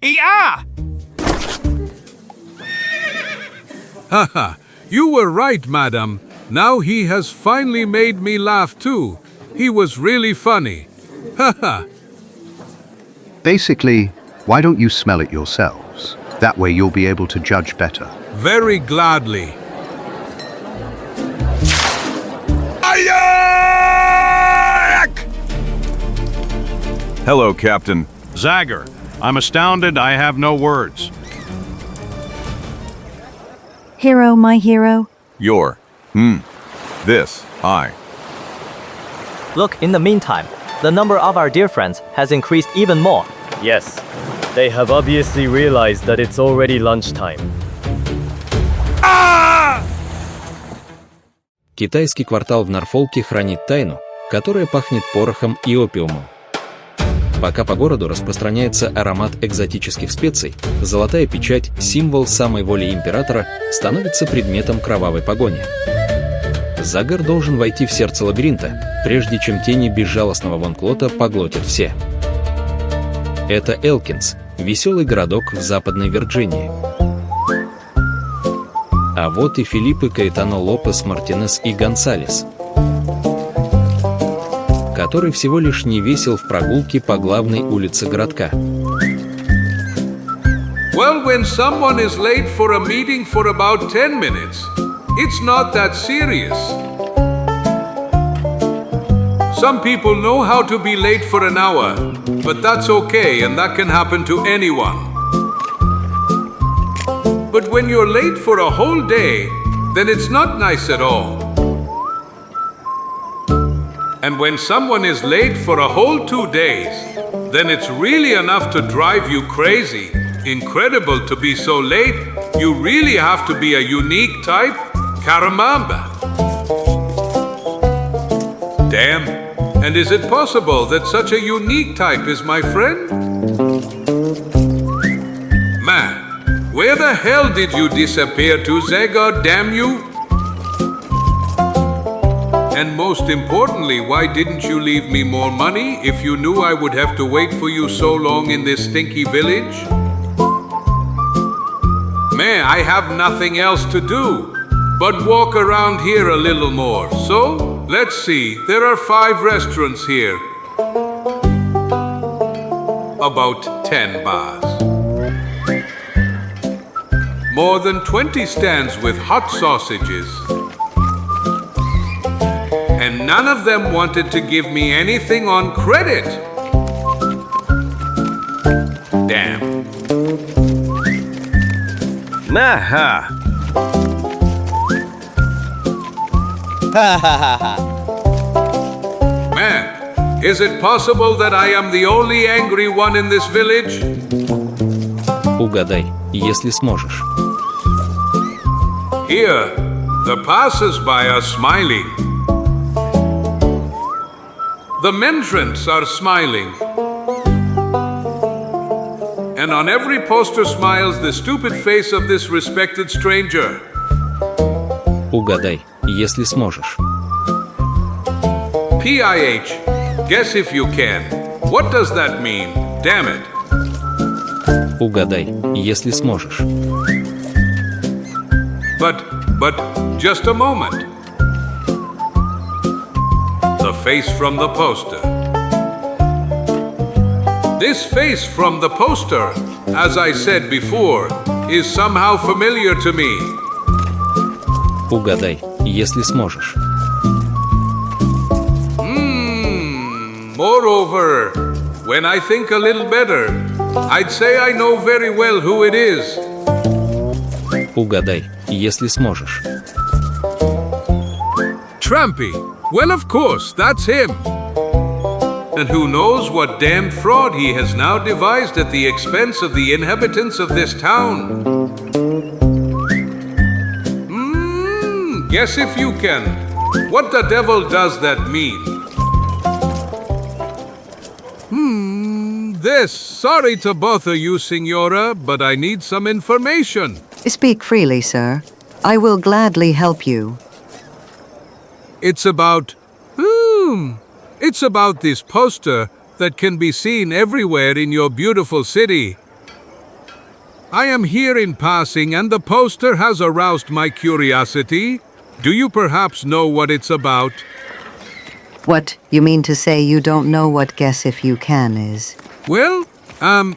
Yeah! Haha, you were right, madam. Now he has finally made me laugh too. He was really funny. Haha. Basically, why don't you smell it yourselves? That way you'll be able to judge better. Very gladly. Hello, Captain. Zagor. I'm astounded, I have no words. Hero, my hero. This, I. Look, in the meantime, the number of our dear friends has increased even more. Yes, they have obviously realized that it's already lunchtime. Китайский квартал в Норфолке хранит тайну, которая пахнет порохом и опиумом. Пока по городу распространяется аромат экзотических специй, золотая печать, символ самой воли императора, становится предметом кровавой погони. Загор должен войти в сердце лабиринта, прежде чем тени безжалостного Вонг-Лота поглотят все. Это Элкинс, веселый городок в Западной Вирджинии. А вот и Филиппе Каэтано Лопес Мартинес и Гонсалес, который всего лишь не весел в прогулке по главной улице городка. Well, when someone is late for a meeting for about 10 minutes, it's not that serious. Some people know how to be late for an hour, but that's okay and that can happen to anyone. But when you're late for a whole day, then it's not nice at all. And when someone is late for a whole 2 days, then it's really enough to drive you crazy. Incredible to be so late. You really have to be a unique type. Caramamba. Damn. And is it possible that such a unique type is my friend? Man, where the hell did you disappear to, Zagor, damn you? And most importantly, why didn't you leave me more money if you knew I would have to wait for you so long in this stinky village? Man, I have nothing else to do but walk around here a little more. So, let's see, there are 5 restaurants here. About 10 bars. More than 20 stands with hot sausages. And none of them wanted to give me anything on credit. Damn. Aha! Man, is it possible that I am the only angry one in this village? Угадай, если сможешь. Here, the passers-by are smiling. The mentrants are smiling. And on every poster smiles the stupid face of this respected stranger. Угадай, если сможешь. PIH, guess if you can. What does that mean? Damn it. Угадай, если сможешь. But, just a moment. The face from the poster. This face from the poster, as I said before, is somehow familiar to me. Угадай, если сможешь. Moreover, when I think a little better, I'd say I know very well who it is. Угадай, если сможешь. Trampy. Well, of course, that's him. And who knows what damned fraud he has now devised at the expense of the inhabitants of this town. Guess if you can. What the devil does that mean? This. Sorry to bother you, Signora, but I need some information. Speak freely, sir. I will gladly help you. It's about... It's about this poster that can be seen everywhere in your beautiful city. I am here in passing and the poster has aroused my curiosity. Do you perhaps know what it's about? What, you mean to say you don't know what Guess If You Can is? Well,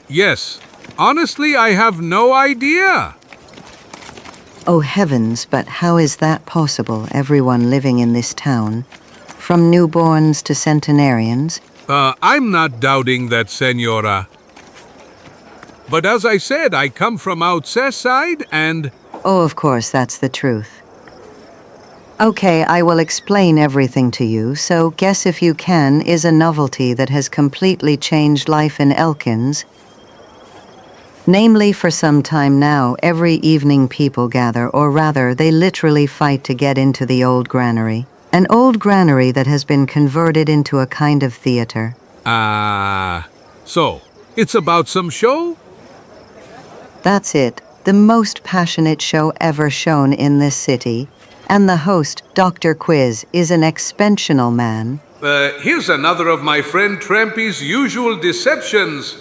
yes. Honestly, I have no idea. Oh heavens, but how is that possible, everyone living in this town? From newborns to centenarians? I'm not doubting that, Senora. But as I said, I come from outside and... Oh, of course, that's the truth. Okay, I will explain everything to you, so Guess If You Can is a novelty that has completely changed life in Elkins. Namely, for some time now, every evening people gather, or rather, they literally fight to get into the old granary. An old granary that has been converted into a kind of theater. So, it's about some show? That's it, the most passionate show ever shown in this city. And the host, Dr. Quiz, is an exceptional man. Here's another of my friend Trampy's usual deceptions.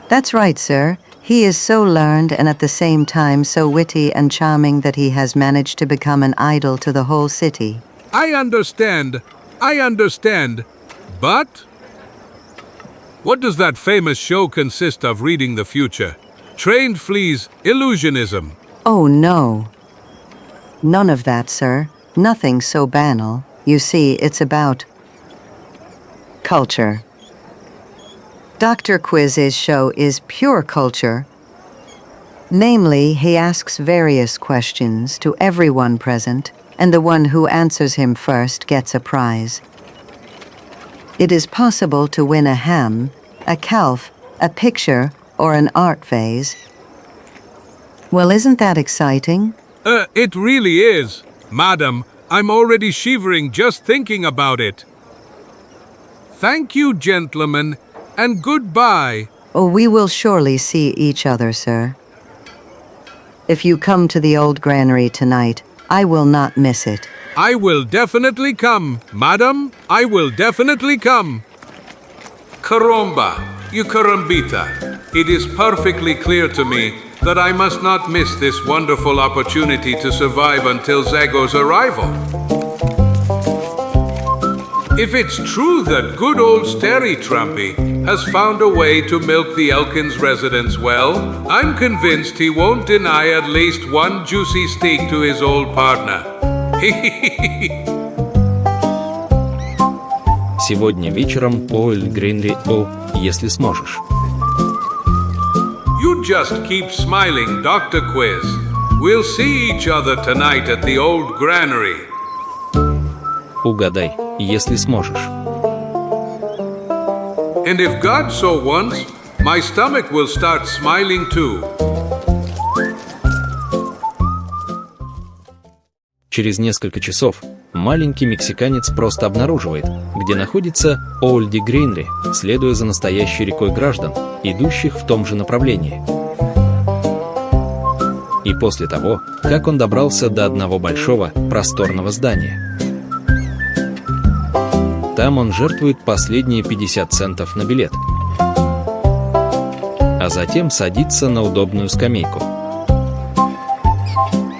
That's right, sir. He is so learned and at the same time so witty and charming that he has managed to become an idol to the whole city. I understand, but... What does that famous show consist of? Reading the future? Trained fleas, illusionism. Oh no. None of that, sir. Nothing so banal. You see, it's about... culture. Dr. Quiz's show is pure culture. Namely, he asks various questions to everyone present, and the one who answers him first gets a prize. It is possible to win a ham, a calf, a picture, or an art vase. Well, isn't that exciting? It really is. Madam, I'm already shivering just thinking about it. Thank you, gentlemen, and goodbye. Oh, we will surely see each other, sir. If you come to the old granary tonight, I will not miss it. I will definitely come, madam. I will definitely come. Caramba, you carambita. It is perfectly clear to me that I must not miss this wonderful opportunity to survive until Zagor's arrival. If it's true that good old Stary Trumpy has found a way to milk the Elkins residents well, I'm convinced he won't deny at least one juicy steak to his old partner. Сегодня вечером Оэль Гринри если сможешь. You just keep smiling, Dr. Quiz. We'll see each other tonight at the old granary. Угадай, если сможешь. And if God so wants, my stomach will start smiling too. Через несколько часов маленький мексиканец просто обнаруживает, где находится Оэль Гринри, следуя за настоящей рекой граждан, идущих в том же направлении. И после того, как он добрался до одного большого, просторного здания. Там он жертвует последние 50 центов на билет, а затем садится на удобную скамейку.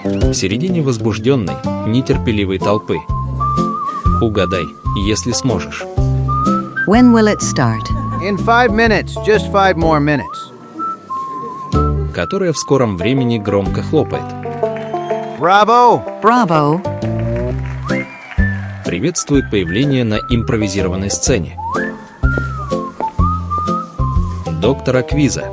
В середине возбужденной, нетерпеливой толпы. Угадай, если сможешь. When will it start? In 5 minutes, just 5 more minutes. Которая в скором времени громко хлопает. Bravo! Bravo! Приветствует появление на импровизированной сцене доктора Квиза.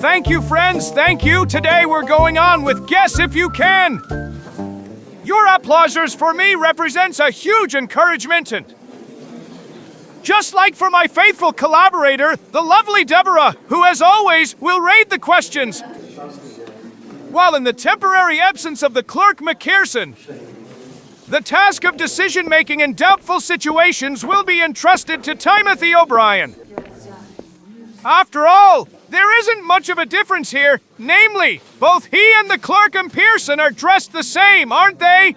Thank you, friends. Thank you. Today we're going on with Guess If You Can. Your applause for me represents a huge encouragement. And just like for my faithful collaborator, the lovely Deborah, who as always will read the questions, while in the temporary absence of the clerk McKerson, the task of decision-making in doubtful situations will be entrusted to Timothy O'Brien. After all, there isn't much of a difference here. Namely, both he and the clerk and Pearson are dressed the same, aren't they?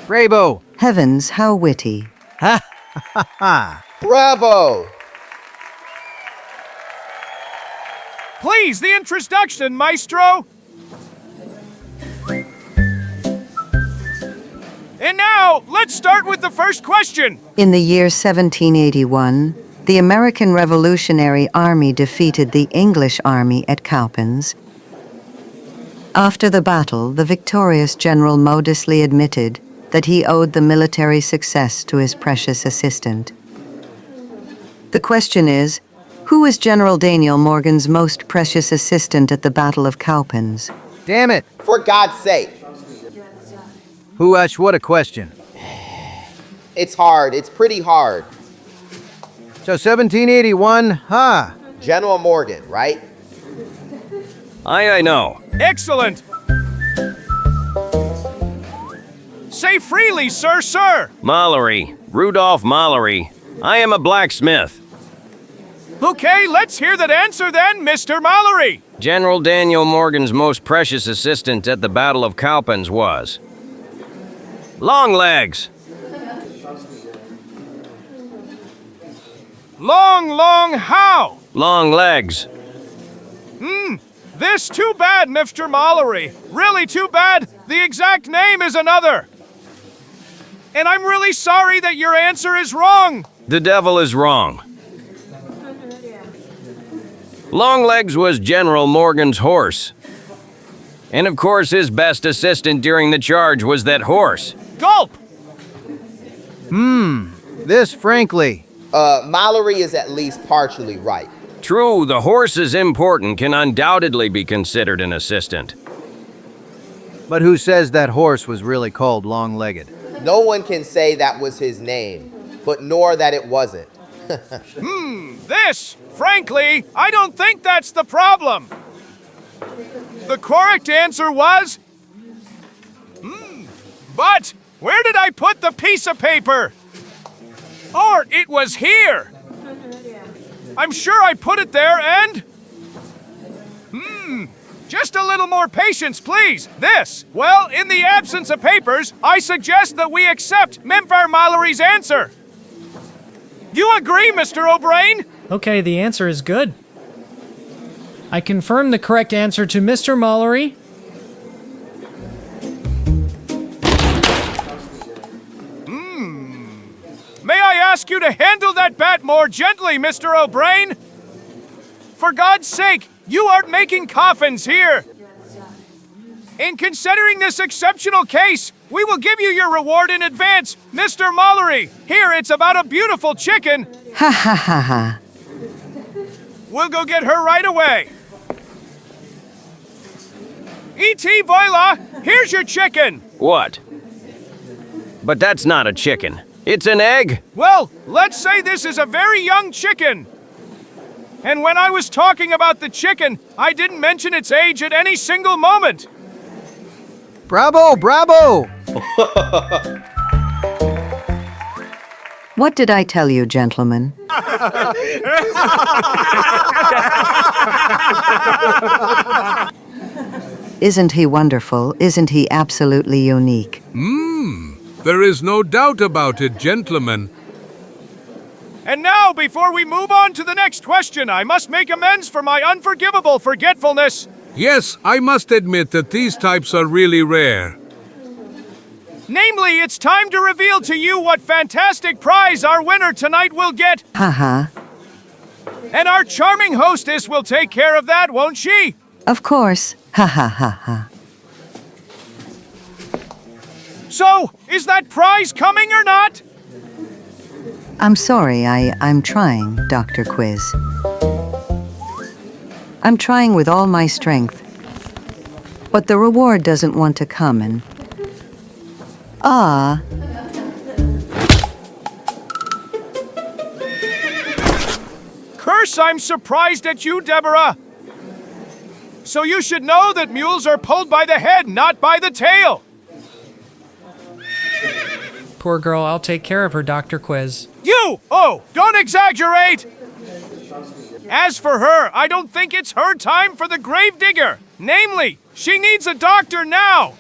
Bravo! Heavens, how witty. Bravo! Please, the introduction, maestro! And now, let's start with the first question. In the year 1781, the American Revolutionary Army defeated the English army at Cowpens. After the battle, the victorious general modestly admitted that he owed the military success to his precious assistant. The question is, who was General Daniel Morgan's most precious assistant at the Battle of Cowpens? Damn it! For God's sake. Huach, what a question. It's hard. It's pretty hard. So 1781, huh? General Morgan, right? I know. Excellent! Say freely, sir! Mallory. Rudolph Mallory. I am a blacksmith. Okay, let's hear that answer then, Mr. Mallory! General Daniel Morgan's most precious assistant at the Battle of Cowpens was... Longlegs. Long how? Long legs. This too bad, Mr. Mallory. Really too bad. The exact name is another. And I'm really sorry that your answer is wrong. The devil is wrong. Longlegs was General Morgan's horse. And of course his best assistant during the charge was that horse. Gulp! This, frankly. Mallory is at least partially right. True, the horse is important, can undoubtedly be considered an assistant. But who says that horse was really called long-legged? No one can say that was his name, but nor that it wasn't. This, frankly, I don't think that's the problem. The correct answer was... But where did I put the piece of paper? Or it was here. I'm sure I put it there and... Just a little more patience, please. This. Well, in the absence of papers, I suggest that we accept Memphis Mallory's answer. You agree, Mr. O'Brien? Okay, the answer is good. I confirm the correct answer to Mr. Mallory. May I ask you to handle that bat more gently, Mr. O'Brien? For God's sake, you aren't making coffins here. In considering this exceptional case, we will give you your reward in advance, Mr. Mallory. Here, it's about a beautiful chicken. Ha ha ha ha. We'll go get her right away. E.T. Voila, here's your chicken. What? But that's not a chicken. It's an egg. Well, let's say this is a very young chicken. And when I was talking about the chicken, I didn't mention its age at any single moment. Bravo, bravo! What did I tell you, gentlemen? Isn't he wonderful? Isn't he absolutely unique? There is no doubt about it, gentlemen. And now, before we move on to the next question, I must make amends for my unforgivable forgetfulness. Yes, I must admit that these types are really rare. Namely, it's time to reveal to you what fantastic prize our winner tonight will get. Haha. And our charming hostess will take care of that, won't she? Of course. Ha ha ha ha. So, is that prize coming or not? I'm sorry, I'm trying, Dr. Quiz. I'm trying with all my strength. But the reward doesn't want to come and... Curse, I'm surprised at you, Deborah. So you should know that mules are pulled by the head, not by the tail. Poor girl, I'll take care of her, Dr. Quiz. You! Oh, don't exaggerate! As for her, I don't think it's her time for the gravedigger. Namely, she needs a doctor now.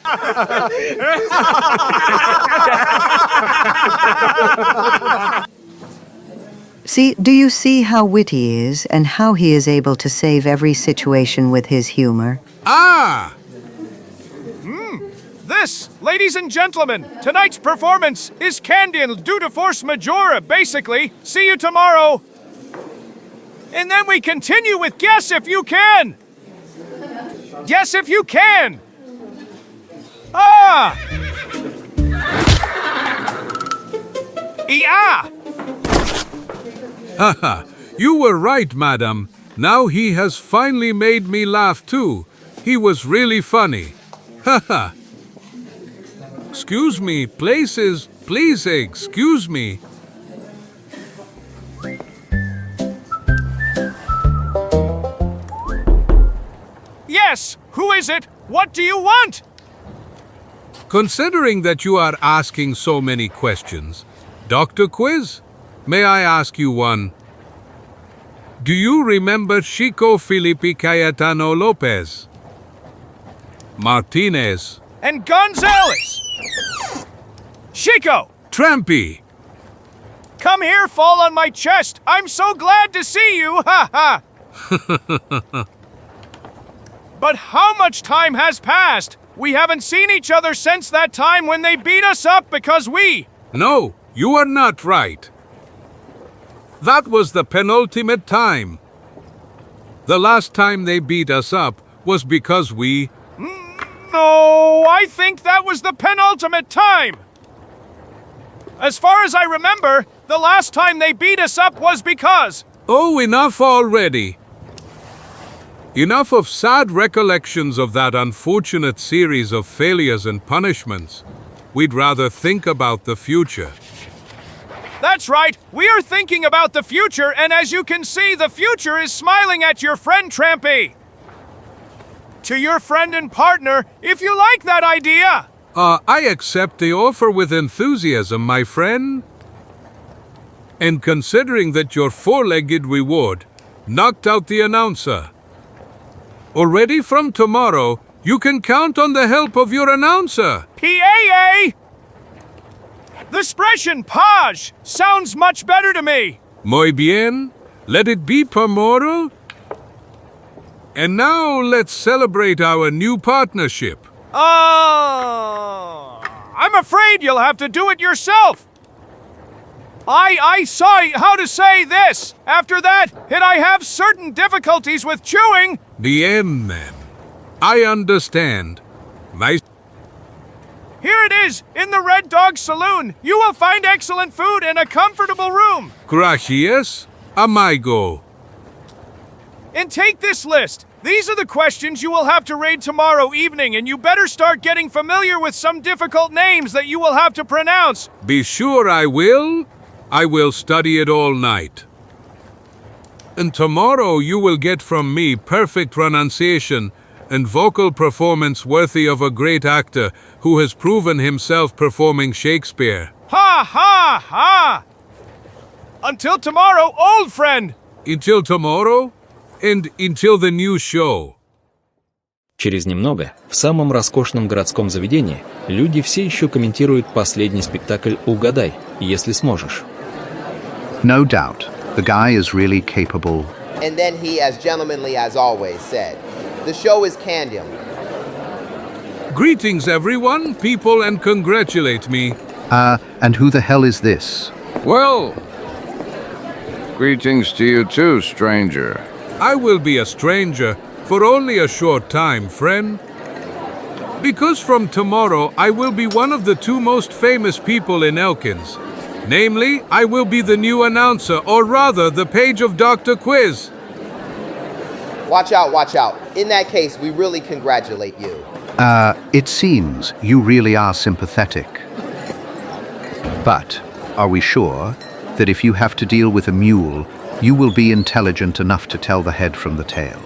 See, do you see how witty he is and how he is able to save every situation with his humor? Ah! This, ladies and gentlemen, tonight's performance is Candian due to force majeure, basically. See you tomorrow. And then we continue with Guess If You Can. Guess If You Can. Ah! Yeah! Haha, you were right, madam. Now he has finally made me laugh too. He was really funny. Haha. Excuse me, places, please excuse me. Yes, who is it? What do you want? Considering that you are asking so many questions, Dr. Quiz, may I ask you one? Do you remember Chico Felipe Cayetano Lopez? Martinez? And Gonzalez! Chico! Trampy! Come here, fall on my chest! I'm so glad to see you! Ha ha! But how much time has passed? We haven't seen each other since that time when they beat us up because we... No, you are not right. That was the penultimate time. The last time they beat us up was because we... No, I think that was the penultimate time. As far as I remember, the last time they beat us up was because... Oh, enough already. Enough of sad recollections of that unfortunate series of failures and punishments. We'd rather think about the future. That's right, we are thinking about the future, and as you can see, the future is smiling at your friend Trampy. To your friend and partner, if you like that idea. I accept the offer with enthusiasm, my friend. And considering that your four-legged reward knocked out the announcer, already from tomorrow, you can count on the help of your announcer. PAA! The expression page sounds much better to me. Muy bien. Let it be per moral. And now let's celebrate our new partnership. I'm afraid you'll have to do it yourself. I saw how to say this. After that, and I have certain difficulties with chewing. Bien, then. I understand. My... Here it is, in the Red Dog Saloon. You will find excellent food and a comfortable room. Gracias, amigo. And take this list. These are the questions you will have to read tomorrow evening, and you better start getting familiar with some difficult names that you will have to pronounce. Be sure I will. I will study it all night. And tomorrow you will get from me perfect pronunciation and vocal performance worthy of a great actor who has proven himself performing Shakespeare. Ha ha ha! Until tomorrow, old friend! Until tomorrow? And until the new show. Через немного, в самом роскошном городском заведении, люди все еще комментируют последний спектакль «Угадай», если сможешь. No doubt, the guy is really capable. And then he, as gentlemanly as always, said, "The show is Candium." Greetings, everyone, people, and congratulate me. And who the hell is this? Well, greetings to you too, stranger. I will be a stranger for only a short time, friend. Because from tomorrow I will be one of the two most famous people in Elkins. Namely, I will be the new announcer, or rather, the page of Dr. Quiz. Watch out, watch out. In that case, we really congratulate you. It seems you really are sympathetic. But are we sure that if you have to deal with a mule, you will be intelligent enough to tell the head from the tail?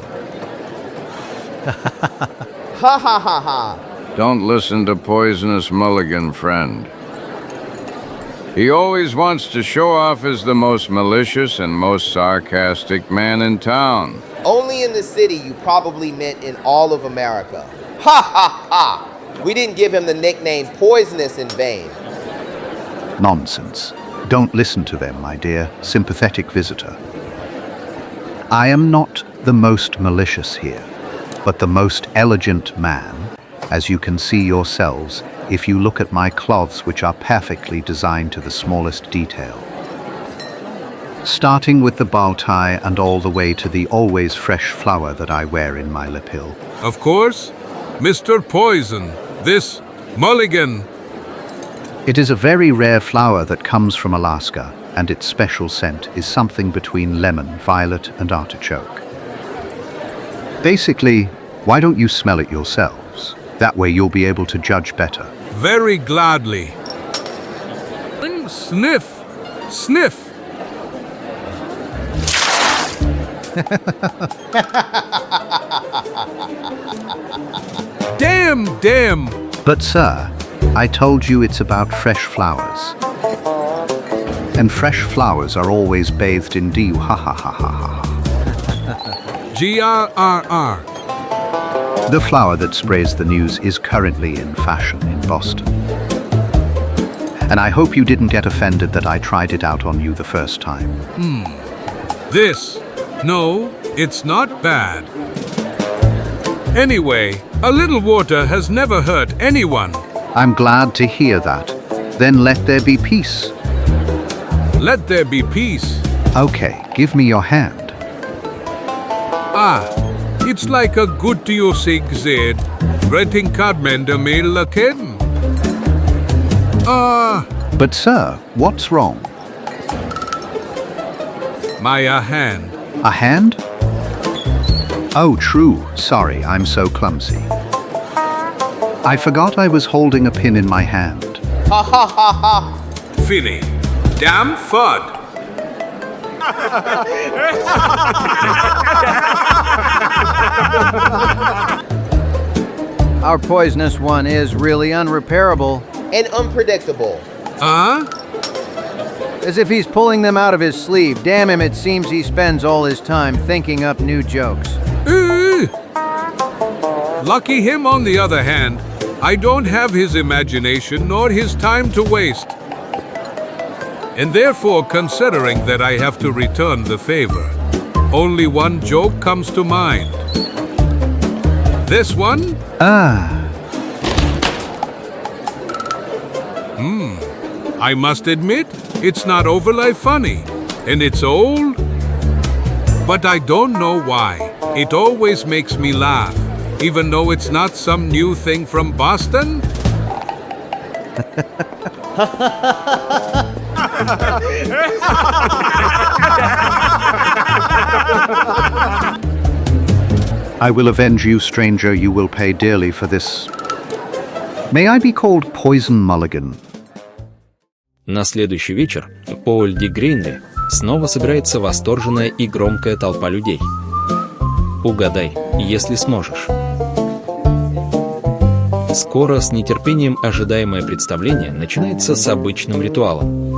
Ha ha ha ha. Don't listen to Poisonous Mulligan, friend. He always wants to show off as the most malicious and most sarcastic man in town. Only in the city, you probably meant in all of America. Ha ha ha! We didn't give him the nickname Poisonous in vain. Nonsense. Don't listen to them, my dear, sympathetic visitor. I am not the most malicious here, but the most elegant man, as you can see yourselves if you look at my cloths, which are perfectly designed to the smallest detail. Starting with the bow tie and all the way to the always fresh flower that I wear in my lapel. Of course, Mr. Poison, this mulligan. It is a very rare flower that comes from Alaska, and its special scent is something between lemon, violet, and artichoke. Basically, why don't you smell it yourselves? That way you'll be able to judge better. Very gladly. Sniff, sniff. Damn. But sir, I told you it's about fresh flowers. And fresh flowers are always bathed in dew, ha ha ha ha ha. GRRR. The flower that sprays the news is currently in fashion in Boston. And I hope you didn't get offended that I tried it out on you the first time. This. No, it's not bad. Anyway, a little water has never hurt anyone. I'm glad to hear that. Then let there be peace. Let there be peace. Okay, give me your hand. It's like a good to you sig zed. Renting Kadmenda me laken. But sir, what's wrong? My hand. A hand? Oh, true. Sorry, I'm so clumsy. I forgot I was holding a pin in my hand. Ha ha ha ha. Finny. Damn fud. Our poisonous one is really unrepairable. And unpredictable. As if he's pulling them out of his sleeve. Damn him, it seems he spends all his time thinking up new jokes. Lucky him, on the other hand. I don't have his imagination nor his time to waste. And therefore, considering that I have to return the favor, only one joke comes to mind. This one? I must admit, it's not overly funny, and it's old, but I don't know why. It always makes me laugh, even though it's not some new thing from Boston. I will avenge you, stranger. You will pay dearly for this. May I be called Poison Mulligan? На следующий вечер по Ольде Гринли снова собирается восторженная и громкая толпа людей. Угадай, если сможешь. Скоро с нетерпением ожидаемое представление начинается с обычным ритуалом.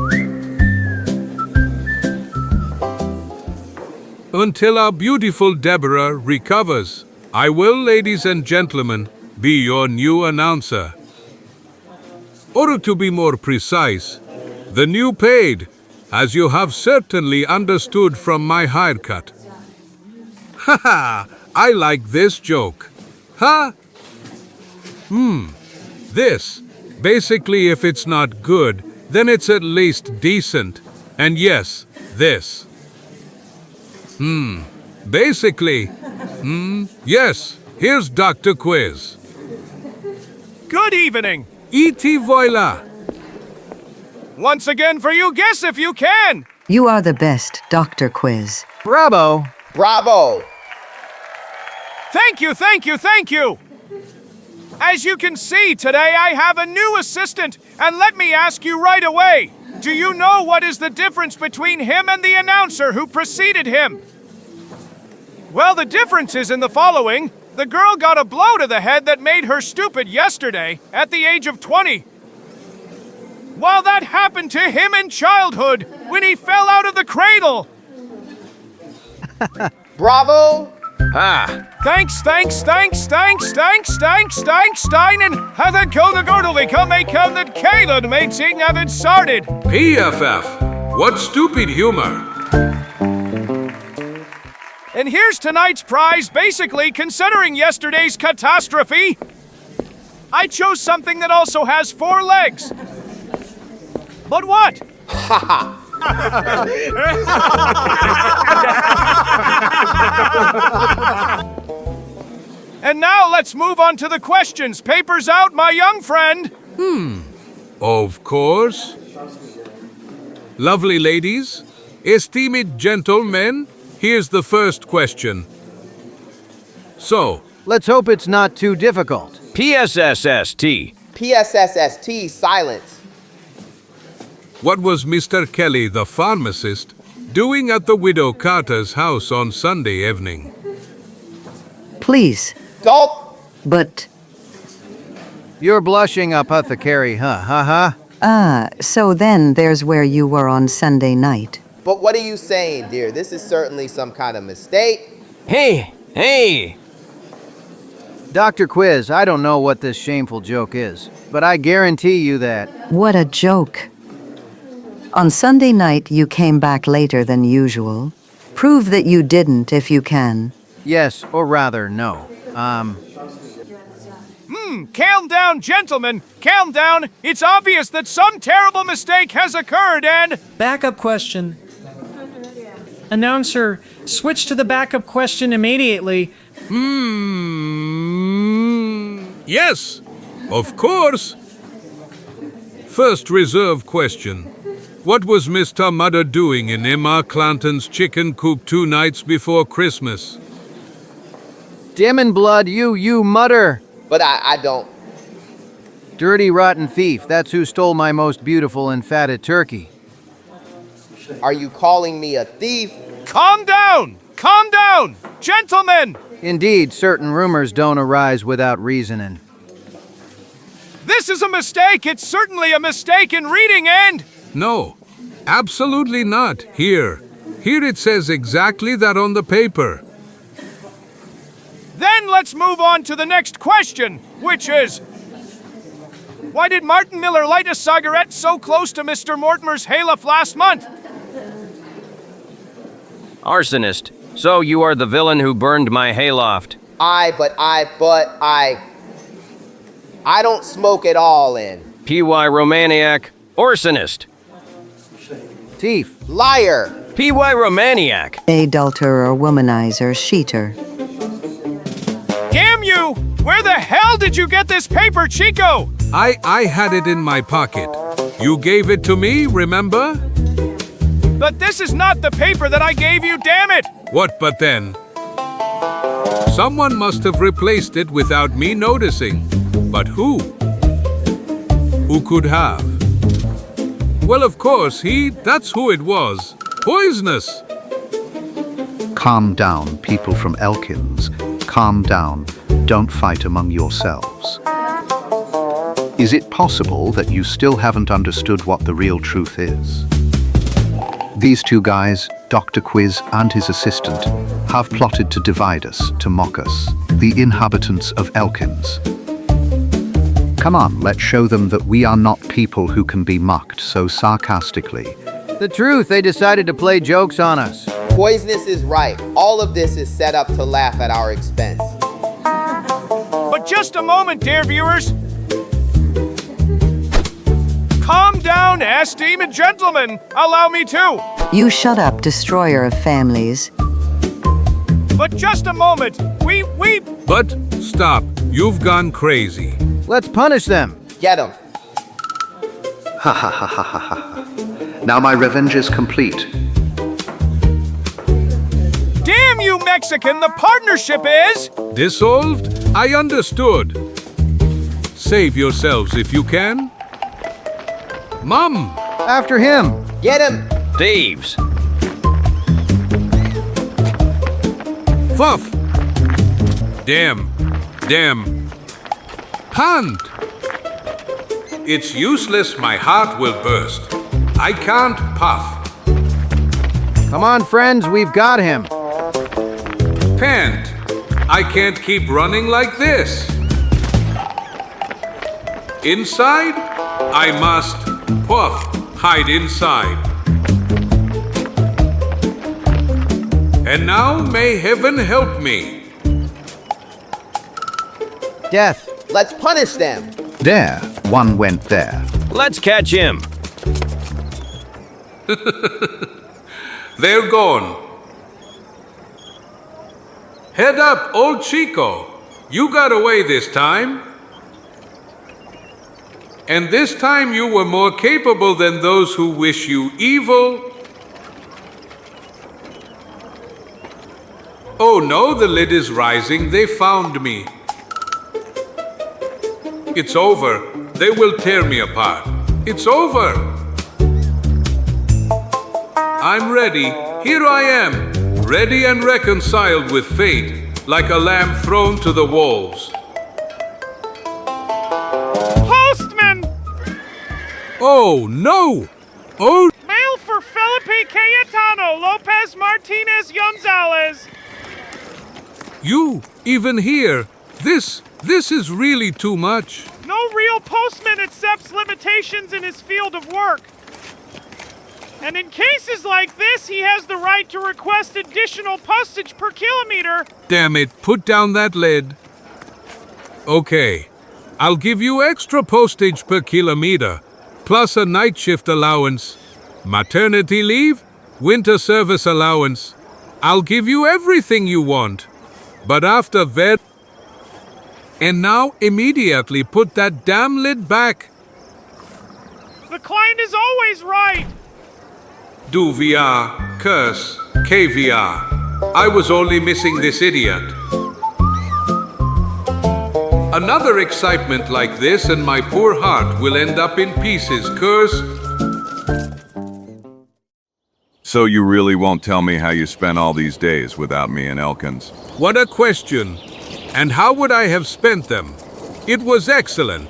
Until our beautiful Deborah recovers, I will, ladies and gentlemen, be your new announcer. Or to be more precise, the new paid, as you have certainly understood from my haircut. Haha, I like this joke. Huh? This. Basically, if it's not good, then it's at least decent. And yes, this. Basically. Yes, here's Dr. Quiz. Good evening. E.T. Voila. Once again for you, guess if you can. You are the best, Dr. Quiz. Bravo! Bravo. Thank you, thank you, thank you. As you can see, today I have a new assistant, and let me ask you right away, do you know what is the difference between him and the announcer who preceded him? Well, the difference is in the following. The girl got a blow to the head that made her stupid yesterday, at the age of 20. While that happened to him in childhood, when he fell out of the cradle. Bravo. Ah, Thanks, Steinen. Hathen Kona Gordely come make come that Caleb made seeing haven't started. PFF. What stupid humor. And here's tonight's prize, basically considering yesterday's catastrophe. I chose something that also has 4 legs. But what? And now let's move on to the questions. Papers out, my young friend. Of course. Lovely ladies, esteemed gentlemen, here's the first question. So, Let's hope it's not too difficult. PSSST. PSSST, silence. what was Mr. Kelly, the pharmacist, doing at the widow Carter's house on Sunday evening? Please. Gulp. But, You're blushing, apothecary, huh? so then there's where you were on Sunday night. But what are you saying, dear? This is certainly some kind of mistake. Hey! Dr. Quiz, I don't know what this shameful joke is, but I guarantee you that. What a joke. On Sunday night, you came back later than usual. Prove that you didn't if you can. Yes, or rather, no. Calm down, gentlemen. Calm down. It's obvious that some terrible mistake has occurred and... Backup question. Announcer, switch to the backup question immediately. Yes, of course. First reserve question. What was Mr. Mudder doing in Emma Clanton's chicken coop 2 nights before Christmas? Demon blood, you mutter! But I don't. Dirty, rotten thief, that's who stole my most beautiful and fatted turkey. Are you calling me a thief? Calm down! Calm down! Gentlemen! Indeed, certain rumors don't arise without reasoning. This is a mistake! It's certainly a mistake in reading and... No, absolutely not. Here it says exactly that on the paper. Then let's move on to the next question, which is... Why did Martin Miller light a cigarette so close to Mr. Mortimer's hayloft last month? Arsonist. So you are the villain who burned my hayloft. I don't smoke at all in. PY Romaniac. Arsonist. Thief. Liar. PY Romaniac. Adulterer, womanizer, cheater. Damn you! Where the hell did you get this paper, Chico? I had it in my pocket. You gave it to me, remember? But this is not the paper that I gave you, damn it! What but then? Someone must have replaced it without me noticing. But who? Who could have? Well, of course, that's who it was. Poisonous. Calm down, people from Elkins. Calm down. Don't fight among yourselves. Is it possible that you still haven't understood what the real truth is? These 2 guys, Dr. Quiz and his assistant, have plotted to divide us, to mock us, the inhabitants of Elkins. Come on, let's show them that we are not people who can be mocked so sarcastically. The truth, they decided to play jokes on us. Poisonous is right. All of this is set up to laugh at our expense. But just a moment, dear viewers. Calm down, esteemed gentlemen. Allow me to. You shut up, destroyer of families. But just a moment. We... But stop. You've gone crazy. Let's punish them. Get him. Ha ha ha ha ha ha. Now my revenge is complete. Damn you, Mexican! The partnership is... Dissolved? I understood. Save yourselves if you can. Mum! After him. Get him. Thieves. Fuff! Damn. Can't! It's useless, my heart will burst. I can't puff. Come on, friends, we've got him. Can't. I can't keep running like this. Inside? I must, puff, hide inside. And now may heaven help me. Death. Let's punish them. There, one went there. Let's catch him. They're gone. Head up, old Chico. You got away this time. And this time you were more capable than those who wish you evil. Oh no, the lid is rising. They found me. It's over. They will tear me apart. It's over. I'm ready. Here I am, ready and reconciled with fate, like a lamb thrown to the wolves. Postman! Oh no! Oh! Mail for Felipe Cayetano Lopez Martinez Gonzalez. You, even here. This is really too much. No real postman accepts limitations in his field of work. And in cases like this, he has the right to request additional postage per kilometer. Damn it, put down that lid. Okay, I'll give you extra postage per kilometer, plus a night shift allowance, maternity leave, winter service allowance. I'll give you everything you want. But after that... And now immediately put that damn lid back. The client is always right. Do VR, curse, KVR. I was only missing this idiot. Another excitement like this and my poor heart will end up in pieces, curse. So you really won't tell me how you spent all these days without me and Elkins? What a question. And how would I have spent them? It was excellent.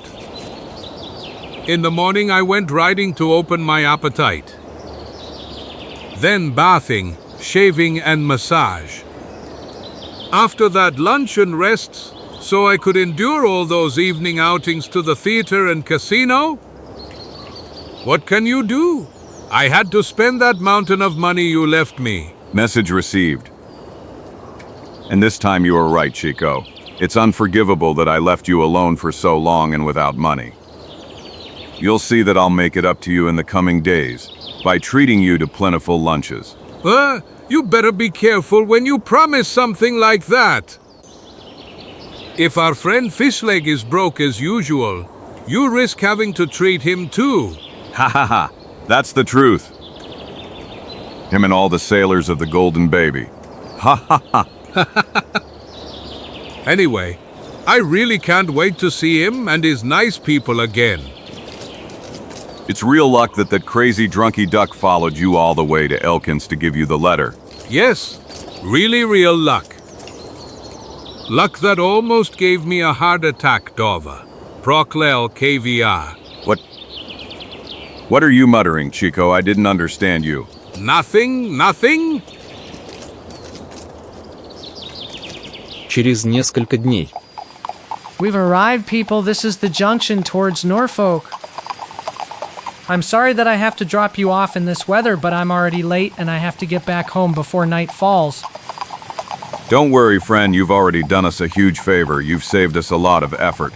In the morning I went riding to open my appetite. Then bathing, shaving and massage. After that lunch and rests, so I could endure all those evening outings to the theater and casino? What can you do? I had to spend that mountain of money you left me. Message received. And this time you were right, Chico. It's unforgivable that I left you alone for so long and without money. You'll see that I'll make it up to you in the coming days by treating you to plentiful lunches. You better be careful when you promise something like that. If our friend Fishleg is broke as usual, you risk having to treat him too. Ha ha ha, that's the truth. Him and all the sailors of the Golden Baby. Ha ha ha. Anyway, I really can't wait to see him and his nice people again. It's real luck that that crazy drunky duck followed you all the way to Elkins to give you the letter. Yes, really real luck. Luck that almost gave me a heart attack, Dova. Proclel KVR. What are you muttering, Chico? I didn't understand you. Nothing, nothing? Через несколько дней. We've arrived, people. This is the junction towards Norfolk. I'm sorry that I have to drop you off in this weather, but I'm already late and I have to get back home before night falls. Don't worry, friend. You've already done us a huge favor. You've saved us a lot of effort.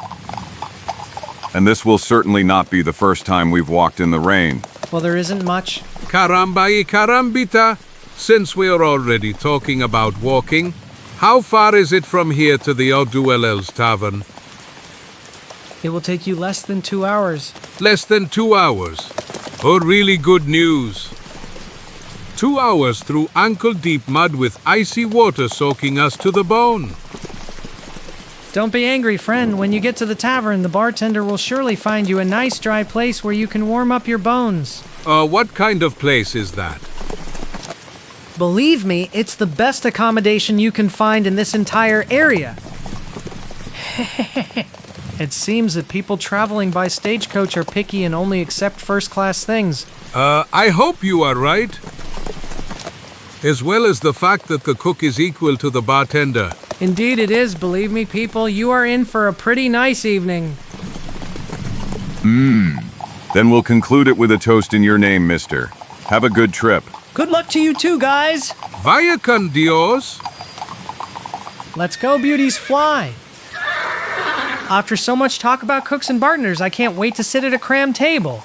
And this will certainly not be the first time we've walked in the rain. Well, there isn't much. Caramba y carambita. Since we're already talking about walking, how far is it from here to the O'Duell's Tavern? It will take you less than 2 hours. Less than 2 hours. Oh, really good news. 2 hours through ankle-deep mud with icy water soaking us to the bone. Don't be angry, friend. When you get to the tavern, the bartender will surely find you a nice dry place where you can warm up your bones. What kind of place is that? Believe me, it's the best accommodation you can find in this entire area. It seems that people traveling by stagecoach are picky and only accept first-class things. I hope you are right. As well as the fact that the cook is equal to the bartender. Indeed it is, believe me, people. You are in for a pretty nice evening. Then we'll conclude it with a toast in your name, mister. Have a good trip. Good luck to you too, guys. Vaya con Dios. Let's go, beauties, fly. After so much talk about cooks and bartenders, I can't wait to sit at a cram table.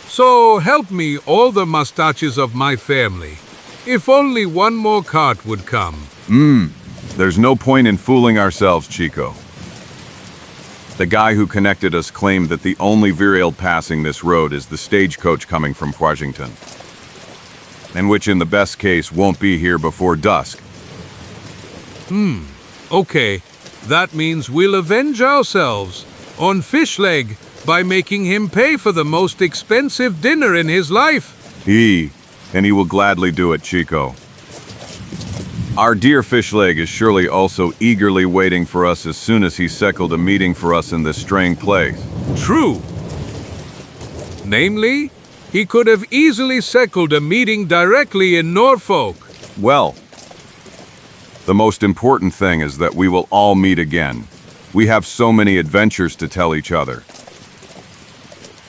So help me all the mustaches of my family. If only one more cart would come. There's no point in fooling ourselves, Chico. The guy who connected us claimed that the only virile passing this road is the stagecoach coming from Washington, and which in the best case won't be here before dusk. Okay, that means we'll avenge ourselves on Fishleg by making him pay for the most expensive dinner in his life. And he will gladly do it, Chico. Our dear Fishleg is surely also eagerly waiting for us as soon as he settled a meeting for us in this strange place. True. Namely, he could have easily settled a meeting directly in Norfolk. Well, the most important thing is that we will all meet again. We have so many adventures to tell each other.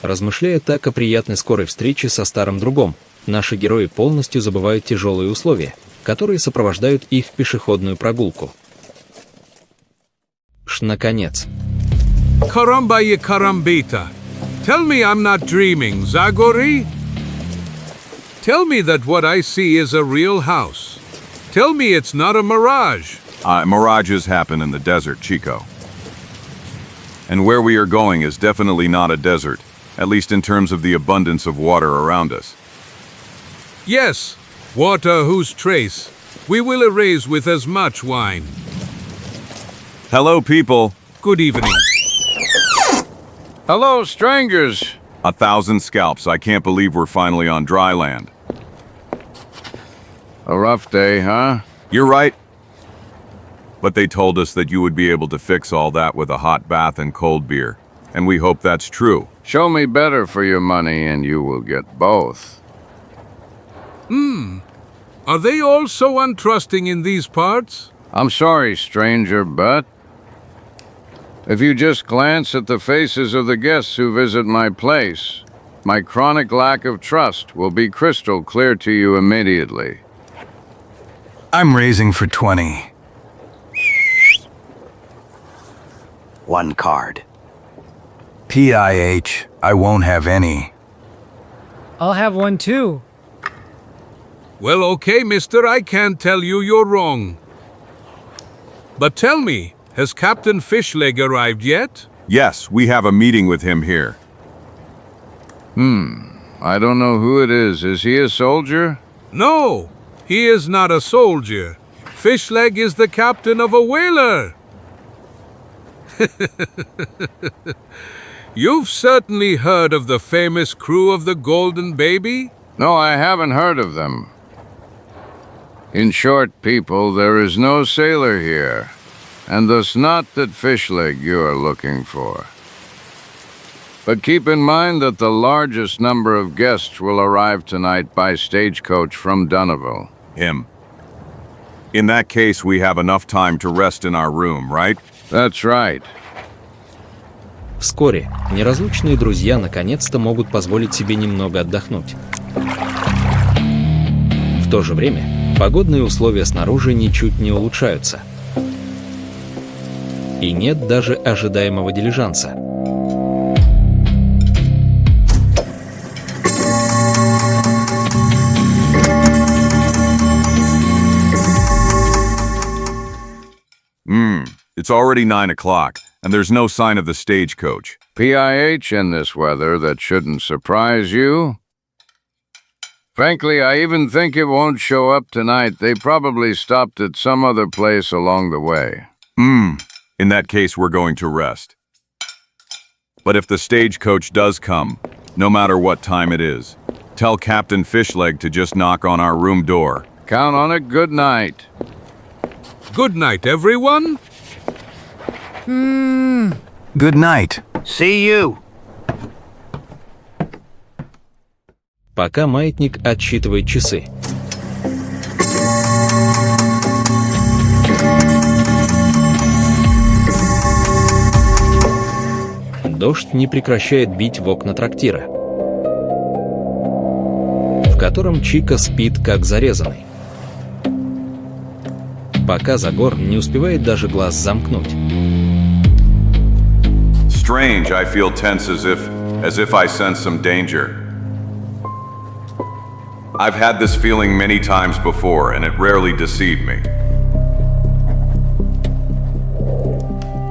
Размышляя так о приятной скорой встрече со старым другом, наши герои полностью забывают тяжелые условия, которые сопровождают их в пешеходную прогулку. Наконец. Caramba y carambita. Tell me I'm not dreaming, Zagor. Tell me that what I see is a real house. Tell me it's not a mirage. Mirages happen in the desert, Chico. And where we are going is definitely not a desert, at least in terms of the abundance of water around us. Yes, water whose trace we will erase with as much wine. Hello, people. Good evening. Hello, strangers. 1,000 scalps. I can't believe we're finally on dry land. A rough day, huh? You're right. But they told us that you would be able to fix all that with a hot bath and cold beer. And we hope that's true. Show me better for your money and you will get both. Are they all so untrusting in these parts? I'm sorry, stranger, but if you just glance at the faces of the guests who visit my place, my chronic lack of trust will be crystal clear to you immediately. I'm raising for 20. One card. PIH, I won't have any. I'll have one too. Well, okay, mister, I can't tell you you're wrong. But tell me, has Captain Fishleg arrived yet? Yes, we have a meeting with him here. I don't know who it is. Is he a soldier? No, he is not a soldier. Fishleg is the captain of a whaler. You've certainly heard of the famous crew of the Golden Baby? No, I haven't heard of them. In short, people, there is no sailor here, and thus not that Fishleg you are looking for. But keep in mind that the largest number of guests will arrive tonight by stagecoach from Dunnaville. Him. In that case, we have enough time to rest in our room, right? That's right. Вскоре неразлучные друзья наконец-то могут позволить себе немного отдохнуть. В то же время погодные условия снаружи ничуть не улучшаются. И нет даже ожидаемого дилижанса. It's already 9 o'clock, and there's no sign of the stagecoach. PIH in this weather, that shouldn't surprise you. Frankly, I even think it won't show up tonight. They probably stopped at some other place along the way. In that case, we're going to rest. But if the stagecoach does come, no matter what time it is, tell Captain Fishleg to just knock on our room door. Count on it. Good night. Good night, everyone. Good night. See you. Пока маятник отсчитывает часы. Дождь не прекращает бить в окна трактира, в котором Чика спит как зарезанный, пока Загор не успевает даже глаз замкнуть. Strange, I feel tense as if I sense some danger. I've had this feeling many times before, and it rarely deceived me.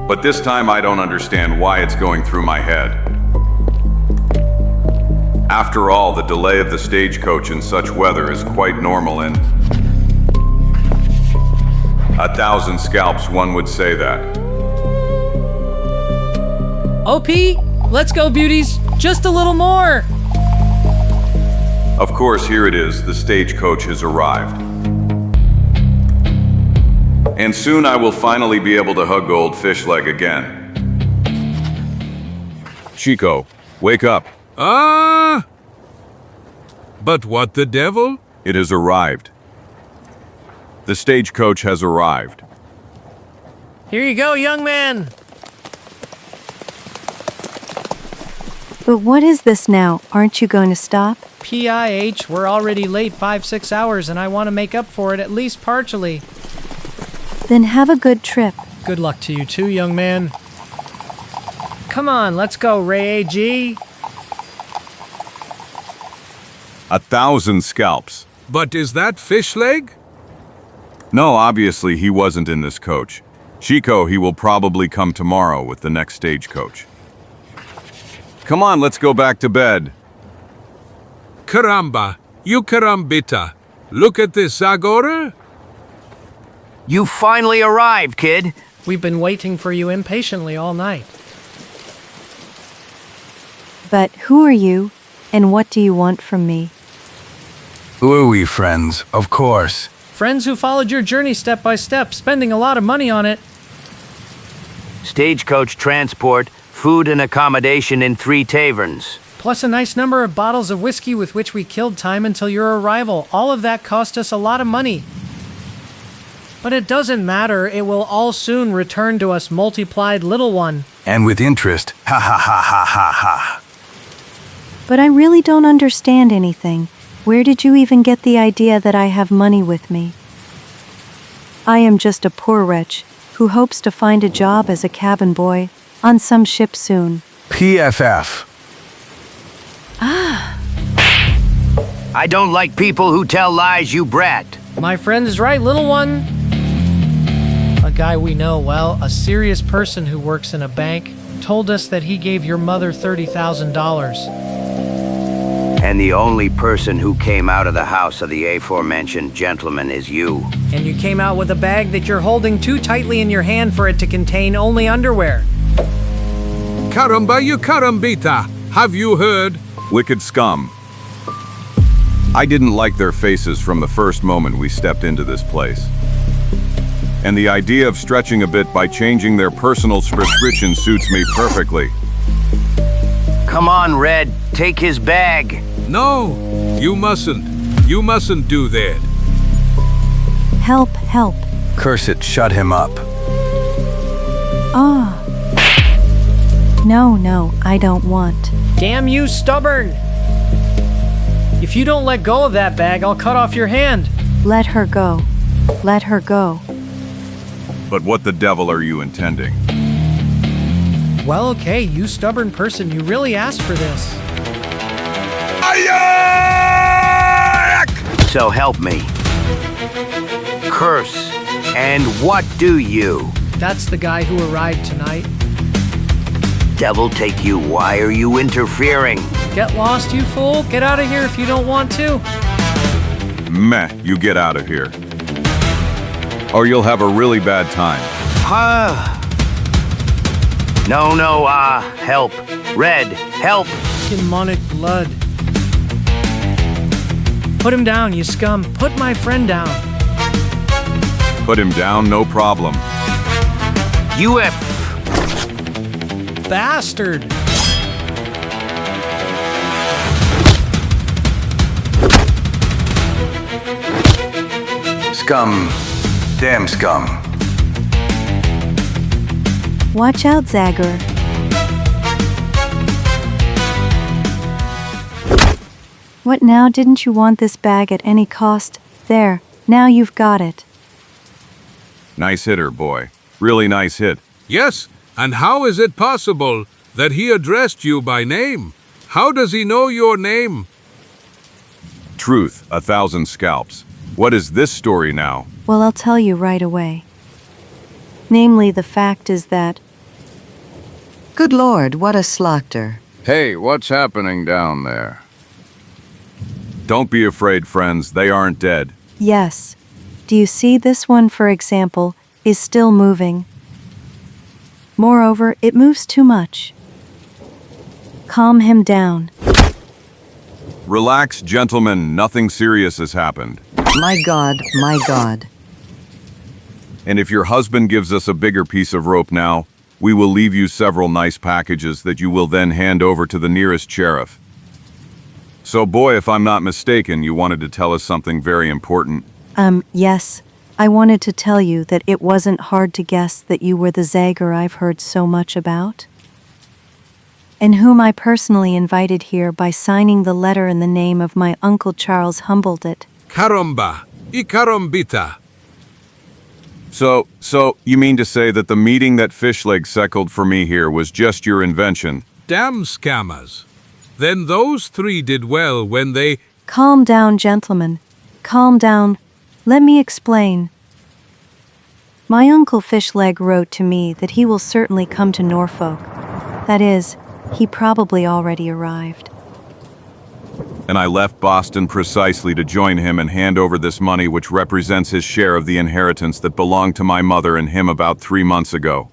But this time I don't understand why it's going through my head. After all, the delay of the stagecoach in such weather is quite normal, and 1,000 scalps, one would say that. OP, let's go, beauties. Just a little more. Of course, here it is, the stagecoach has arrived. And soon I will finally be able to hug old fish leg again. Chico, wake up. But what the devil? It has arrived. The stagecoach has arrived. Here you go, young man. But what is this now? Aren't you going to stop? PIH, we're already late 5-6 hours and I want to make up for it at least partially. Then have a good trip. Good luck to you too, young man. Come on, let's go, Ray AG. 1,000 scalps. But is that fish leg? No, obviously he wasn't in this coach. Chico, he will probably come tomorrow with the next stagecoach. Come on, let's go back to bed. Caramba, you carambita. Look at this, Zagor. You finally arrived, kid. We've been waiting for you impatiently all night. But who are you, and what do you want from me? Who are we, friends? Of course. Friends who followed your journey step by step, spending a lot of money on it. Stagecoach transport, food and accommodation in 3 taverns. Plus a nice number of bottles of whiskey with which we killed time until your arrival. All of that cost us a lot of money. But it doesn't matter, it will all soon return to us multiplied, little one. And with interest. Ha ha ha ha ha ha. But I really don't understand anything. Where did you even get the idea that I have money with me? I am just a poor wretch who hopes to find a job as a cabin boy on some ship soon. PFF. I don't like people who tell lies, you brat. My friend is right, little one. A guy we know well, a serious person who works in a bank, told us that he gave your mother $30,000. And the only person who came out of the house of the aforementioned gentleman is you. And you came out with a bag that you're holding too tightly in your hand for it to contain only underwear. Caramba, you carambita. Have you heard? Wicked scum. I didn't like their faces from the first moment we stepped into this place. And the idea of stretching a bit by changing their personal prescription suits me perfectly. Come on, Red, take his bag. No, you mustn't. You mustn't do that. Help, help. Curse it, shut him up. Ah. No, I don't want. Damn you, stubborn! If you don't let go of that bag, I'll cut off your hand. Let her go. Let her go. But what the devil are you intending? Well, okay, you stubborn person, you really asked for this. So help me. Curse. And what do you? That's the guy who arrived tonight. Devil take you, why are you interfering? Get lost, you fool. Get out of here if you don't want to. Meh, you get out of here. Or you'll have a really bad time. No, help. Red, help. Demonic blood. Put him down, you scum. Put my friend down. Put him down, no problem. You bastard. Scum. Damn scum. Watch out, Zagor. What now? Didn't you want this bag at any cost? There, now you've got it. Nice hitter, boy. Really nice hit. Yes, and how is it possible that he addressed you by name? How does he know your name? Truth, 1,000 scalps. What is this story now? Well, I'll tell you right away. Namely, the fact is that... Good Lord, what a slaughter. Hey, what's happening down there? Don't be afraid, friends. They aren't dead. Yes. Do you see this one, for example, is still moving? Moreover, it moves too much. Calm him down. Relax, gentlemen. Nothing serious has happened. My God, my God. And if your husband gives us a bigger piece of rope now, we will leave you several nice packages that you will then hand over to the nearest sheriff. So, boy, if I'm not mistaken, you wanted to tell us something very important. Yes. I wanted to tell you that it wasn't hard to guess that you were the Zagor I've heard so much about, and whom I personally invited here by signing the letter in the name of my Uncle Charles Humboldt. Caramba, y carambita. So, you mean to say that the meeting that Fishleg settled for me here was just your invention? Damn scammers. Then those three did well when they... Calm down, gentlemen. Calm down. Let me explain. My Uncle Fishleg wrote to me that he will certainly come to Norfolk. That is, he probably already arrived. And I left Boston precisely to join him and hand over this money which represents his share of the inheritance that belonged to my mother and him about 3 months ago.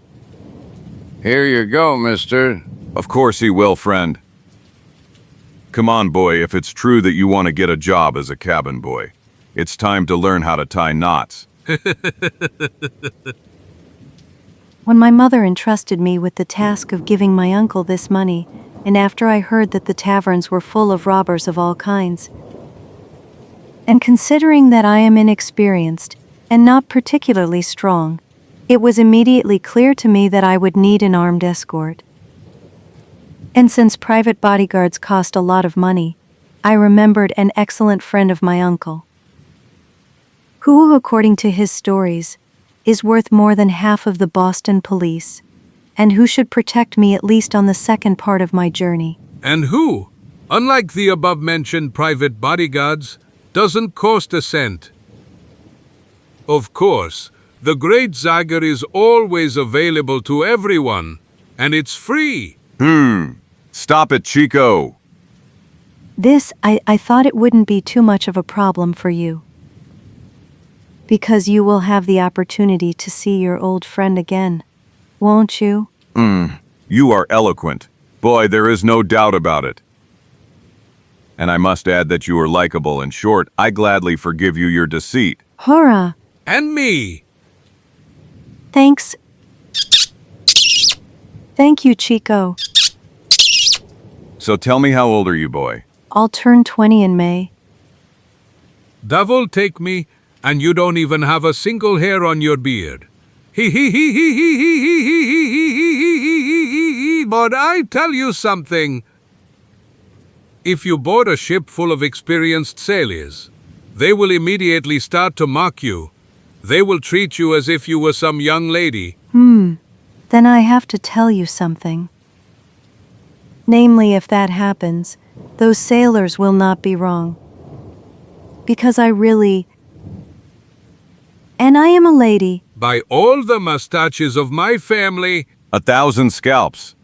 Here you go, mister. Of course he will, friend. Come on, boy, if it's true that you want to get a job as a cabin boy, it's time to learn how to tie knots. When my mother entrusted me with the task of giving my uncle this money, and after I heard that the taverns were full of robbers of all kinds, and considering that I am inexperienced and not particularly strong, it was immediately clear to me that I would need an armed escort. And since private bodyguards cost a lot of money, I remembered an excellent friend of my uncle, who, according to his stories, is worth more than half of the Boston police, and who should protect me at least on the second part of my journey. And who, unlike the above-mentioned private bodyguards, doesn't cost a cent. Of course, the great Zagor is always available to everyone, and it's free. Stop it, Chico. This, I thought it wouldn't be too much of a problem for you, because you will have the opportunity to see your old friend again, won't you? You are eloquent. Boy, there is no doubt about it. And I must add that you are likable. In short, I gladly forgive you your deceit. Hurrah! And me. Thanks. Thank you, Chico. So tell me, how old are you, boy? I'll turn 20 in May. Devil take me, and you don't even have a single hair on your beard. But I tell you something. If you board a ship full of experienced sailors, they will immediately start to mock you. They will treat you as if you were some young lady. Then I have to tell you something. Namely, if that happens, those sailors will not be wrong. Because I really... And I am a lady. By all the mustaches of my family... 1,000 scalps.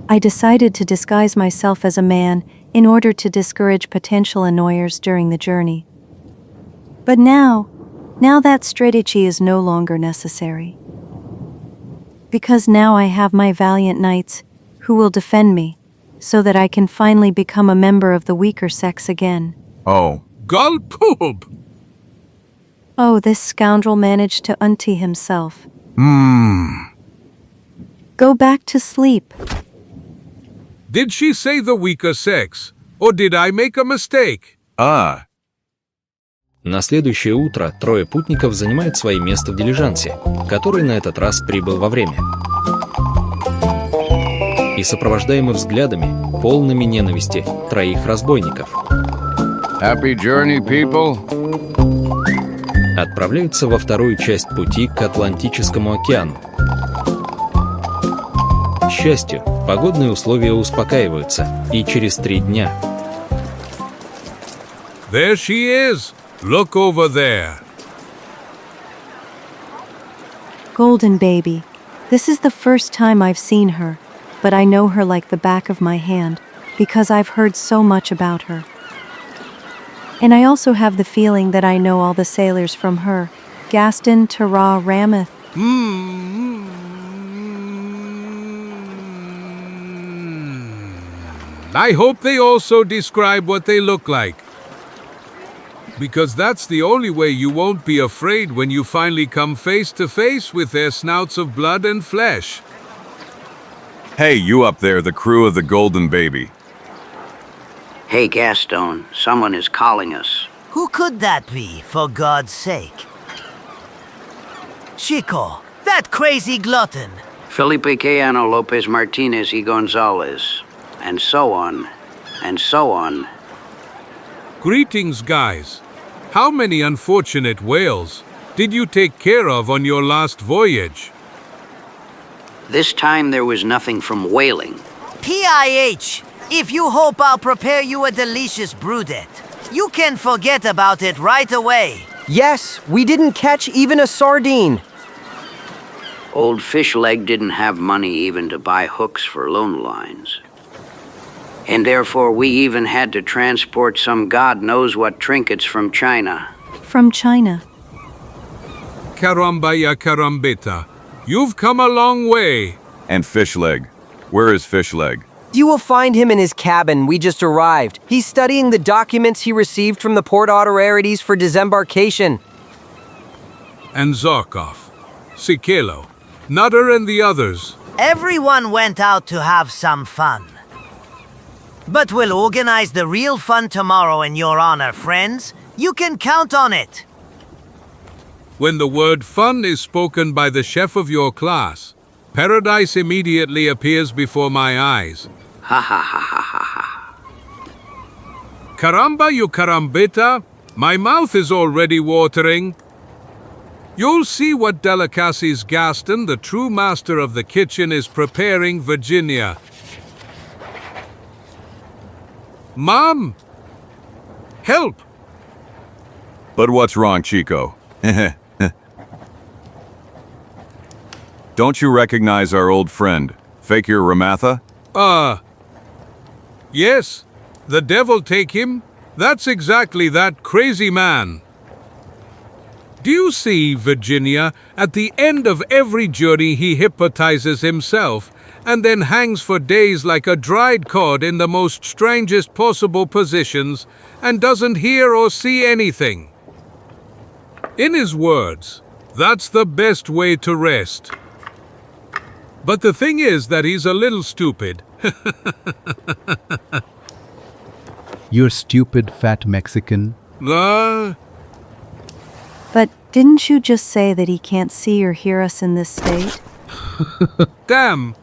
I decided to disguise myself as a man in order to discourage potential annoyers during the journey. But now that strategy is no longer necessary. Because now I have my valiant knights who will defend me, so that I can finally become a member of the weaker sex again. Oh. Gulpoop! Oh, this scoundrel managed to untee himself. Go back to sleep. Did she say the weaker sex, or did I make a mistake? На следующее утро трое путников занимают свои места в дилижансе, который на этот раз прибыл во время. и сопровождаемы взглядами, полными ненависти, троих разбойников. Happy journey, people. Отправляются во вторую часть пути к Атлантическому океану. К счастью, погодные условия успокаиваются, и через 3 дня There she is. Look over there. Golden baby. This is the first time I've seen her, but I know her like the back of my hand, because I've heard so much about her. And I also have the feeling that I know all the sailors from her. Gaston, Tara, Ramath. I hope they also describe what they look like. Because that's the only way you won't be afraid when you finally come face to face with their snouts of blood and flesh. Hey, you up there, the crew of the Golden Baby. Hey, Gaston, someone is calling us. Who could that be, for God's sake? Chico, that crazy glutton. Felipe Cayano Lopez Martinez y Gonzalez. And so on, and so on. Greetings, guys. How many unfortunate whales did you take care of on your last voyage? This time there was nothing from whaling. PIH, if you hope I'll prepare you a delicious brewdet, you can forget about it right away. Yes, we didn't catch even a sardine. Old Fish Leg didn't have money even to buy hooks for loan lines. And therefore we even had to transport some God knows what trinkets from China. From China. Caramba ya carambita. You've come a long way. And Fishleg. Where is Fishleg? You will find him in his cabin. We just arrived. He's studying the documents he received from the port authorities for disembarkation. And Zarkov, Sikelo, Nutter and the others. Everyone went out to have some fun. But we'll organize the real fun tomorrow in your honor, friends. You can count on it. When the word fun is spoken by the chef of your class, paradise immediately appears before my eyes. Ha ha ha ha ha ha. Caramba, you carambita, my mouth is already watering. You'll see what delicacies Gaston, the true master of the kitchen, is preparing, Virginia. Mom! Help! But what's wrong, Chico? Don't you recognize our old friend, Fakir Ramatha? Yes. The devil take him? That's exactly that crazy man. Do you see, Virginia, at the end of every journey he hypnotizes himself and then hangs for days like a dried cod in the most strangest possible positions and doesn't hear or see anything? In his words, that's the best way to rest. But the thing is that he's a little stupid. You're stupid, fat Mexican. But didn't you just say that he can't see or hear us in this state? Damn!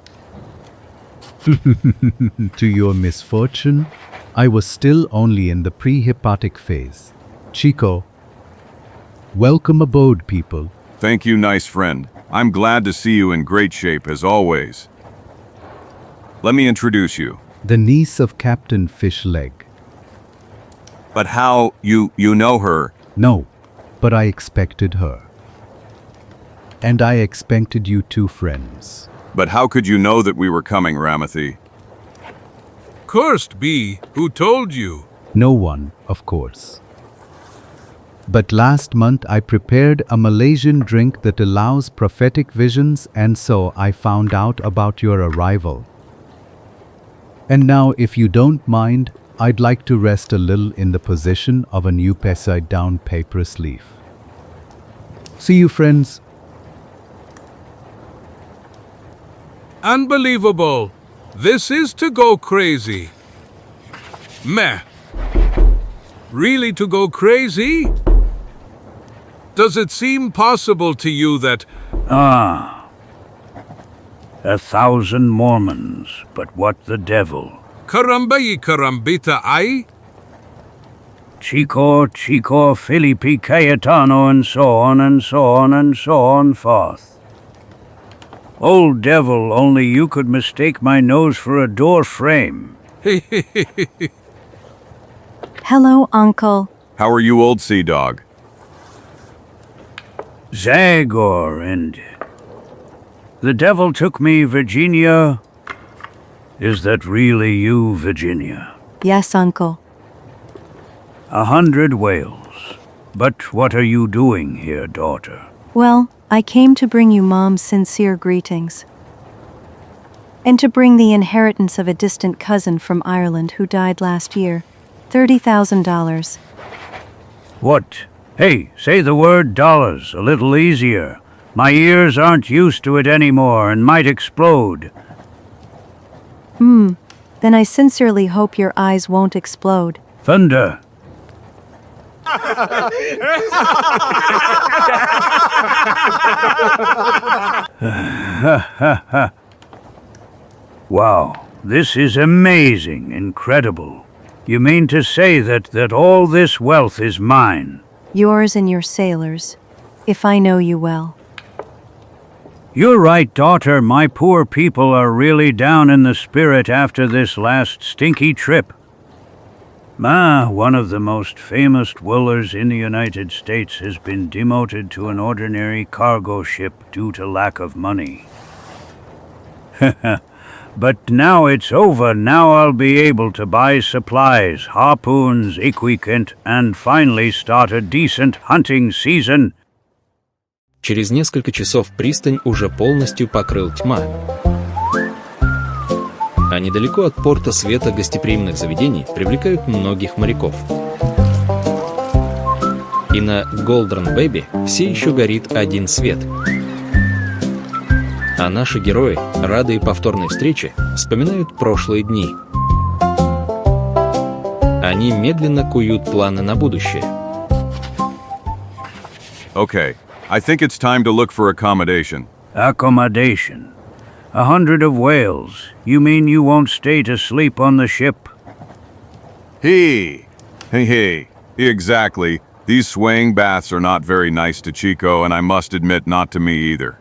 To your misfortune, I was still only in the pre-hypnotic phase. Chico, welcome aboard, people. Thank you, nice friend. I'm glad to see you in great shape as always. Let me introduce you. The niece of Captain Fishleg. But how, you know her? No, but I expected her. And I expected you two friends. But how could you know that we were coming, Ramathi? Cursed be, who told you? No one, of course. But last month I prepared a Malaysian drink that allows prophetic visions, and so I found out about your arrival. And now, if you don't mind, I'd like to rest a little in the position of a new upside-down papyrus leaf. See you, friends. Unbelievable. This is to go crazy. Meh. Really to go crazy? Does it seem possible to you that... 1,000 Mormons, but what the devil? Karamba y karambita ay? Chico, Felipe, Cayetano, and so on and so on and so on forth. Old devil, only you could mistake my nose for a door frame. Hello, Uncle. How are you, old sea dog? Zagor and... The devil took me, Virginia. Is that really you, Virginia? Yes, Uncle. 100 whales. But what are you doing here, daughter? Well, I came to bring you Mom's sincere greetings. And to bring the inheritance of a distant cousin from Ireland who died last year. $30,000. What? Hey, say the word dollars a little easier. My ears aren't used to it anymore and might explode. Then I sincerely hope your eyes won't explode. Thunder. Wow, this is amazing, incredible. You mean to say that all this wealth is mine? Yours and your sailors, if I know you well. You're right, daughter. My poor people are really down in the spirit after this last stinky trip. Ma, one of the most famous dwellers in the United States, has been demoted to an ordinary cargo ship due to lack of money. But now it's over. Now I'll be able to buy supplies, harpoons, equipment, and finally start a decent hunting season. Через несколько часов пристань уже полностью покрыл тьма. А недалеко от порта света гостеприимных заведений привлекают многих моряков. И на Golden Baby все еще горит один свет. А наши герои, радые повторной встрече, вспоминают прошлые дни. Они медленно куют планы на будущее. Okay, I think it's time to look for accommodation. Accommodation? 100 of whales. You mean you won't stay to sleep on the ship? Hey, exactly. These swaying baths are not very nice to Chico, and I must admit not to me either.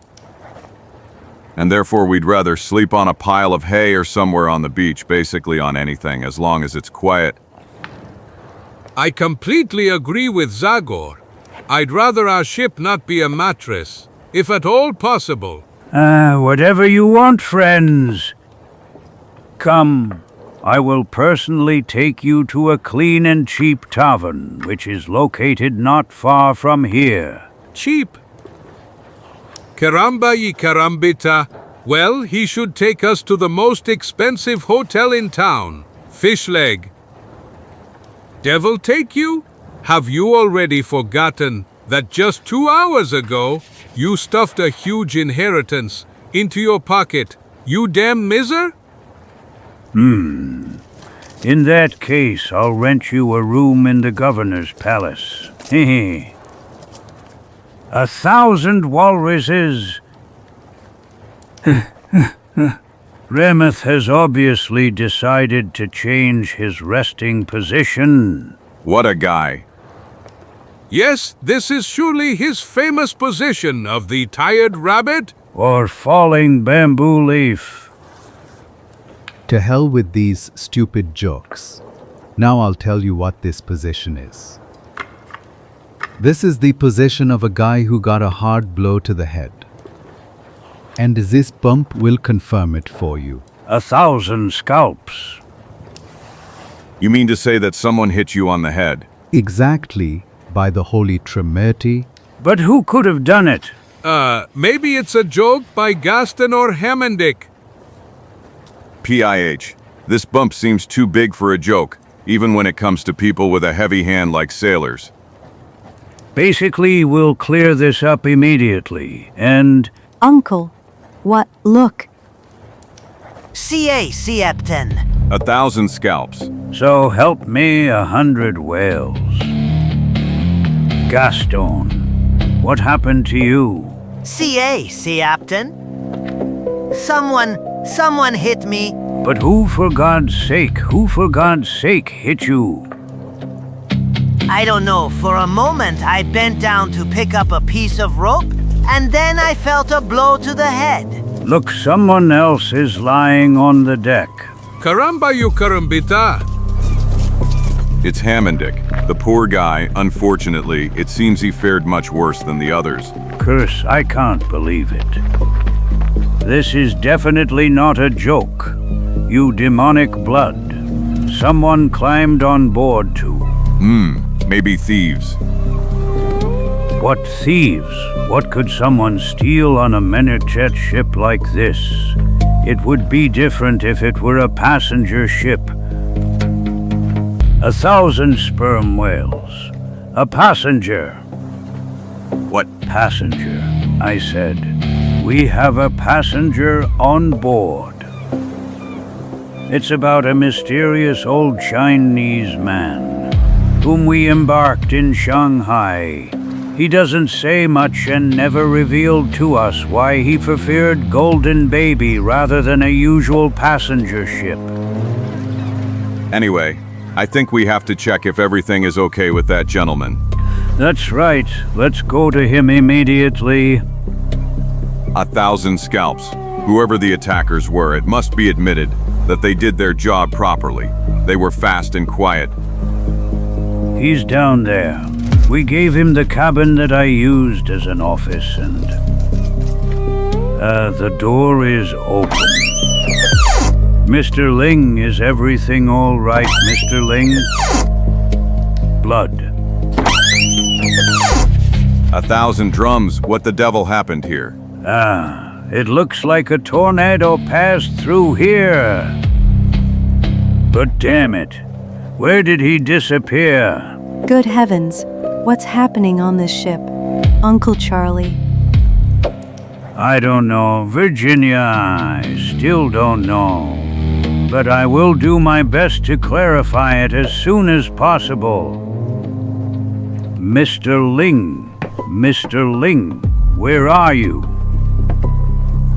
And therefore we'd rather sleep on a pile of hay or somewhere on the beach, basically on anything, as long as it's quiet. I completely agree with Zagor. I'd rather our ship not be a mattress, if at all possible. Whatever you want, friends. Come, I will personally take you to a clean and cheap tavern, which is located not far from here. Cheap? Caramba y carambita. Well, he should take us to the most expensive hotel in town, Fish Leg. Devil take you? Have you already forgotten that just 2 hours ago, you stuffed a huge inheritance into your pocket, you damn miser? In that case, I'll rent you a room in the governor's palace. 1,000 walruses. Remeth has obviously decided to change his resting position. What a guy. Yes, this is surely his famous position of the tired rabbit? Or falling bamboo leaf. To hell with these stupid jokes. Now I'll tell you what this position is. This is the position of a guy who got a hard blow to the head. And this bump will confirm it for you. 1,000 scalps. You mean to say that someone hit you on the head? Exactly, by the Holy Trinity. But who could have done it? Maybe it's a joke by Gaston or Hamandick. PIH. This bump seems too big for a joke, even when it comes to people with a heavy hand like sailors. Basically, we'll clear this up immediately, and... Uncle, what? Look. CA, Captain. 1,000 scalps. So help me 100 whales. Gaston, what happened to you? CA, Captain. Someone hit me. But who for God's sake hit you? I don't know. For a moment, I bent down to pick up a piece of rope, and then I felt a blow to the head. Look, someone else is lying on the deck. Caramba you carambita. It's Hamandic. The poor guy, unfortunately, it seems he fared much worse than the others. Curse, I can't believe it. This is definitely not a joke. You demonic blood. Someone climbed on board too. Maybe thieves. What thieves? What could someone steal on a miniature ship like this? It would be different if it were a passenger ship. 1,000 sperm whales. A passenger. What? Passenger, I said. We have a passenger on board. It's about a mysterious old Chinese man, whom we embarked in Shanghai. He doesn't say much and never revealed to us why he preferred Golden Baby rather than a usual passenger ship. Anyway, I think we have to check if everything is okay with that gentleman. That's right. Let's go to him immediately. 1,000 scalps. Whoever the attackers were, it must be admitted that they did their job properly. They were fast and quiet. He's down there. We gave him the cabin that I used as an office, and the door is open. Mr. Ling, is everything all right, Mr. Ling? Blood. 1,000 drums. What the devil happened here? It looks like a tornado passed through here. But damn it, where did he disappear? Good heavens, what's happening on this ship? Uncle Charlie. I don't know, Virginia, I still don't know. But I will do my best to clarify it as soon as possible. Mr. Ling, where are you?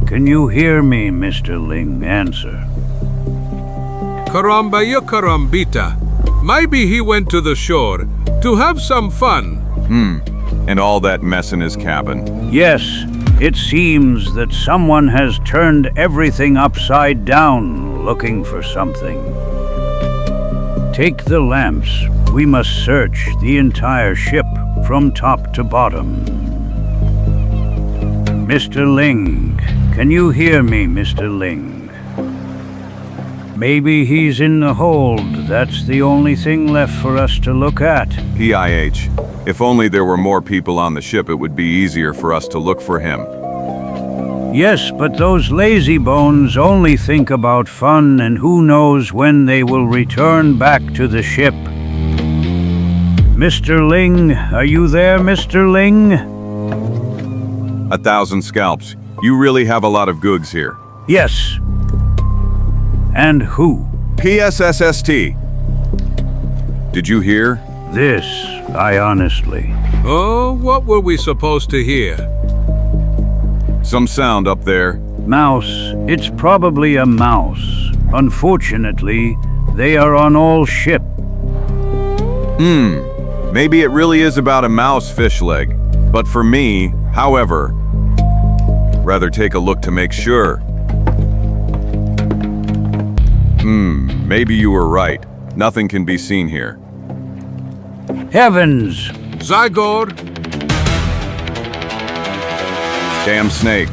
Can you hear me, Mr. Ling? Answer. Caramba you carambita. Maybe he went to the shore to have some fun. And all that mess in his cabin? Yes, it seems that someone has turned everything upside down looking for something. Take the lamps. We must search the entire ship from top to bottom. Mr. Ling, can you hear me, Mr. Ling? Maybe he's in the hold. That's the only thing left for us to look at. PIH. If only there were more people on the ship, it would be easier for us to look for him. Yes, but those lazy bones only think about fun, and who knows when they will return back to the ship. Mr. Ling, are you there, Mr. Ling? 1,000 scalps. You really have a lot of goods here. Yes. And who? PSSST. Did you hear? This, I honestly. Oh, what were we supposed to hear? Some sound up there. Mouse. It's probably a mouse. Unfortunately, they are on all ship. Maybe it really is about a mouse fish leg. But for me, however, rather take a look to make sure. Maybe you were right. Nothing can be seen here. Heavens! Zagor! Damn snake.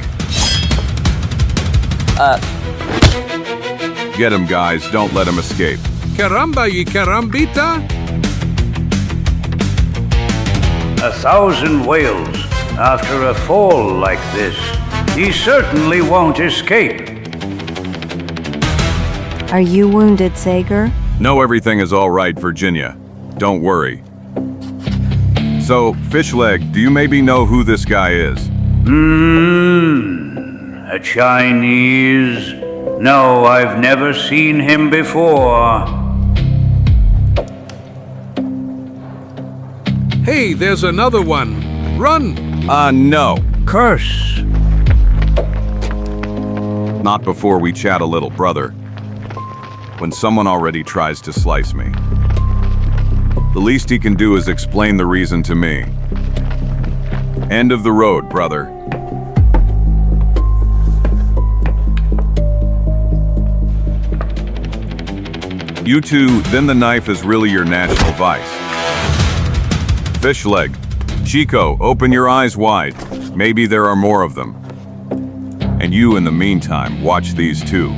Get him, guys. Don't let him escape. Caramba y carambita? 1,000 whales. After a fall like this, he certainly won't escape. Are you wounded, Zagor? No, everything is all right, Virginia. Don't worry. So, Fishleg, do you maybe know who this guy is? A Chinese? No, I've never seen him before. Hey, there's another one. Run! No. Curse! Not before we chat a little, brother. When someone already tries to slice me, the least he can do is explain the reason to me. End of the road, brother. You two, then the knife is really your national vice. Fish leg. Chico, open your eyes wide. Maybe there are more of them. And you, in the meantime, watch these two.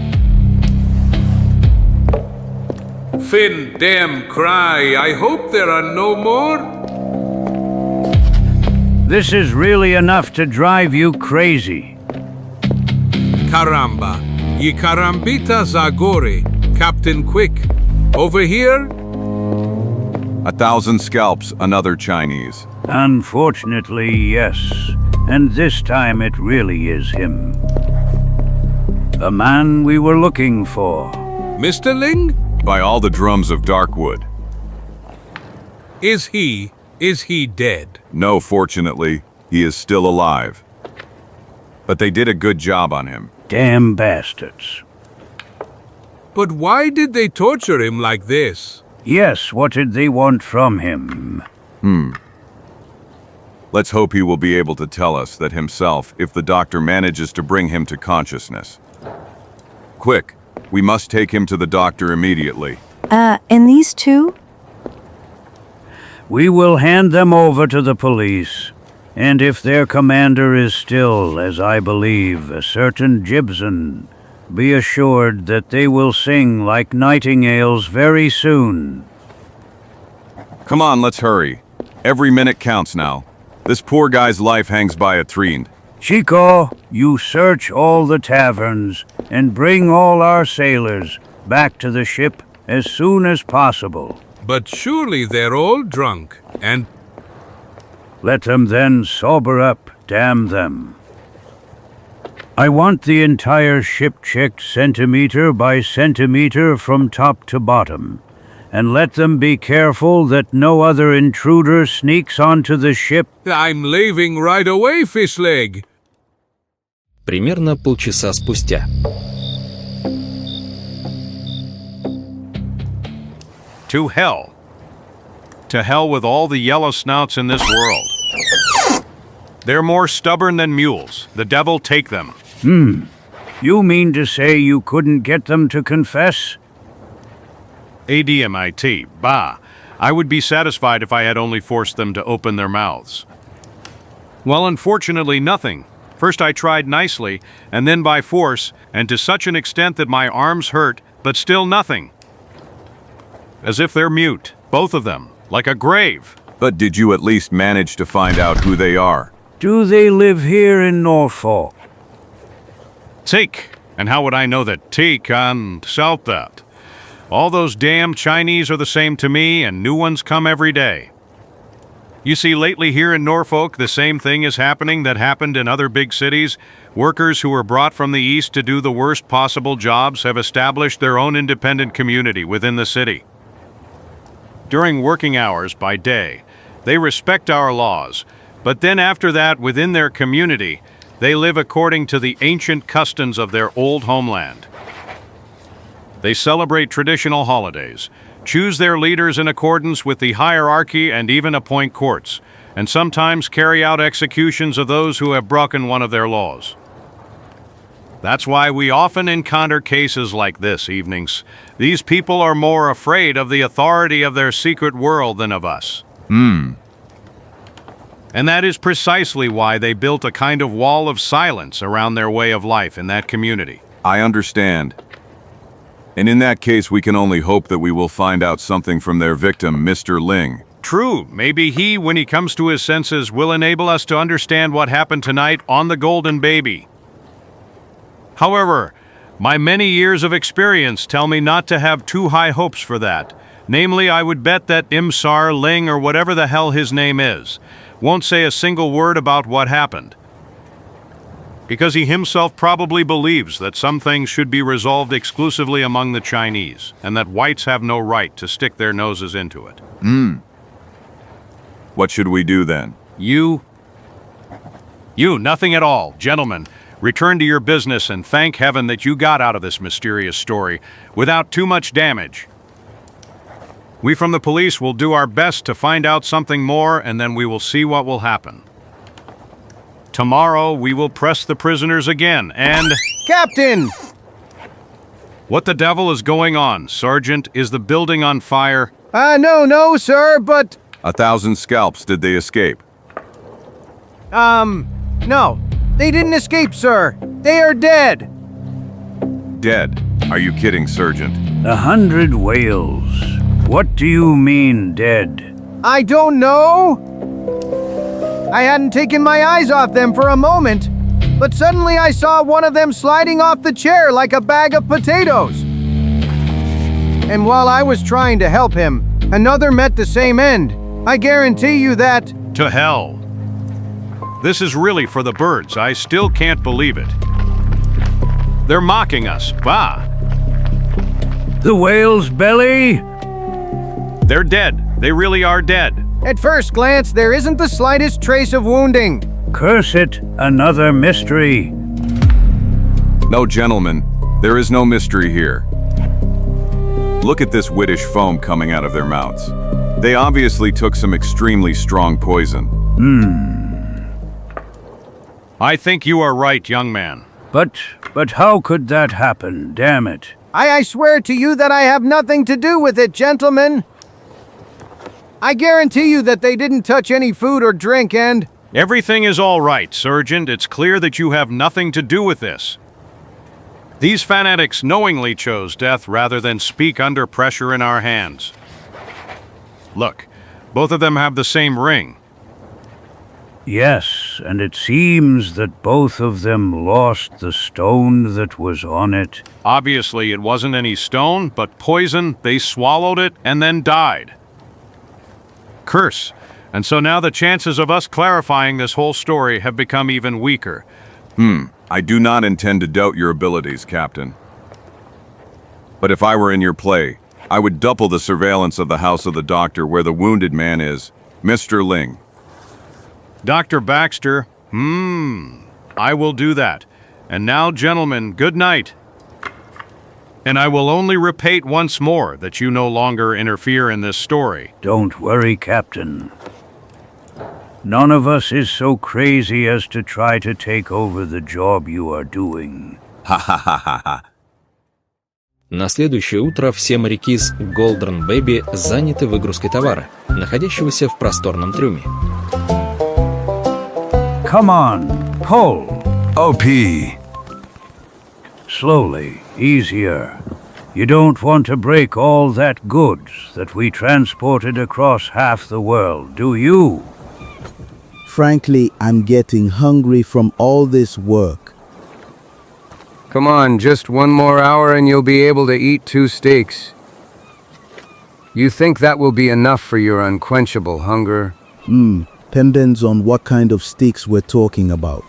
Finn, damn cry. I hope there are no more. This is really enough to drive you crazy. Caramba. Ye carambita Zagor, Captain Quick. Over here? 1,000 scalps, another Chinese. Unfortunately, yes. And this time it really is him. The man we were looking for. Mr. Ling? By all the drums of Darkwood. Is he dead? No, fortunately, he is still alive. But they did a good job on him. Damn bastards. But why did they torture him like this? Yes, what did they want from him? Let's hope he will be able to tell us that himself if the doctor manages to bring him to consciousness. Quick, we must take him to the doctor immediately. And these two? We will hand them over to the police. And if their commander is still, as I believe, a certain Gibson, be assured that they will sing like nightingales very soon. Come on, let's hurry. Every minute counts now. This poor guy's life hangs by a thread. Chico, you search all the taverns and bring all our sailors back to the ship as soon as possible. But surely they're all drunk, and... Let them then sober up, damn them. I want the entire ship checked centimeter by centimeter from top to bottom. And let them be careful that no other intruder sneaks onto the ship. I'm leaving right away, fish leg. Примерно полчаса спустя. To hell. To hell with all the yellow snouts in this world. They're more stubborn than mules. The devil take them. You mean to say you couldn't get them to confess? ADMIT, bah. I would be satisfied if I had only forced them to open their mouths. Well, unfortunately, nothing. First I tried nicely, and then by force, and to such an extent that my arms hurt, but still nothing. As if they're mute, both of them, like a grave. But did you at least manage to find out who they are? Do they live here in Norfolk? Take. And how would I know that take and shout that? All those damn Chinese are the same to me, and new ones come every day. You see, lately here in Norfolk, the same thing is happening that happened in other big cities. Workers who were brought from the east to do the worst possible jobs have established their own independent community within the city. During working hours by day, they respect our laws, but then after that, within their community, they live according to the ancient customs of their old homeland. They celebrate traditional holidays, choose their leaders in accordance with the hierarchy, and even appoint courts, and sometimes carry out executions of those who have broken one of their laws. That's why we often encounter cases like this evenings. These people are more afraid of the authority of their secret world than of us. And that is precisely why they built a kind of wall of silence around their way of life in that community. I understand. And in that case, we can only hope that we will find out something from their victim, Mr. Ling. True, maybe he, when he comes to his senses, will enable us to understand what happened tonight on the Golden Baby. However, my many years of experience tell me not to have too high hopes for that. Namely, I would bet that Imsar Ling, or whatever the hell his name is, won't say a single word about what happened. Because he himself probably believes that some things should be resolved exclusively among the Chinese, and that whites have no right to stick their noses into it. What should we do then? You, nothing at all. Gentlemen, return to your business and thank heaven that you got out of this mysterious story without too much damage. We from the police will do our best to find out something more, and then we will see what will happen. Tomorrow we will press the prisoners again, and... Captain! What the devil is going on, Sergeant? Is the building on fire? No, sir, but... 1,000 scalps, did they escape? No. They didn't escape, sir. They are dead. Dead? Are you kidding, Sergeant? 100 whales. What do you mean, dead? I don't know. I hadn't taken my eyes off them for a moment, but suddenly I saw one of them sliding off the chair like a bag of potatoes. And while I was trying to help him, another met the same end. I guarantee you that... To hell. This is really for the birds. I still can't believe it. They're mocking us. Bah. The whale's belly? They're dead. They really are dead. At first glance, there isn't the slightest trace of wounding. Curse it, another mystery. No, gentlemen, there is no mystery here. Look at this whitish foam coming out of their mouths. They obviously took some extremely strong poison. I think you are right, young man. But how could that happen, damn it? I swear to you that I have nothing to do with it, gentlemen. I guarantee you that they didn't touch any food or drink and... Everything is all right, Sergeant. It's clear that you have nothing to do with this. These fanatics knowingly chose death rather than speak under pressure in our hands. Look, both of them have the same ring. Yes, and it seems that both of them lost the stone that was on it. Obviously, it wasn't any stone, but poison. They swallowed it and then died. Curse. And so now the chances of us clarifying this whole story have become even weaker. I do not intend to doubt your abilities, Captain. But if I were in your play, I would double the surveillance of the house of the doctor where the wounded man is, Mr. Ling. Dr. Baxter, I will do that. And now, gentlemen, good night. And I will only repeat once more that you no longer interfere in this story. Don't worry, Captain. None of us is so crazy as to try to take over the job you are doing. Ха-ха-ха-ха-ха. На следующее утро все моряки с Golden Baby заняты выгрузкой товара, находящегося в просторном трюме. Come on, pull. OP. Slowly, easier. You don't want to break all that goods that we transported across half the world, do you? Frankly, I'm getting hungry from all this work. Come on, just one more hour and you'll be able to eat 2 steaks. You think that will be enough for your unquenchable hunger? Depends on what kind of steaks we're talking about.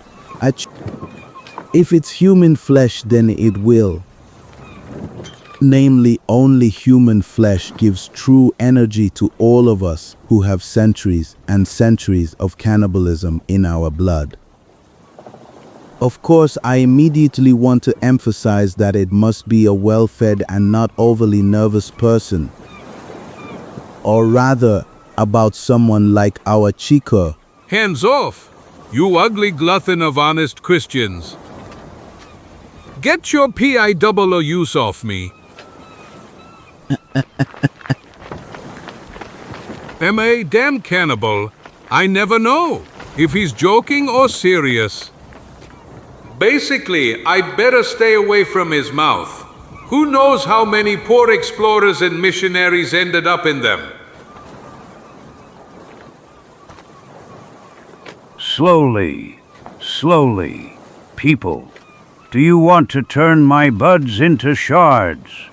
If it's human flesh, then it will. Namely, only human flesh gives true energy to all of us who have centuries and centuries of cannibalism in our blood. Of course, I immediately want to emphasize that it must be a well-fed and not overly nervous person. Or rather, about someone like our Chico. Hands off, you ugly glutton of honest Christians. Get your PIOOs off me. Am a damn cannibal. I never know if he's joking or serious. Basically, I'd better stay away from his mouth. Who knows how many poor explorers and missionaries ended up in them? Slowly, slowly. People, do you want to turn my buds into shards?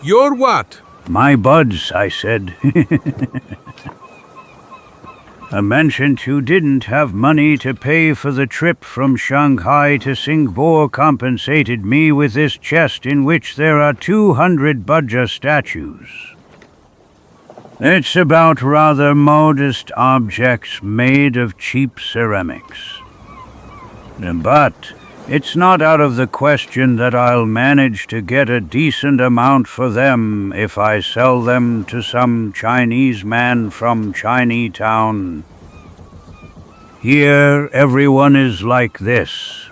Your what? My buds, I said. I mentioned you didn't have money to pay for the trip from Shanghai to Singapore compensated me with this chest in which there are 200 Buddha statues. It's about rather modest objects made of cheap ceramics. But it's not out of the question that I'll manage to get a decent amount for them if I sell them to some Chinese man from Chinatown. Here, everyone is like this.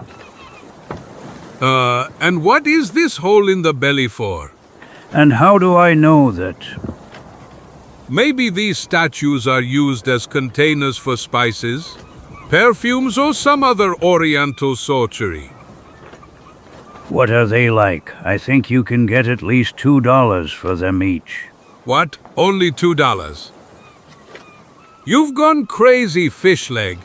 And what is this hole in the belly for? And how do I know that? Maybe these statues are used as containers for spices, perfumes, or some other oriental sorcery. What are they like? I think you can get at least $2 for them each. What? Only $2? You've gone crazy, Fishleg.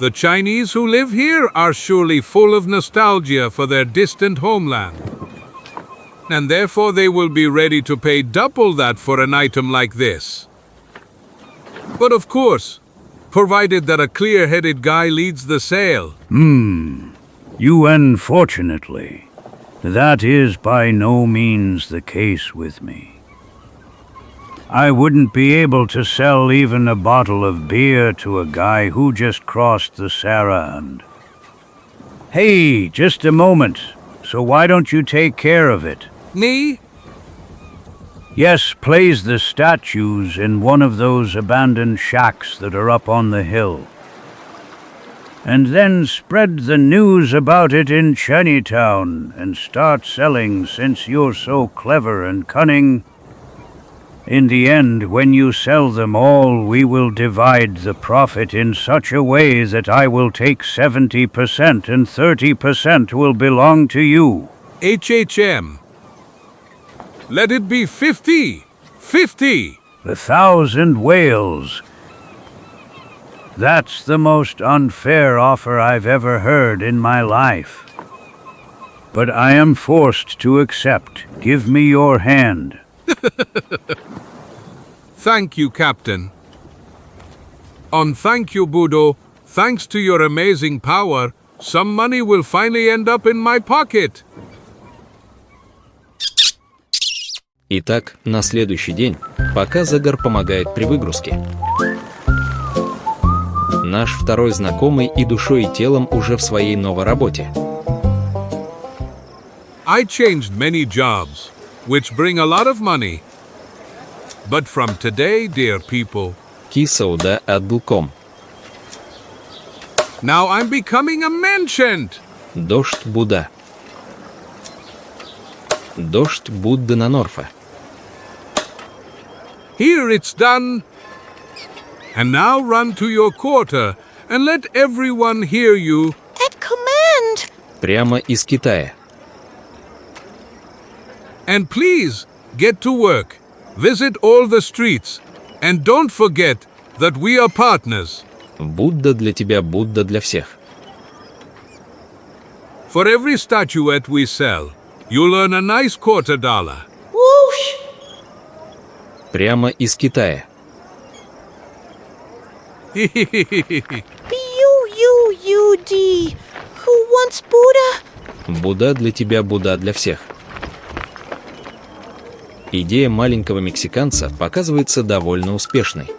The Chinese who live here are surely full of nostalgia for their distant homeland. And therefore they will be ready to pay double that for an item like this. But of course, provided that a clear-headed guy leads the sale. You unfortunately. That is by no means the case with me. I wouldn't be able to sell even a bottle of beer to a guy who just crossed the Sarah. Hey, just a moment. So why don't you take care of it? Me? Yes, place the statues in one of those abandoned shacks that are up on the hill. And then spread the news about it in Chinatown and start selling since you're so clever and cunning. In the end, when you sell them all, we will divide the profit in such a way that I will take 70% and 30% will belong to you. HHM. Let it be 50. 50. 1,000 whales. That's the most unfair offer I've ever heard in my life. But I am forced to accept. Give me your hand. Thank you, Captain. Thank you, Budo. Thanks to your amazing power, some money will finally end up in my pocket. Итак, на следующий день, пока Загор помогает при выгрузке. Наш второй знакомый и душой, и телом уже в своей новой работе. I changed many jobs, which bring a lot of money. But from today, dear people, Кисауда Аддулком. Now I'm becoming a merchant. Дождь Будда. Дождь Будды на Норфа. Here it's done. And now run to your quarter and let everyone hear you. At command. Прямо из Китая. And please, get to work. Visit all the streets. And don't forget that we are partners. Будда для тебя, Будда для всех. For every statuette we sell, you'll earn a nice $25. Whoosh! Прямо из Китая. B-U-U-U-D. Who wants Buddha? Будда для тебя, Будда для всех. Идея маленького мексиканца показывается довольно успешной.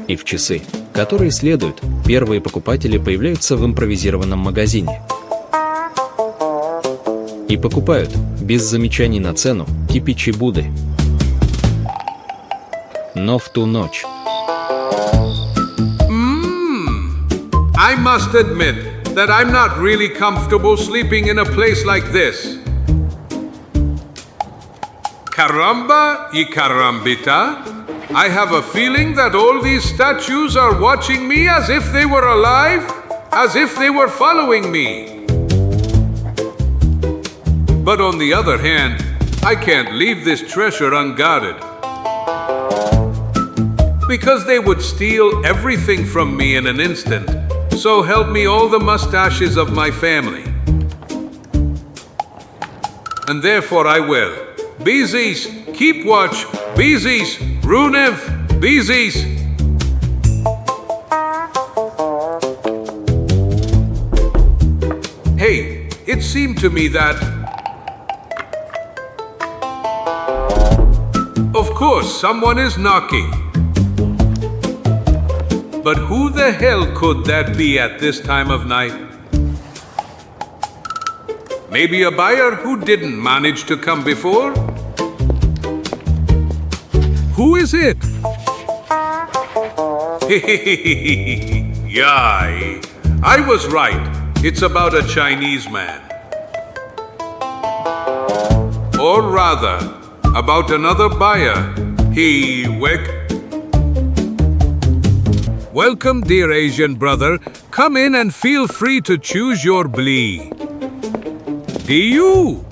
И в часы, которые следуют, первые покупатели появляются в импровизированном магазине. И покупают, без замечаний на цену, кипичи Будды. Но в ту ночь... I must admit that I'm not really comfortable sleeping in a place like this. Caramba y carambita, I have a feeling that all these statues are watching me as if they were alive, as if they were following me. But on the other hand, I can't leave this treasure unguarded. Because they would steal everything from me in an instant. So help me all the mustaches of my family. And therefore I will. Beezes, keep watch. Beezes, Runev, Beezes. Hey, it seemed to me that... Of course, someone is knocking. But who the hell could that be at this time of night? Maybe a buyer who didn't manage to come before? Who is it? Yay! I was right. It's about a Chinese man. Or rather, about another buyer. Welcome, dear Asian brother. Come in and feel free to choose your blee. Do you?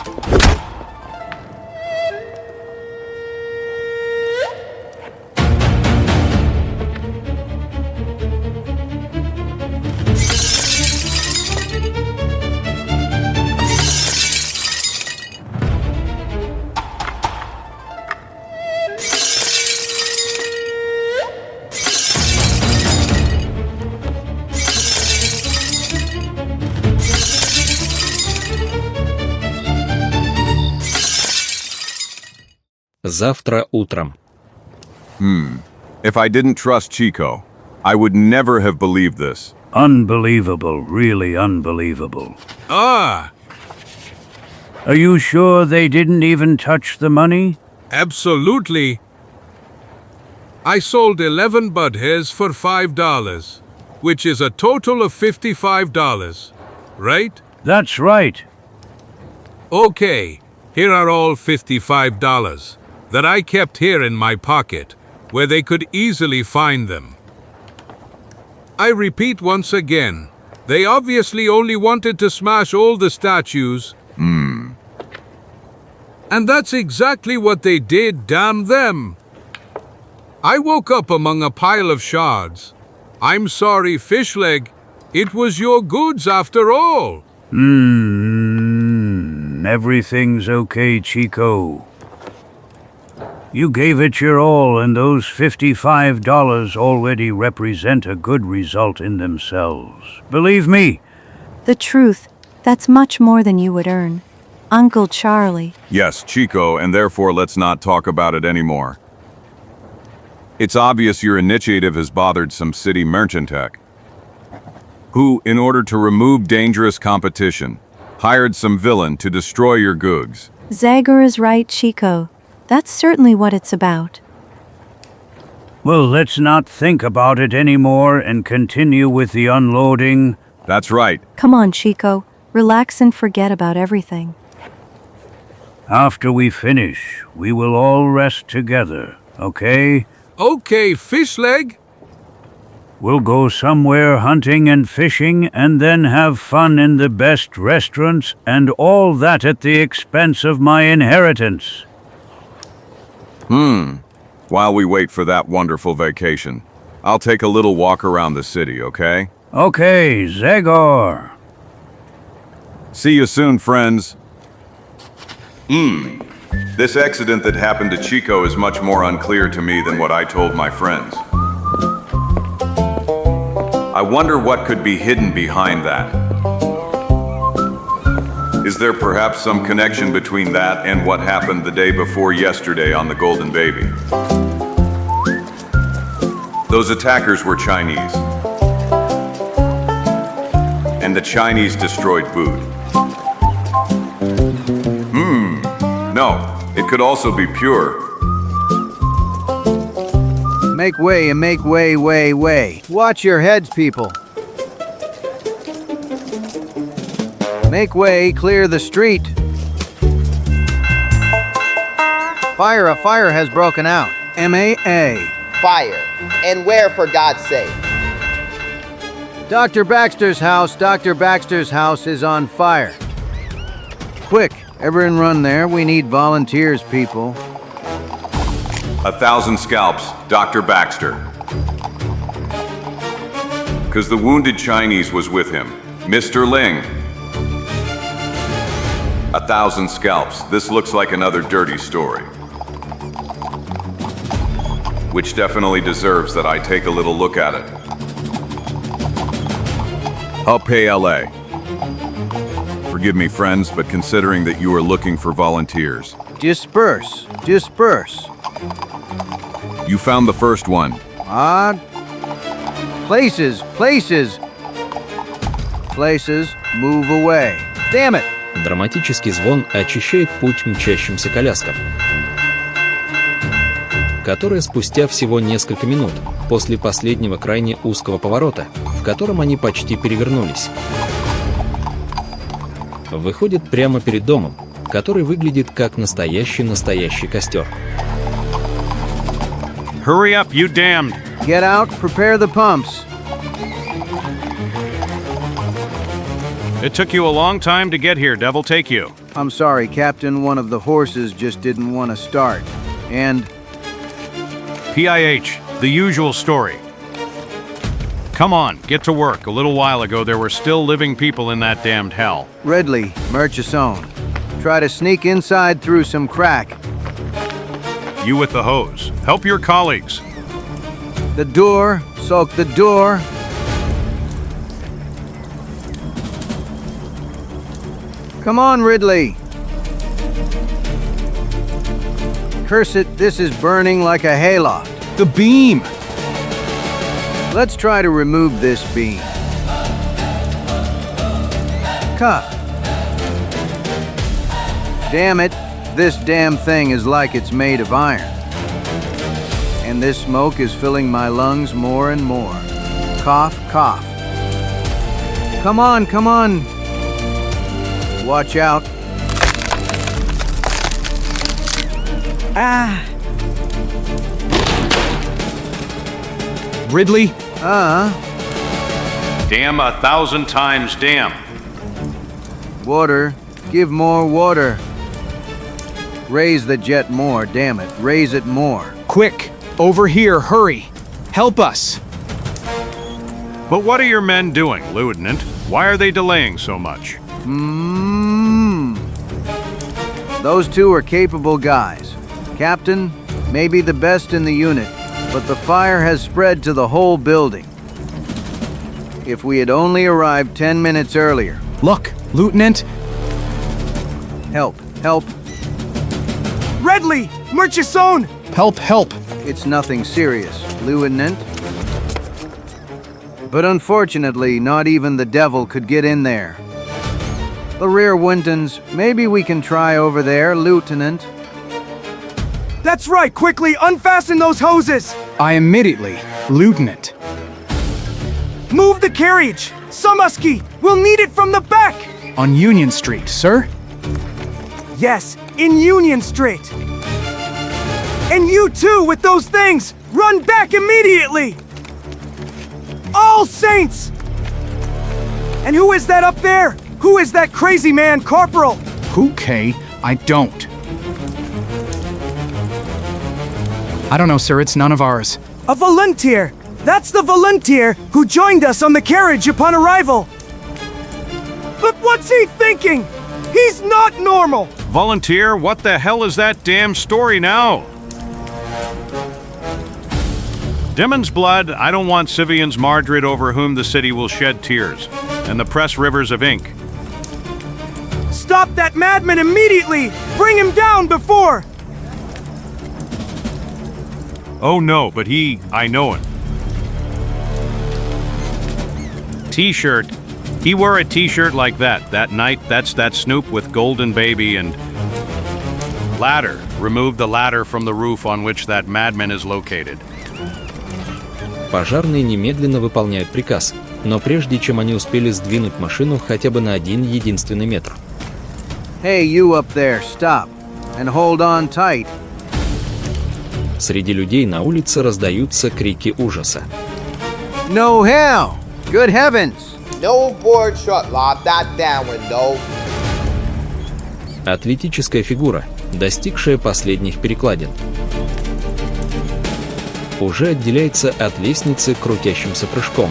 Завтра утром. If I didn't trust Chico, I would never have believed this. Unbelievable, really unbelievable. Ah, Are you sure they didn't even touch the money? absolutely. I sold 11 bud hairs for $5, which is a total of $55, right? That's right. Okay, here are all $55 that I kept here in my pocket, where they could easily find them. I repeat once again, they obviously only wanted to smash all the statues. And that's exactly what they did, damn them. I woke up among a pile of shards. I'm sorry, Fishleg. It was your goods after all. Everything's okay, Chico. You gave it your all, and those $55 already represent a good result in themselves. Believe me. The truth, that's much more than you would earn. Uncle Charlie. Yes, Chico, and therefore let's not talk about it anymore. It's obvious your initiative has bothered some city merchantech, who, in order to remove dangerous competition, hired some villain to destroy your goods. Zagor is right, Chico. That's certainly what it's about. Well, let's not think about it anymore and continue with the unloading. That's right. Come on, Chico. Relax and forget about everything. After we finish, we will all rest together, okay? Okay, Fishleg. We'll go somewhere hunting and fishing and then have fun in the best restaurants and all that at the expense of my inheritance. While we wait for that wonderful vacation, I'll take a little walk around the city, okay? Okay, Zagor. See you soon, friends. This accident that happened to Chico is much more unclear to me than what I told my friends. I wonder what could be hidden behind that. Is there perhaps some connection between that and what happened the day before yesterday on the Golden Baby? Those attackers were Chinese. And the Chinese destroyed food. No, it could also be pure. Make way and make way, way. Watch your heads, people. Make way, clear the street. A fire has broken out. MAA. Fire. And where, for God's sake? Dr. Baxter's house is on fire. Quick, everyone run there. We need volunteers, people. 1,000 scalps, Dr. Baxter. Because the wounded Chinese was with him. Mr. Ling. 1,000 scalps. This looks like another dirty story. Which definitely deserves that I take a little look at it. I'll pay LA. Forgive me, friends, but considering that you are looking for volunteers. Disperse. You found the first one. Places, places. Places, move away. Damn it! Драматический звон очищает путь мчащимся коляскам, которые спустя всего несколько минут, после последнего крайне узкого поворота, в котором они почти перевернулись, выходят прямо перед домом, который выглядит как настоящий костер. Hurry up, you damned! Get out, prepare the pumps. It took you a long time to get here, devil take you. I'm sorry, Captain. One of the horses just didn't want to start. And... PIH, the usual story. Come on, get to work. A little while ago, there were still living people in that damned hell. Ridley, Murchison. Try to sneak inside through some crack. You with the hose. Help your colleagues. The door. Soak the door. Come on, Ridley. Curse it, this is burning like a hayloft. The beam! Let's try to remove this beam. Cuff. Damn it, this damn thing is like it's made of iron. And this smoke is filling my lungs more and more. Cough, cough. Come on, come on. Watch out. Ah. Ridley? Damn 1,000 times damn. Water. Give more water. Raise the jet more, damn it. Raise it more. Quick! Over here, hurry! Help us! But what are your men doing, Lieutenant? Why are they delaying so much? Those two are capable guys. Captain, maybe the best in the unit, but the fire has spread to the whole building. If we had only arrived 10 minutes earlier. Look, Lieutenant! Help, help. Redley! Murchison! Help, help! It's nothing serious, Lieutenant. But unfortunately, not even the devil could get in there. The rear windows, maybe we can try over there, Lieutenant. That's right! Quickly, unfasten those hoses! I immediately, Lieutenant. Move the carriage! Sumuski! We'll need it from the back! On Union Street, sir? Yes, in Union Street! And you too, with those things! Run back immediately! All Saints! And who is that up there? Who is that crazy man, Corporal? Who, Kay? I don't. I don't know, sir. It's none of ours. A volunteer! That's the volunteer who joined us on the carriage upon arrival. But what's he thinking? He's not normal! Volunteer? What the hell is that damn story now? Demmon's blood, I don't want Scythians martyred over whom the city will shed tears, and the press rivers of ink. Stop that madman immediately! Bring him down before! Oh no, but I know him. T-shirt. He wore a t-shirt like that night. That's that Snoop with Golden Baby and... Ladder. Remove the ladder from the roof on which that madman is located. Пожарные немедленно выполняют приказ, но прежде чем они успели сдвинуть машину хотя бы на один единственный метр. Hey, you up there, stop and hold on tight. Среди людей на улице раздаются крики ужаса. No hell! Good heavens! No board shut, lock that down window. Атлетическая фигура, достигшая последних перекладин, уже отделяется от лестницы крутящимся прыжком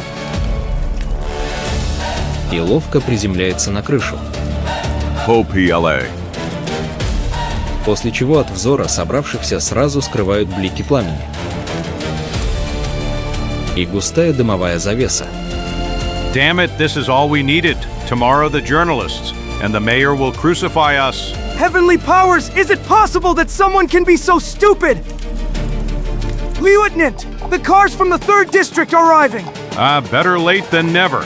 и ловко приземляется на крышу. После чего от взора собравшихся сразу скрывают блики пламени и густая дымовая завеса. Damn it, this is all we needed. Tomorrow the journalists, and the mayor will crucify us. Heavenly powers, is it possible that someone can be so stupid? Lieutenant, the cars from the 3rd District are arriving. Better late than never.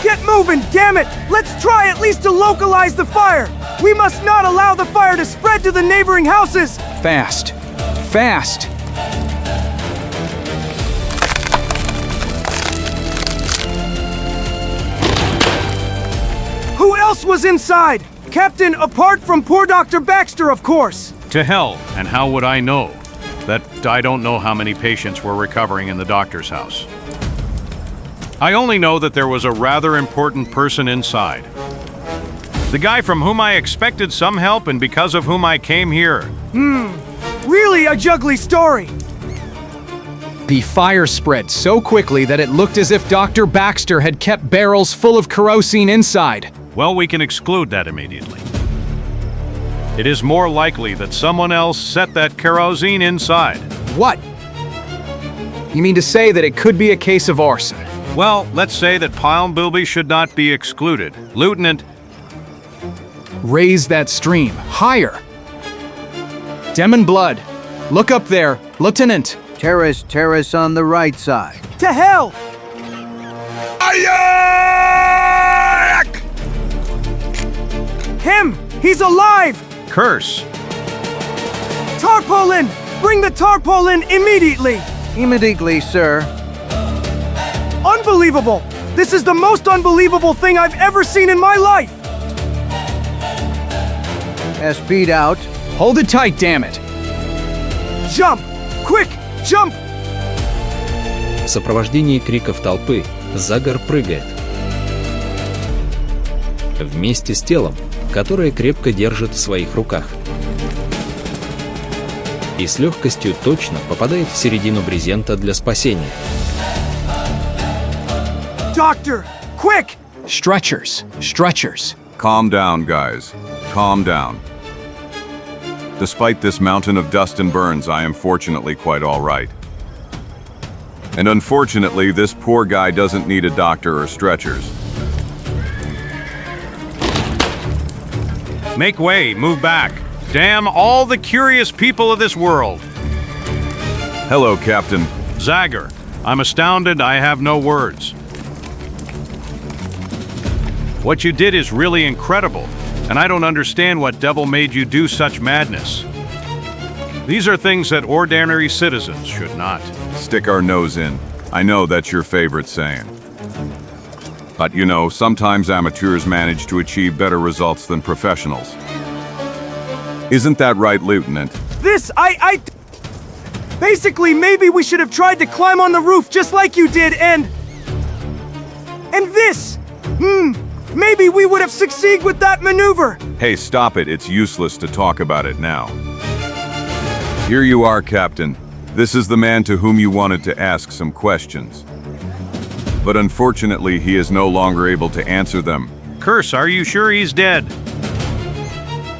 Get moving, damn it! Let's try at least to localize the fire! We must not allow the fire to spread to the neighboring houses! Fast! Fast! Who else was inside? Captain, apart from poor Dr. Baxter, of course! To hell, and how would I know? That I don't know how many patients were recovering in the doctor's house. I only know that there was a rather important person inside. The guy from whom I expected some help and because of whom I came here. Really a juggly story! The fire spread so quickly that it looked as if Dr. Baxter had kept barrels full of kerosene inside. Well, we can exclude that immediately. It is more likely that someone else set that kerosene inside. What? You mean to say that it could be a case of arson? Well, let's say that Palm Bilby should not be excluded. Lieutenant, raise that stream higher. Demon blood. Look up there, Lieutenant. Terrace on the right side. To hell! Him! He's alive! curse. Tarpaulin! Bring the tarpaulin immediately! Immediately, sir. Unbelievable! This is the most unbelievable thing I've ever seen in my life! Speed out. Hold it tight, damn it! Jump! Quick! Jump! В сопровождении криков толпы Загор прыгает. Вместе с телом, которое крепко держит в своих руках. И с легкостью точно попадает в середину брезента для спасения. Doctor! Quick! Stretchers! Stretchers! Calm down, guys. Calm down. Despite this mountain of dust and burns, I am fortunately quite all right. And unfortunately, this poor guy doesn't need a doctor or stretchers. Make way, move back. Damn all the curious people of this world. Hello, Captain. Zagor, I'm astounded, I have no words. What you did is really incredible, and I don't understand what devil made you do such madness. These are things that ordinary citizens should not. Stick our nose in. I know that's your favorite saying. But you know, sometimes amateurs manage to achieve better results than professionals. Isn't that right, Lieutenant? Basically, maybe we should have tried to climb on the roof just like you did, and this! Maybe we would have succeeded with that maneuver! Hey, stop it. It's useless to talk about it now. Here you are, Captain. This is the man to whom you wanted to ask some questions. But unfortunately, he is no longer able to answer them. Curse, are you sure he's dead?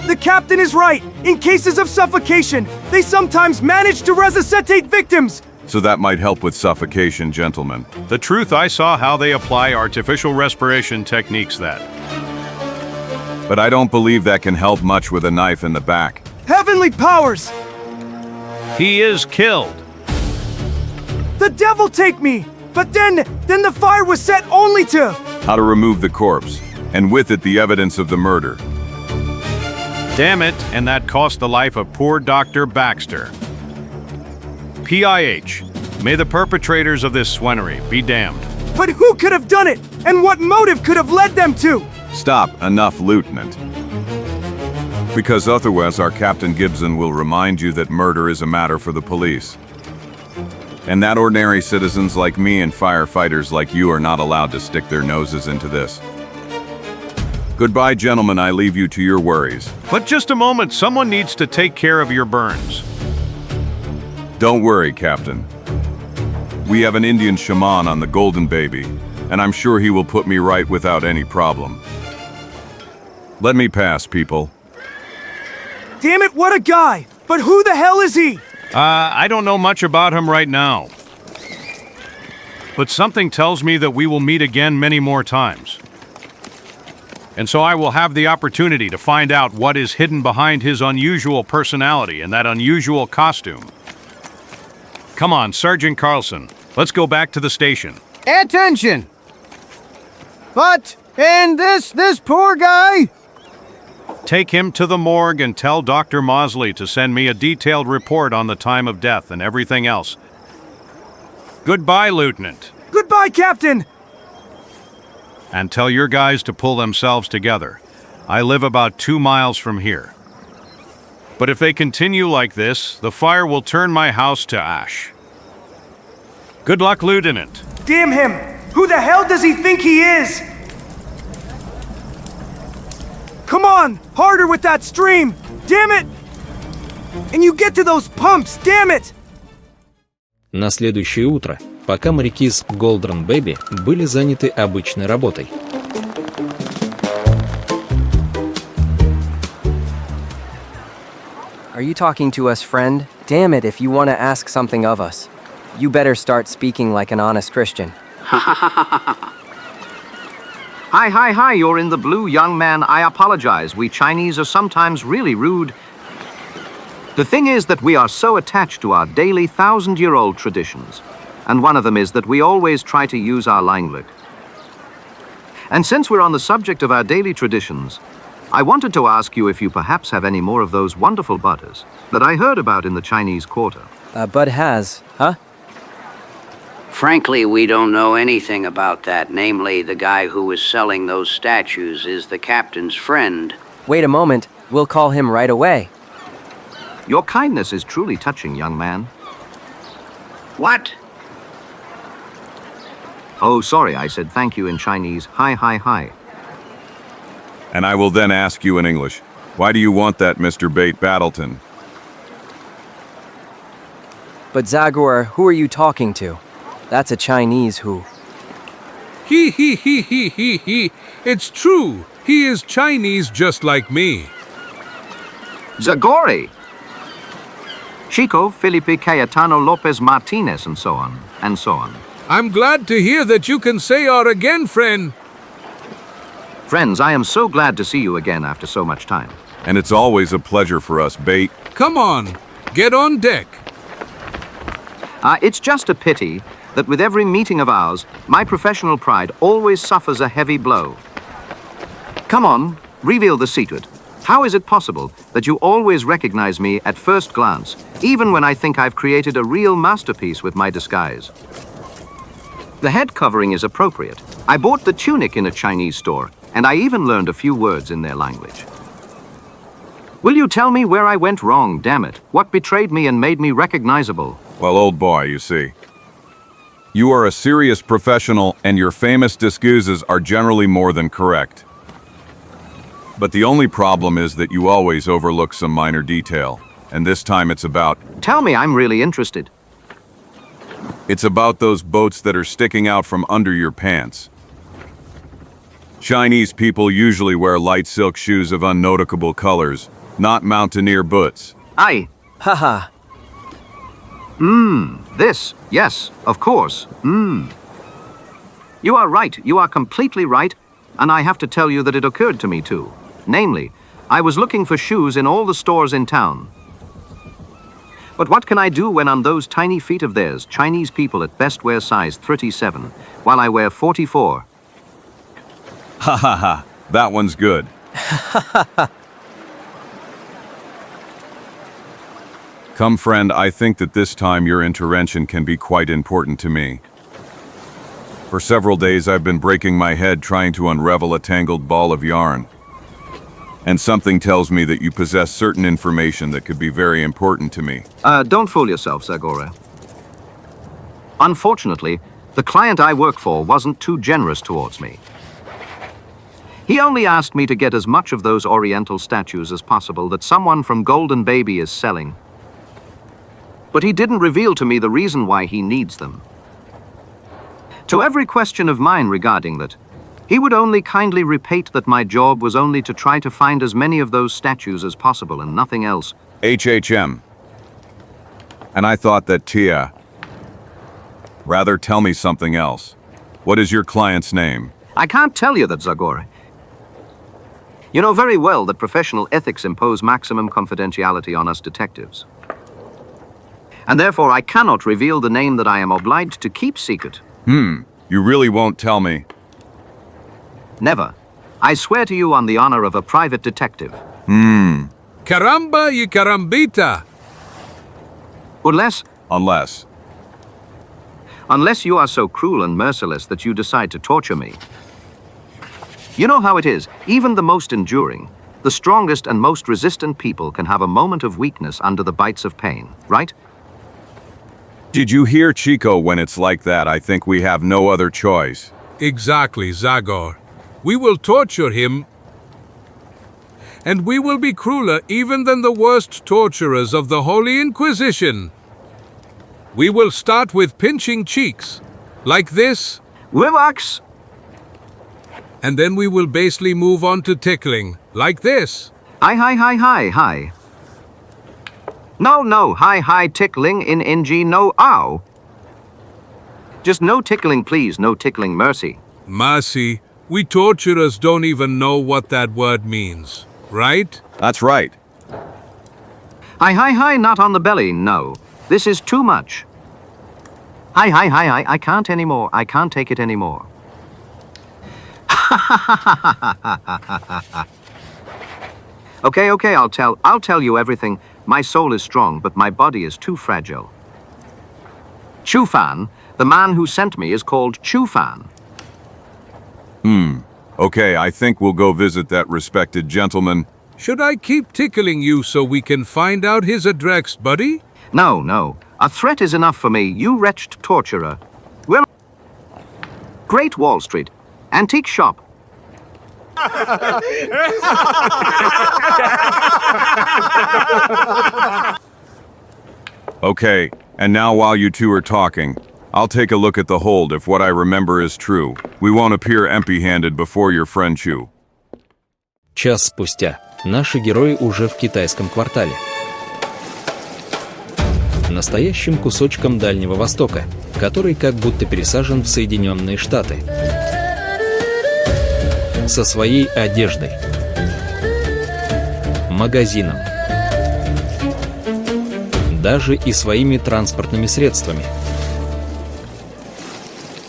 The captain is right. In cases of suffocation, they sometimes manage to resuscitate victims. So that might help with suffocation, gentlemen. The truth, I saw how they apply artificial respiration techniques that. But I don't believe that can help much with a knife in the back. Heavenly powers! He is killed. The devil take me! But then the fire was set only to... How to remove the corpse, and with it the evidence of the murder. Damn it, and that cost the life of poor Dr. Baxter. PIH, may the perpetrators of this swenery be damned. But who could have done it? And what motive could have led them to? Stop, enough, Lieutenant. Because otherwise our Captain Gibson will remind you that murder is a matter for the police. And that ordinary citizens like me and firefighters like you are not allowed to stick their noses into this. Goodbye, gentlemen, I leave you to your worries. But just a moment, someone needs to take care of your burns. Don't worry, Captain. We have an Indian shaman on the Golden Baby, and I'm sure he will put me right without any problem. Let me pass, people. Damn it, what a guy! But who the hell is he? I don't know much about him right now. But something tells me that we will meet again many more times. And so I will have the opportunity to find out what is hidden behind his unusual personality and that unusual costume. Come on, Sergeant Carlson. Let's go back to the station. Attention! But, and this poor guy? Take him to the morgue and tell Dr. Mosley to send me a detailed report on the time of death and everything else. Goodbye, Lieutenant. Goodbye, Captain! And tell your guys to pull themselves together. I live about 2 miles from here. But if they continue like this, the fire will turn my house to ash. Good luck, Lieutenant. Damn him! Who the hell does he think he is? Come on! Harder with that stream! Damn it! And you get to those pumps, damn it! На следующее утро, пока моряки с Golden Baby были заняты обычной работой. Are you talking to us, friend? Damn it, if you want to ask something of us. You better start speaking like an honest Christian. Hi, you're in the blue, young man. I apologize. We Chinese are sometimes really rude. The thing is that we are so attached to our daily 1,000-year-old traditions. And one of them is that we always try to use our language. And since we're on the subject of our daily traditions, I wanted to ask you if you perhaps have any more of those wonderful butters that I heard about in the Chinese Quarter. Bud has, huh? Frankly, we don't know anything about that. Namely, the guy who was selling those statues is the captain's friend. Wait a moment. We'll call him right away. Your kindness is truly touching, young man. What? Oh, sorry, I said thank you in Chinese. Hi. And I will then ask you in English, why do you want that, Mr. Bate Battleton? But Zagor, who are you talking to? That's a Chinese who. He. It's true. He is Chinese just like me. Zagor! Chico, Felipe Cayetano Lopez Martinez, and so on. I'm glad to hear that you can say our again, friend. Friends, I am so glad to see you again after so much time. And it's always a pleasure for us, Bate. Come on, get on deck. It's just a pity that with every meeting of ours, my professional pride always suffers a heavy blow. Come on, reveal the secret. How is it possible that you always recognize me at first glance, even when I think I've created a real masterpiece with my disguise? The head covering is appropriate. I bought the tunic in a Chinese store, and I even learned a few words in their language. Will you tell me where I went wrong, damn it? What betrayed me and made me recognizable? Well, old boy, you see. You are a serious professional, and your famous disguises are generally more than correct. But the only problem is that you always overlook some minor detail. And this time it's about... Tell me, I'm really interested. It's about those boats that are sticking out from under your pants. Chinese people usually wear light silk shoes of unnoticeable colors, not mountaineer boots. Aye. Haha. This. Yes, of course. You are right. You are completely right. And I have to tell you that it occurred to me too. Namely, I was looking for shoes in all the stores in town. But what can I do when on those tiny feet of theirs, Chinese people at best wear size 37, while I wear 44? Ha, that one's good. Come, friend, I think that this time your intervention can be quite important to me. For several days I've been breaking my head trying to unravel a tangled ball of yarn. And something tells me that you possess certain information that could be very important to me. Don't fool yourself, Zagor. Unfortunately, the client I work for wasn't too generous towards me. He only asked me to get as much of those oriental statues as possible that someone from Golden Baby is selling. But he didn't reveal to me the reason why he needs them. To every question of mine regarding that, he would only kindly repeat that my job was only to try to find as many of those statues as possible and nothing else. HHM. And I thought that Tia. Rather, tell me something else. What is your client's name? I can't tell you that, Zagor. You know very well that professional ethics impose maximum confidentiality on us detectives. and therefore I cannot reveal the name that I am obliged to keep secret. You really won't tell me? Never. I swear to you on the honor of a private detective. Caramba y carambita. Unless you are so cruel and merciless that you decide to torture me. You know how it is, even the most enduring, the strongest and most resistant people can have a moment of weakness under the bites of pain, right? Did you hear Chico? When it's like that, I think we have no other choice. Exactly, Zagor. We will torture him, and we will be crueler even than the worst torturers of the Holy Inquisition. We will start with pinching cheeks, like this. Relax. And then we will basically move on to tickling, like this. Hi. No, hi, tickling in NG, no, ow. Just no tickling, please, no tickling, mercy. Mercy, we torturers don't even know what that word means, right? That's right. Hi, not on the belly, no. This is too much. Hi, I can't anymore, I can't take it anymore. Okay, I'll tell you everything. My soul is strong, but my body is too fragile. Chufan, the man who sent me, is called Chufan. Okay, I think we'll go visit that respected gentleman. Should I keep tickling you so we can find out his address, buddy? No. A threat is enough for me, you wretched torturer. Well, Great Wall Street. Antique shop. Okay, and now while you two are talking, I'll take a look at the hold. If what I remember is true, we won't appear empty-handed before your friend Chu. Час спустя наши герои уже в китайском квартале. Настоящим кусочком Дальнего Востока, который как будто пересажен в Соединенные Штаты. Со своей одеждой, магазином, даже и своими транспортными средствами.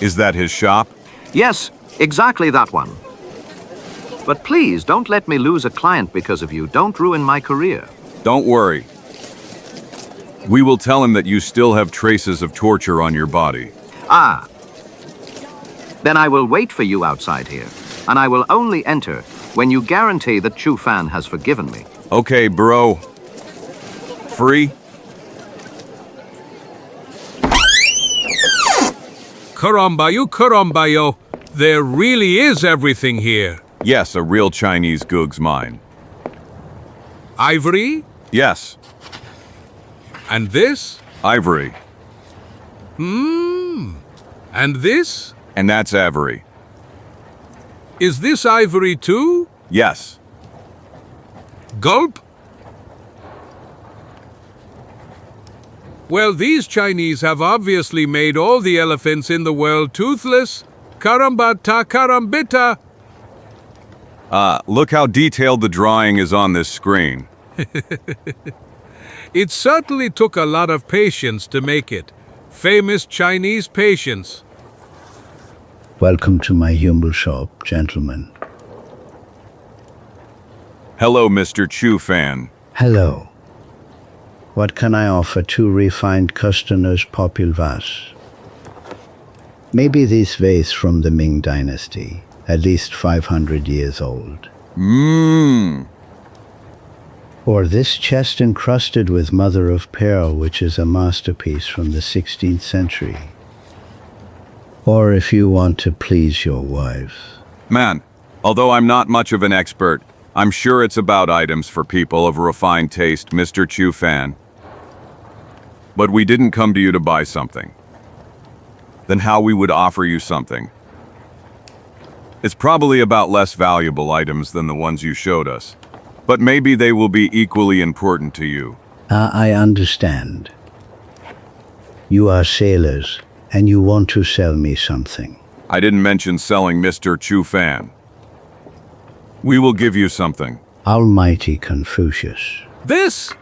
Is that his shop? Yes, exactly that one. But please, don't let me lose a client because of you. Don't ruin my career. Don't worry. We will tell him that you still have traces of torture on your body. Ah. Then I will wait for you outside here. And I will only enter when you guarantee that Chu Fan has forgiven me. Okay, bro. Free? Karambayo. There really is everything here. Yes, a real Chinese goog's mine. Ivory? Yes. And this? Ivory. And this? And that's ivory. Is this ivory too? Yes. Gulp? Well, these Chinese have obviously made all the elephants in the world toothless. Karambata karambita. Look how detailed the drawing is on this screen. It certainly took a lot of patience to make it. Famous Chinese patience. Welcome to my humble shop, gentlemen. Hello, Mr. Chu Fan. Hello. What can I offer two refined customers, Popul Vas? Maybe this vase from the Ming Dynasty, at least 500 years old. Or this chest encrusted with mother of pearl, which is a masterpiece from the 16th century. Or if you want to please your wife. Man, although I'm not much of an expert, I'm sure it's about items for people of refined taste, Mr. Chu Fan. But we didn't come to you to buy something. Then how we would offer you something? It's probably about less valuable items than the ones you showed us. But maybe they will be equally important to you. I understand. You are sailors, and you want to sell me something. I didn't mention selling Mr. Chu Fan. We will give you something. Almighty Confucius. This?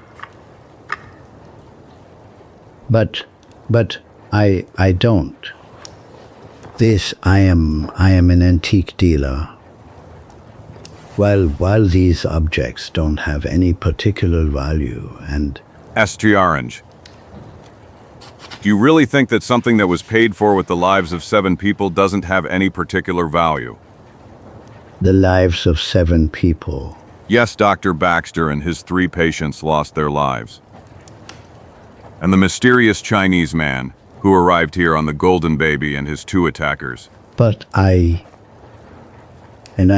But I don't. I am an antique dealer. While these objects don't have any particular value and... St. Orange. Do you really think that something that was paid for with the lives of 7 people doesn't have any particular value? The lives of 7 people. Yes, Dr. Baxter and his 3 patients lost their lives. And the mysterious Chinese man who arrived here on the Golden Baby and his 2 attackers. But I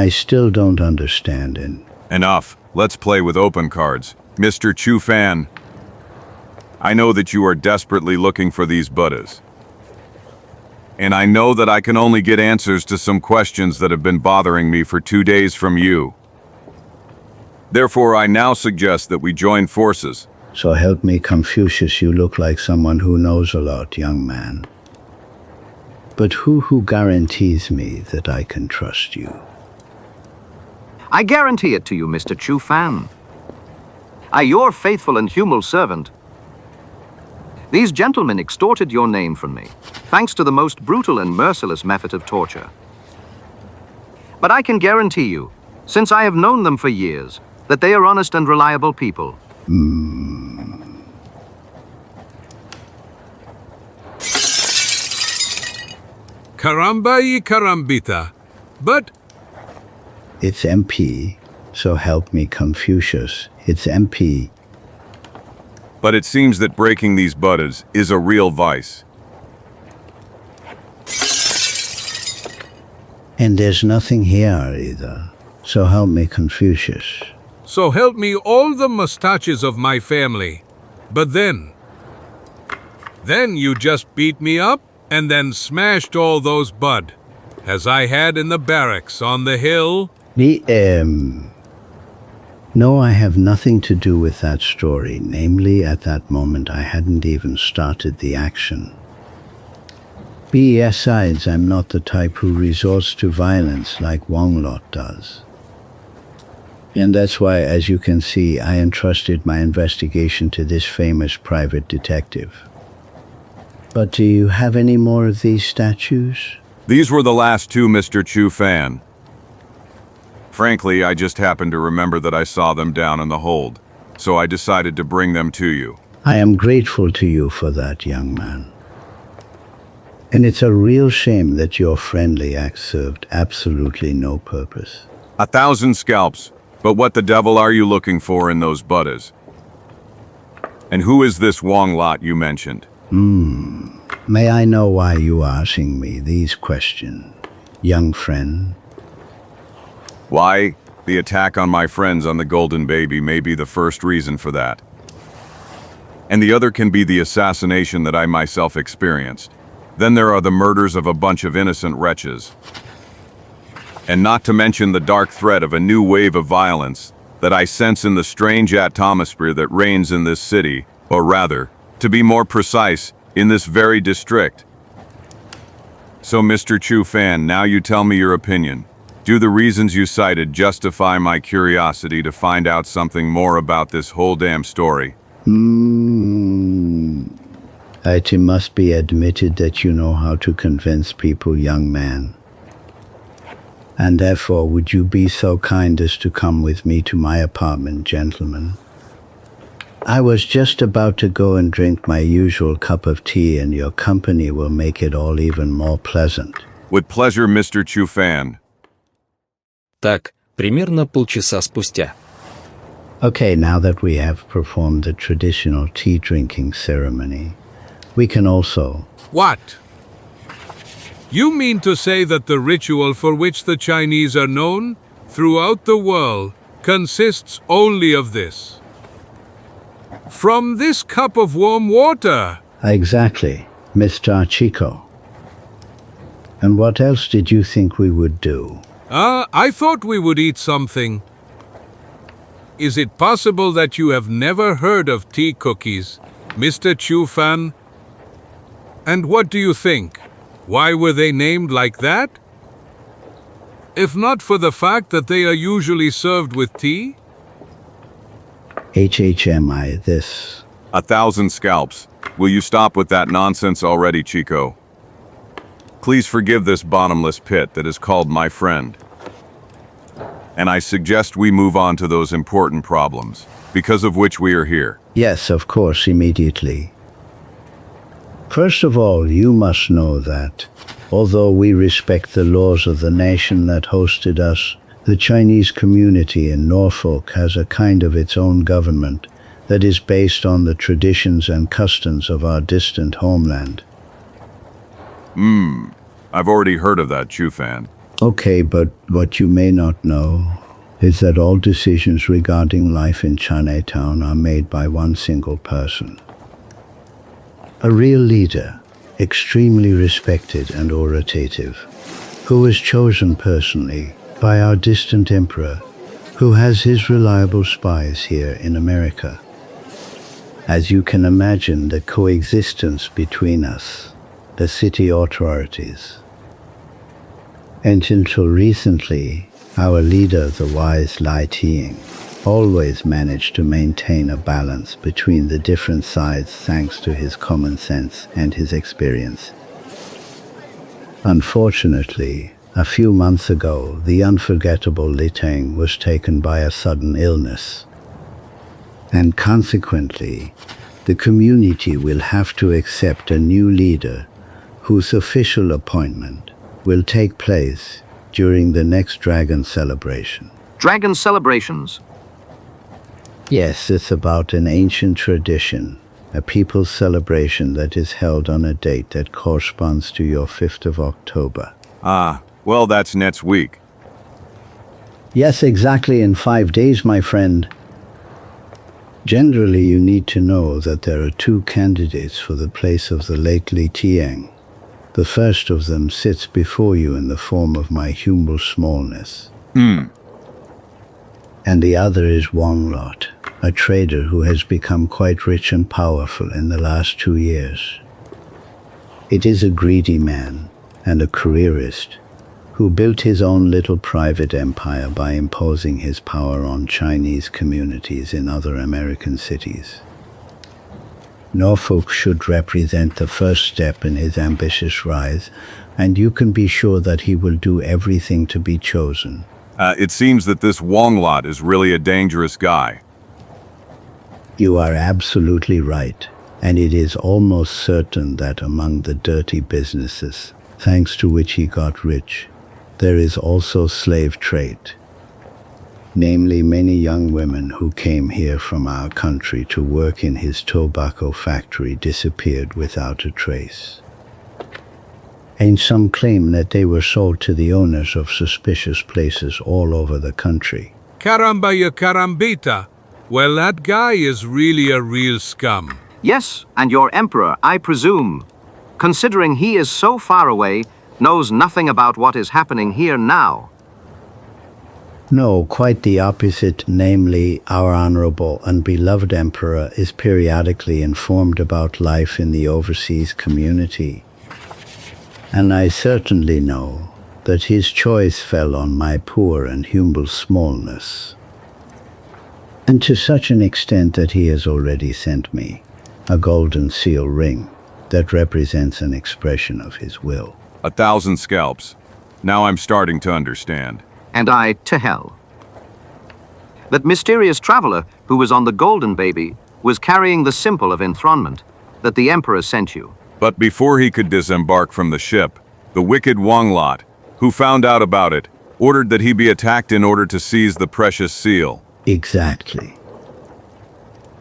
still don't understand it. Enough. Let's play with open cards. Mr. Chu Fan, I know that you are desperately looking for these Buddhas. And I know that I can only get answers to some questions that have been bothering me for 2 days from you. Therefore, I now suggest that we join forces. So help me, Confucius, you look like someone who knows a lot, young man. But who guarantees me that I can trust you? I guarantee it to you, Mr. Chu Fan. Your faithful and humble servant. These gentlemen extorted your name from me, thanks to the most brutal and merciless method of torture. But I can guarantee you, since I have known them for years, that they are honest and reliable people. Caramba y carambita. But... It's MP, so help me, Confucius. It's MP. But it seems that breaking these Buddhas is a real vice. And there's nothing here either. So help me, Confucius. So help me all the mustaches of my family. But then you just beat me up and then smashed all those bud, as I had in the barracks on the hill. No, I have nothing to do with that story. Namely, at that moment, I hadn't even started the action. Besides, I'm not the type who resorts to violence like Вонг-Лота does. And that's why, as you can see, I entrusted my investigation to this famous private detective. But do you have any more of these statues? These were the last 2, Mr. Chu Fan. Frankly, I just happened to remember that I saw them down in the hold, so I decided to bring them to you. I am grateful to you for that, young man. And it's a real shame that your friendly act served absolutely no purpose. 1,000 scalps. But what the devil are you looking for in those Buddhas? And who is this Вонг-Лота you mentioned? May I know why you are asking me these questions, young friend? Why, the attack on my friends on the Golden Baby may be the first reason for that. And the other can be the assassination that I myself experienced. Then there are the murders of a bunch of innocent wretches. And not to mention the dark threat of a new wave of violence that I sense in the strange atmosphere that reigns in this city, or rather, to be more precise, in this very district. So, Mr. Chu Fan, now you tell me your opinion. Do the reasons you cited justify my curiosity to find out something more about this whole damn story? It must be admitted that you know how to convince people, young man. And therefore, would you be so kind as to come with me to my apartment, gentlemen? I was just about to go and drink my usual cup of tea, and your company will make it all even more pleasant. With pleasure, Mr. Chu Fan. Так, примерно полчаса спустя. Okay, now that we have performed the traditional tea drinking ceremony, we can also... What? You mean to say that the ritual for which the Chinese are known throughout the world consists only of this? From this cup of warm water? Exactly, Mr. Chico. And what else did you think we would do? I thought we would eat something. Is it possible that you have never heard of tea cookies, Mr. Chu Fan? And what do you think? Why were they named like that? If not for the fact that they are usually served with tea? HHMI this. 1,000 scalps. Will you stop with that nonsense already, Chico? Please forgive this bottomless pit that is called my friend. And I suggest we move on to those important problems, because of which we are here. Yes, of course, immediately. First of all, you must know that, although we respect the laws of the nation that hosted us, the Chinese community in Norfolk has a kind of its own government that is based on the traditions and customs of our distant homeland. I've already heard of that, Chufan. Okay, but what you may not know is that all decisions regarding life in Chinatown are made by one single person. A real leader, extremely respected and authoritative, who was chosen personally by our distant emperor, who has his reliable spies here in America. As you can imagine, the coexistence between us, the city authorities, and until recently, our leader, the wise Lai Ting, always managed to maintain a balance between the different sides thanks to his common sense and his experience. Unfortunately, a few months ago, the unforgettable Li Teng was taken by a sudden illness. And consequently, the community will have to accept a new leader whose official appointment will take place during the next Dragon celebration. Dragon celebrations? Yes, it's about an ancient tradition, a people's celebration that is held on a date that corresponds to your 5th of October. Ah, well, that's next week. Yes, exactly in 5 days, my friend. Generally, you need to know that there are 2 candidates for the place of the late Li Tiang. The first of them sits before you in the form of my humble smallness. And the other is Вонг-Лота, a trader who has become quite rich and powerful in the last 2 years. It is a greedy man and a careerist who built his own little private empire by imposing his power on Chinese communities in other American cities. Norfolk should represent the first step in his ambitious rise, and you can be sure that he will do everything to be chosen. It seems that this Вонг-Лота is really a dangerous guy. You are absolutely right, and it is almost certain that among the dirty businesses, thanks to which he got rich, there is also slave trade. Namely, many young women who came here from our country to work in his tobacco factory disappeared without a trace. And some claim that they were sold to the owners of suspicious places all over the country. Caramba ya carambita. Well, that guy is really a real scum. Yes, and your emperor, I presume, considering he is so far away, knows nothing about what is happening here now. No, quite the opposite, namely, our honorable and beloved emperor is periodically informed about life in the overseas community. And I certainly know that his choice fell on my poor and humble smallness. And to such an extent that he has already sent me a golden seal ring that represents an expression of his will. 1,000 scalps. Now I'm starting to understand. And I to hell. That mysterious traveler who was on the Golden Baby was carrying the symbol of enthronement that the emperor sent you. But before he could disembark from the ship, the wicked Вонг-Лота, who found out about it, ordered that he be attacked in order to seize the precious seal. Exactly.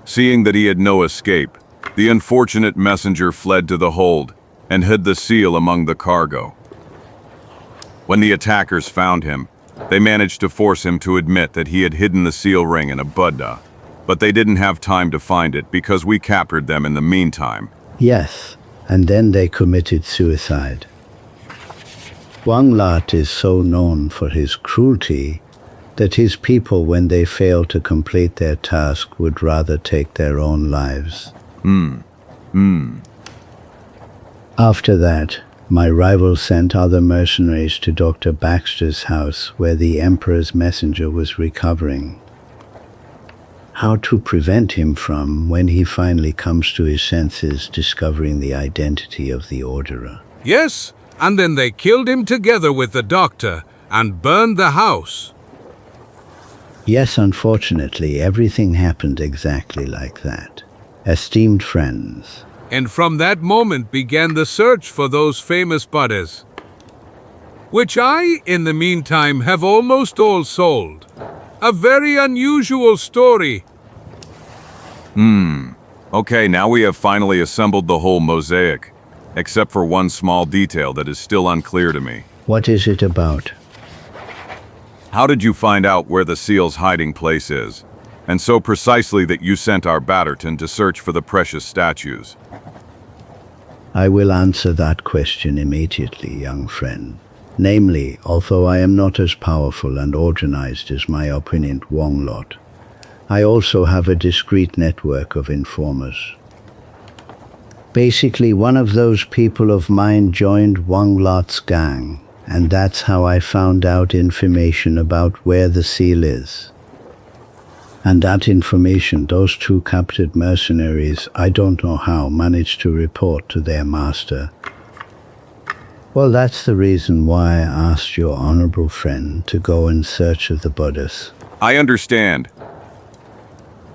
Seeing that he had no escape, the unfortunate messenger fled to the hold and hid the seal among the cargo. When the attackers found him, they managed to force him to admit that he had hidden the seal ring in a Buddha, but they didn't have time to find it because we captured them in the meantime. Yes, and then they committed suicide. Вонг-Лота is so known for his cruelty that his people, when they failed to complete their task, would rather take their own lives. After that, my rival sent other mercenaries to Dr. Baxter's house where the Emperor's messenger was recovering. how to prevent him from, when he finally comes to his senses, discovering the identity of the orderer. Yes, and then they killed him together with the doctor and burned the house. Yes, unfortunately, everything happened exactly like that. Esteemed friends. And from that moment began the search for those famous bodies, which I, in the meantime, have almost all sold. A very unusual story. Okay, now we have finally assembled the whole mosaic, except for one small detail that is still unclear to me. What is it about? How did you find out where the seal's hiding place is? And so precisely that you sent our Batterton to search for the precious statues? I will answer that question immediately, young friend. Namely, although I am not as powerful and organized as my opponent Вонг-Лота, I also have a discreet network of informers. Basically, one of those people of mine joined Вонг-Лота's gang, and that's how I found out information about where the seal is. And that information those two captured mercenaries, I don't know how, managed to report to their master. Well, that's the reason why I asked your honorable friend to go in search of the Buddhas. I understand.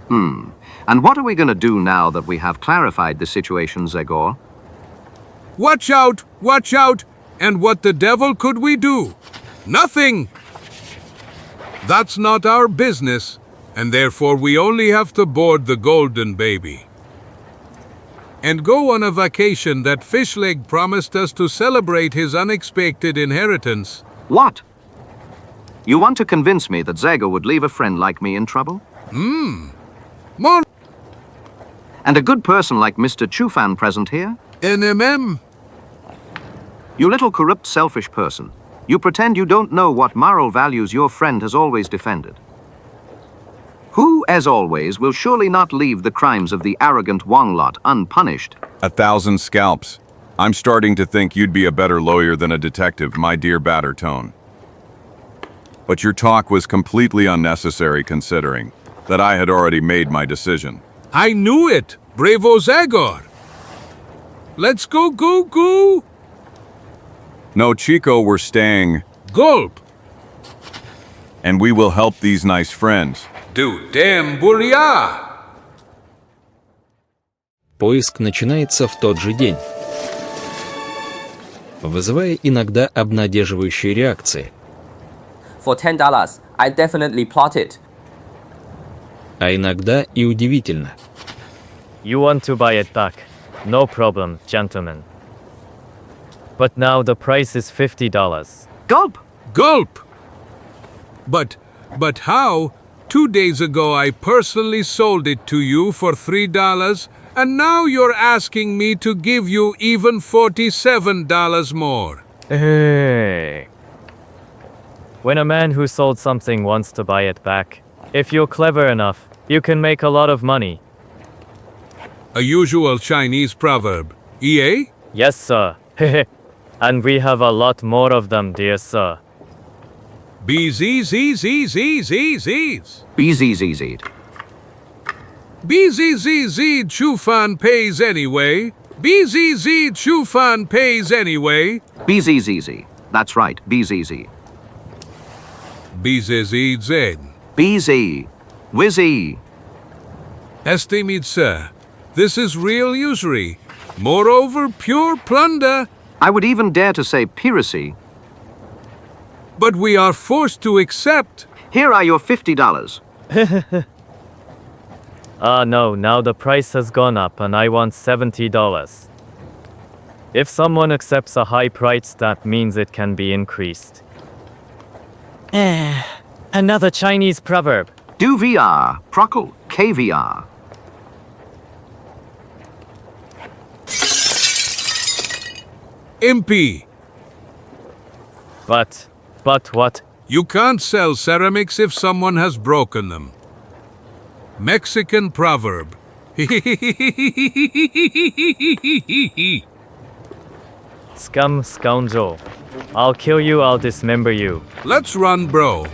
And what are we going to do now that we have clarified the situation, Zagor? Watch out! Watch out! And what the devil could we do? Nothing! That's not our business, and therefore we only have to board the golden baby and go on a vacation that Fishleg promised us to celebrate his unexpected inheritance. What? You want to convince me that Zagor would leave a friend like me in trouble? More And a good person like Mr. Chufan present here? NMM. You little corrupt, selfish person. You pretend you don't know what moral values your friend has always defended. Who, as always, will surely not leave the crimes of the arrogant Вонг-Лота unpunished. 1,000 scalps. I'm starting to think you'd be a better lawyer than a detective, my dear Batterton. But your talk was completely unnecessary considering that I had already made my decision. I knew it! Bravo Zagor! Let's go, go, go! No, Chico, we're staying. Gulp! And we will help these nice friends. Do damn бурья! Поиск начинается в тот же день, вызывая иногда обнадеживающие реакции. For $10, I definitely plot it. А иногда и удивительно. You want to buy it back? No problem, gentlemen. But now the price is $50. Gulp! Gulp! But how? 2 days ago I personally sold it to you for $3, and now you're asking me to give you even $47 more. Hey. When a man who sold something wants to buy it back, if you're clever enough, you can make a lot of money. A usual Chinese proverb. EA? Yes, sir. And we have a lot more of them, dear sir. BZZZZZZs. BZZZ. BZZZ Chufan pays anyway. BZZ Chufan pays anyway. BZZZ. That's right, BZZ. BZZZ. BZ. Wizzy. Esteemed sir, this is real usury. Moreover, pure plunder. I would even dare to say piracy. But we are forced to accept. Here are your $50. No, now the price has gone up and I want $70. If someone accepts a high price, that means it can be increased. Another Chinese proverb. Do VR, Prockle, KVR. MP. But what? You can't sell ceramics if someone has broken them. Mexican proverb. Scum, scoundrel. I'll kill you, I'll dismember you. Let's run, bro.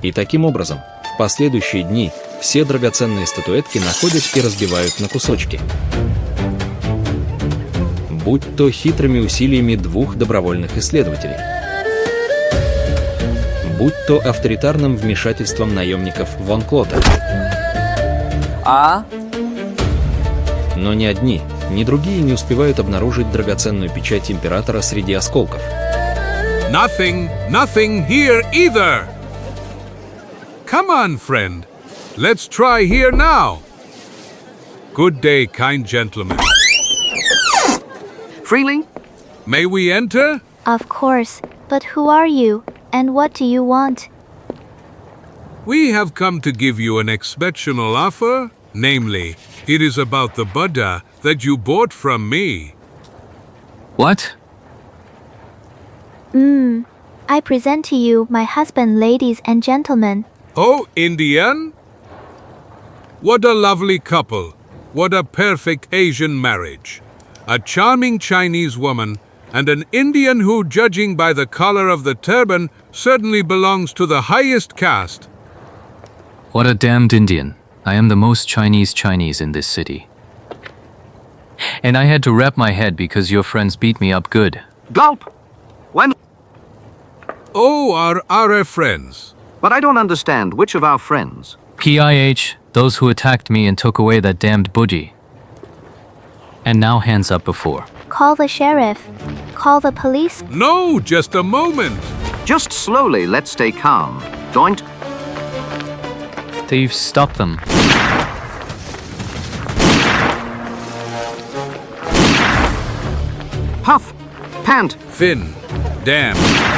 И таким образом, в последующие дни все драгоценные статуэтки находят и разбивают на кусочки. Будь то хитрыми усилиями двух добровольных исследователей, будь то авторитарным вмешательством наемников Вонг-Лота. Но ни одни, ни другие не успевают обнаружить драгоценную печать императора среди осколков. Nothing here either. Come on, friend. Let's try here now. Good day, kind gentlemen. Freely? May we enter? Of course, but who are you, and what do you want? We have come to give you an exceptional offer. Namely, it is about the Buddha that you bought from me. What? I present to you my husband, ladies and gentlemen. Oh, Indian? What a lovely couple. What a perfect Asian marriage. A charming Chinese woman and an Indian who, judging by the color of the turban, certainly belongs to the highest caste. What a damned Indian. I am the most Chinese in this city. And I had to wrap my head because your friends beat me up good. Gulp! When? Oh, our friends. But I don't understand which of our friends. PIH, those who attacked me and took away that damned budgie. And now hands up before. Call the sheriff. Call the police. No, just a moment. Just slowly, let's stay calm. Don't. Thieves, stop them. Puff! Pant! Fin! Damn!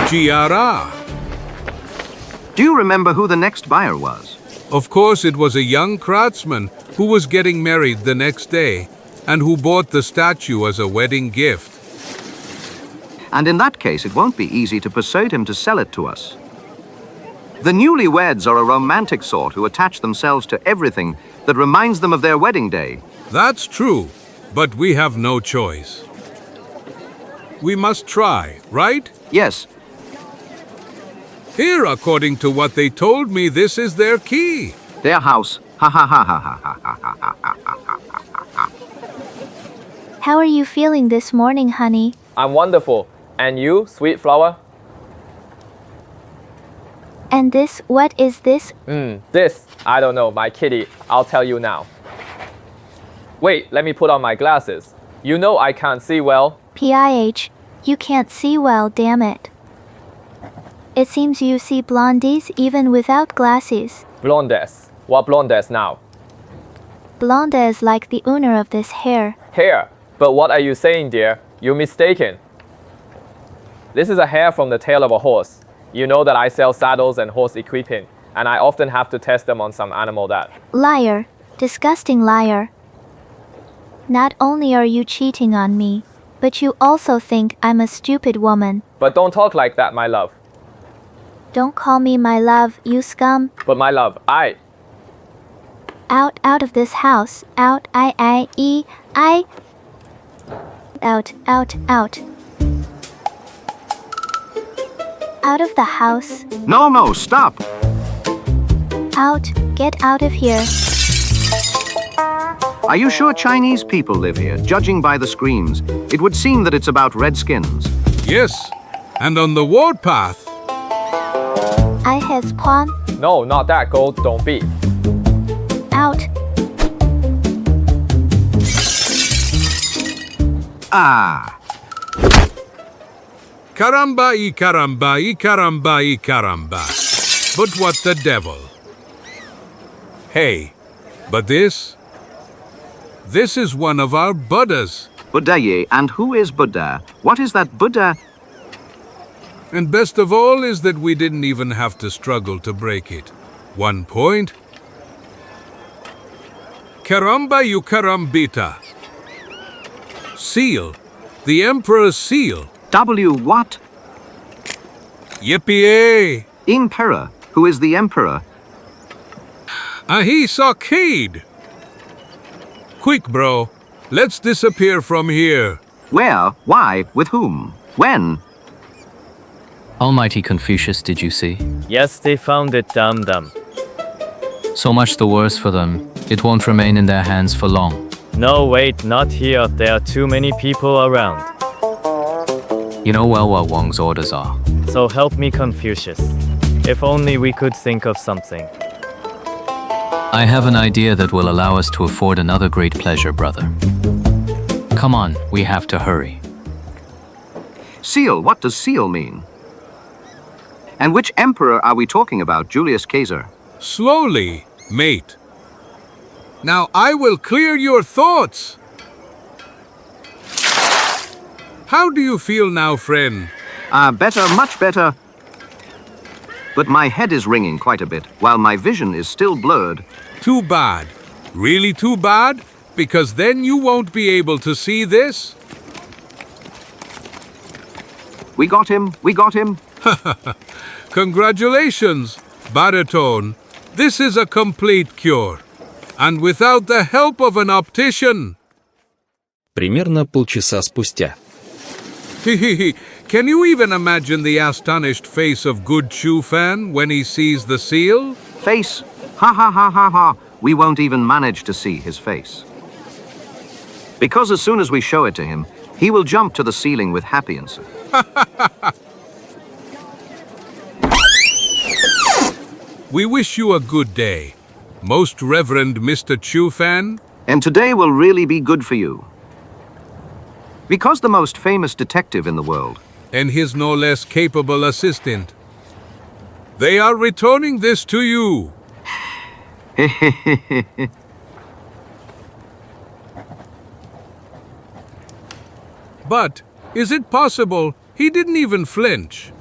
Giara! Do you remember who the next buyer was? Of course, it was a young craftsman who was getting married the next day and who bought the statue as a wedding gift. And in that case, it won't be easy to persuade him to sell it to us. The newlyweds are a romantic sort who attach themselves to everything that reminds them of their wedding day. That's true, but we have no choice. We must try, right? Yes. Here, according to what they told me, this is their key. Their house. Ha ha ha ha ha ha ha ha ha ha ha. How are you feeling this morning, honey? I'm wonderful. And you, sweet flower? And this, what is this? This, I don't know, my kitty. I'll tell you now. Wait, let me put on my glasses. You know I can't see well. PIH, you can't see well, damn it. It seems you see blondies even without glasses. Blondes. What blondes now? Blonde is like the owner of this hair. Hair? But what are you saying, dear? You're mistaken. This is a hair from the tail of a horse. You know that I sell saddles and horse equipping, and I often have to test them on some animal that... Liar. Disgusting liar. Not only are you cheating on me, but you also think I'm a stupid woman. But don't talk like that, my love. Don't call me my love, you scum. But my love, I... Out of this house. Out, I. Out. Out of the house. No, stop. Out. Get out of here. Are you sure Chinese people live here? Judging by the screams, it would seem that it's about redskins. Yes, and on the warpath. I has pawn. No, not that, Gold. Don't be. Out. Caramba. But what the devil? Hey, but this is one of our Buddhas. Buddha, and who is Buddha? What is that Buddha? And best of all is that we didn't even have to struggle to break it. 1 point. Caramba Karambita. Seal. The Emperor's seal. W what? Yippee! Emperor. Who is the Emperor? Ahi Sakid. Quick, bro. Let's disappear from here. Where? Why? With whom? When? Almighty Confucius, did you see? Yes, they found it, damn them. So much the worse for them. It won't remain in their hands for long. No, wait, not here. There are too many people around. You know well what Wang's orders are. So help me, Confucius. If only we could think of something. I have an idea that will allow us to afford another great pleasure, brother. Come on, we have to hurry. Seal, what does seal mean? And which emperor are we talking about, Julius Caesar? Slowly, mate. Now I will clear your thoughts. How do you feel now, friend? Better, much better. But my head is ringing quite a bit, while my vision is still blurred. Too bad. Really too bad? Because then you won't be able to see this? We got him, we got him. Congratulations, Baritone. This is a complete cure. And without the help of an optician. Примерно полчаса спустя. Can you even imagine the astonished face of Good Chu Fan when he sees the seal? Face? Ha ha ha ha ha. We won't even manage to see his face. Because as soon as we show it to him, he will jump to the ceiling with happiness. We wish you a good day, Most Reverend Mr. Chu Fan. And today will really be good for you. Because the most famous detective in the world, and his no less capable assistant, they are returning this to you. But, is it possible he didn't even flinch?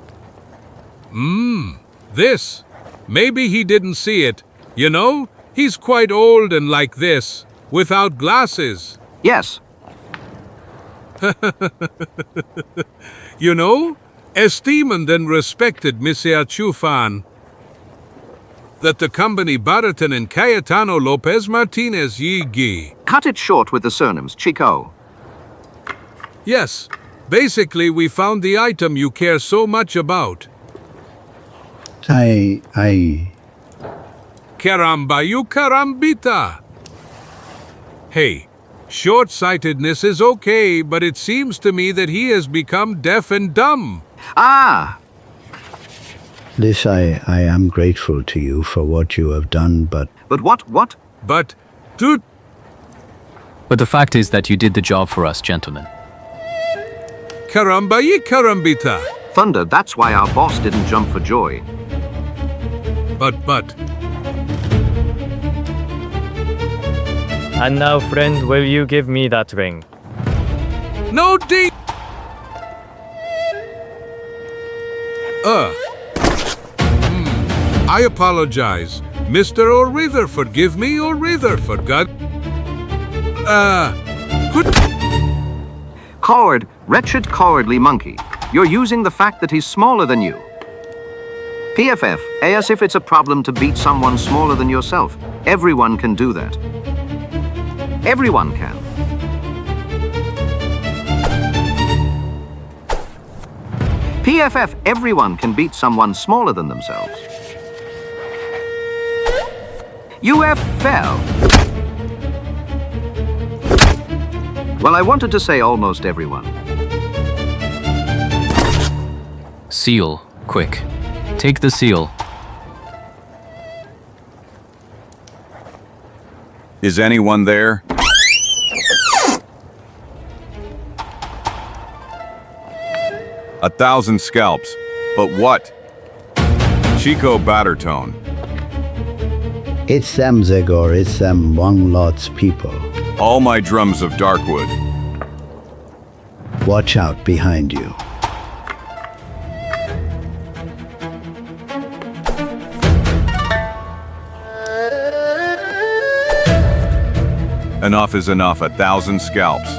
This. Maybe he didn't see it. You know, he's quite old and like this, without glasses. Yes. You know, esteemed and respected Monsieur Chu Fan, that the company Baraton and Cayetano Lopez Martinez Yi. Cut it short with the surnames, Chico. Yes, basically we found the item you care so much about. Caramba, you carambita. Hey, short-sightedness is okay, but it seems to me that he has become deaf and dumb. Ah! This I am grateful to you for what you have done, but... But what? But the fact is that you did the job for us, gentlemen. Caramba, ye carambita. Thunder, that's why our boss didn't jump for joy. But... And now, friend, will you give me that ring? No D. I apologize. Mr. O'Reither, forgive me, O'Reither, for God. Coward, wretched, cowardly monkey. You're using the fact that he's smaller than you. PFF, as if it's a problem to beat someone smaller than yourself. Everyone can do that. Everyone can. PFF, everyone can beat someone smaller than themselves. UF fell. Well, I wanted to say almost everyone. Seal, quick. Take the seal. Is anyone there? A 1,000 scalps. But what? Chico Battertone. It's them, Zagor, it's them Вонг-Lota's people. All my drums of Darkwood. Watch out behind you. Enough is enough, 1,000 scalps.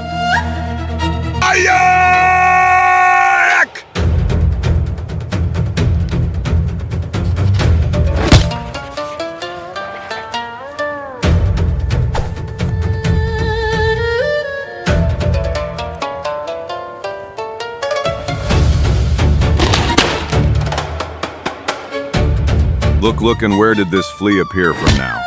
Look, and where did this flea appear from now?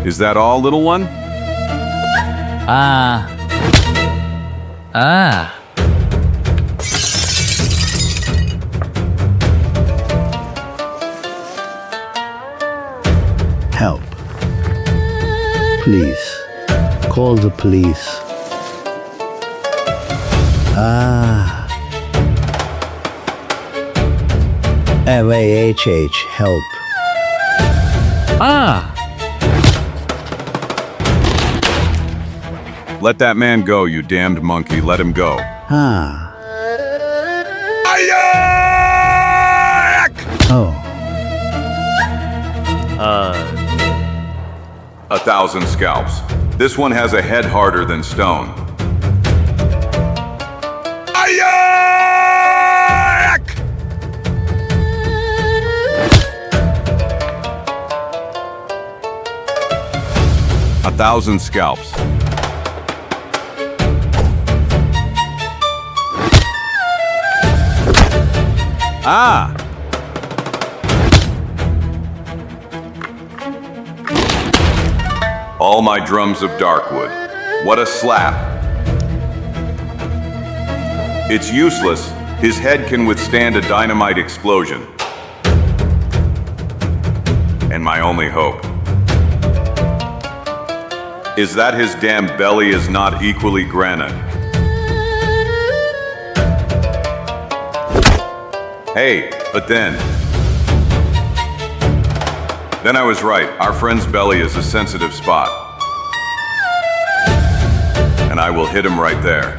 Is that all, little one? Help. Please. Call the police. FAHH, help. Let that man go, you damned monkey. Let him go. Oh. 1,000 scalps. This one has a head harder than stone. A 1,000 scalps. All my drums of darkwood. What a slap. It's useless. His head can withstand a dynamite explosion. And my only hope is that his damn belly is not equally granite. Hey, but then I was right. Our friend's belly is a sensitive spot. And I will hit him right there.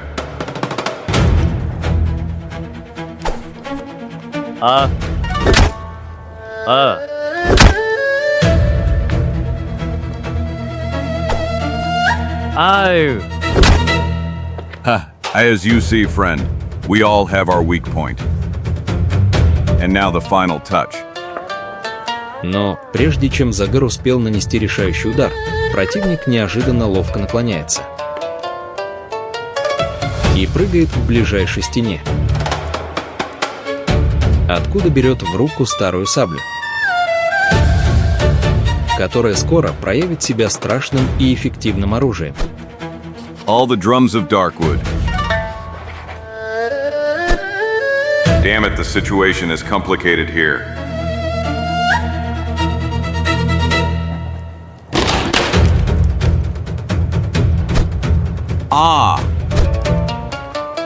As you see, friend, we all have our weak point. And now the final touch. Но прежде чем Загор успел нанести решающий удар, противник неожиданно ловко наклоняется и прыгает к ближайшей стене, откуда берет в руку старую саблю, которая скоро проявит себя страшным и эффективным оружием. All the drums of darkwood. Damn it, the situation is complicated here.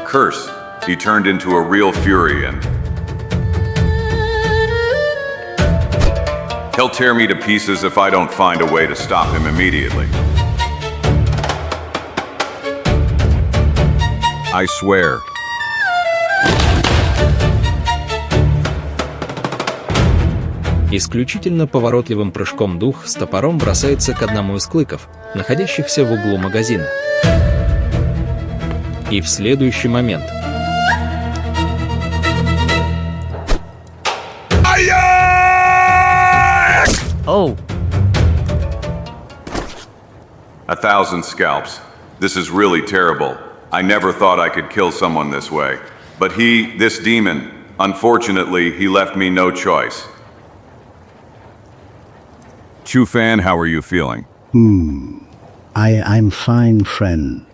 Curse. He turned into a real fury and he'll tear me to pieces if I don't find a way to stop him immediately. I swear. Исключительно поворотливым прыжком дух с топором бросается к одному из клыков, находящихся в углу магазина. И в следующий момент Oh! 1,000 scalps. This is really terrible. I never thought I could kill someone this way. But this demon, unfortunately, he left me no choice. Chu Fan, how are you feeling? I'm fine, friend.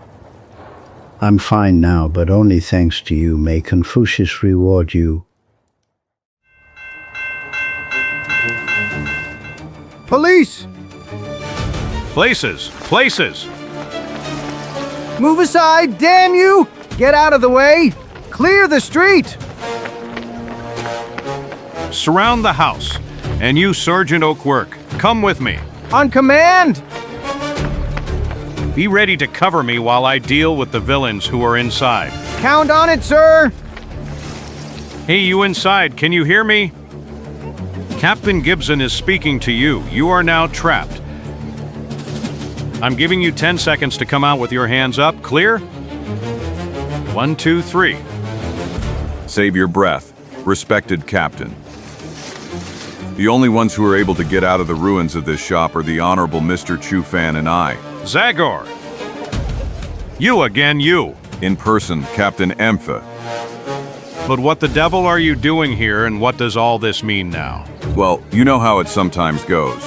I'm fine now, but only thanks to you. May Confucius reward you. Police! Places! Move aside, damn you! Get out of the way! Clear the street! Surround the house. And you, Sergeant Oakwork, come with me. On command! Be ready to cover me while I deal with the villains who are inside. Count on it, sir! Hey, you inside, can you hear me? Captain Gibson is speaking to you. You are now trapped. I'm giving you 10 seconds to come out with your hands up. Clear? 1, 2, 3. Save your breath, respected captain. The only ones who are able to get out of the ruins of this shop are the Honorable Mr. Chu Fan and I. Zagor! You again, you! In person, Captain Ampha. But what the devil are you doing here, and what does all this mean now? Well, you know how it sometimes goes.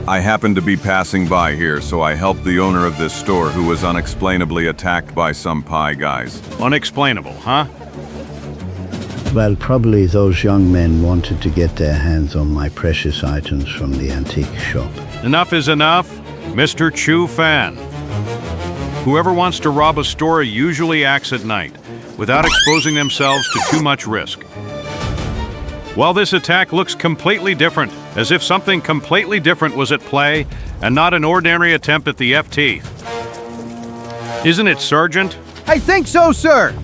I happened to be passing by here, so I helped the owner of this store who was unexplainably attacked by some pie guys. Unexplainable, huh? Well, probably those young men wanted to get their hands on my precious items from the antique shop. Enough is enough, Mr. Chu Fan. Whoever wants to rob a store usually acts at night, without exposing themselves to too much risk. Well, this attack looks completely different, as if something completely different was at play, and not an ordinary attempt at the FT. Isn't it, Sergeant? I think so, sir.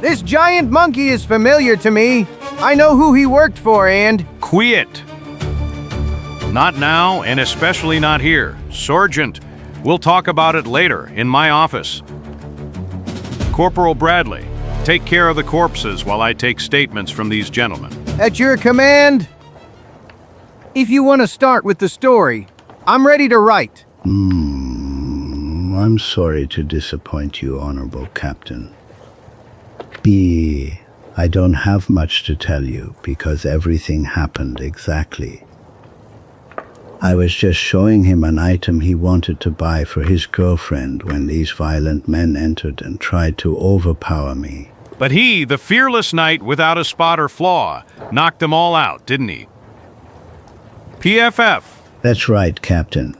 This giant monkey is familiar to me. I know who he worked for and... Quit! Not now, and especially not here. Sergeant, we'll talk about it later, in my office. Corporal Bradley, take care of the corpses while I take statements from these gentlemen. At your command. If you want to start with the story, I'm ready to write. I'm sorry to disappoint you, Honorable Captain. I don't have much to tell you because everything happened exactly. I was just showing him an item he wanted to buy for his girlfriend when these violent men entered and tried to overpower me. But he, the fearless knight without a spot or flaw, knocked them all out, didn't he? PFF. That's right, Captain.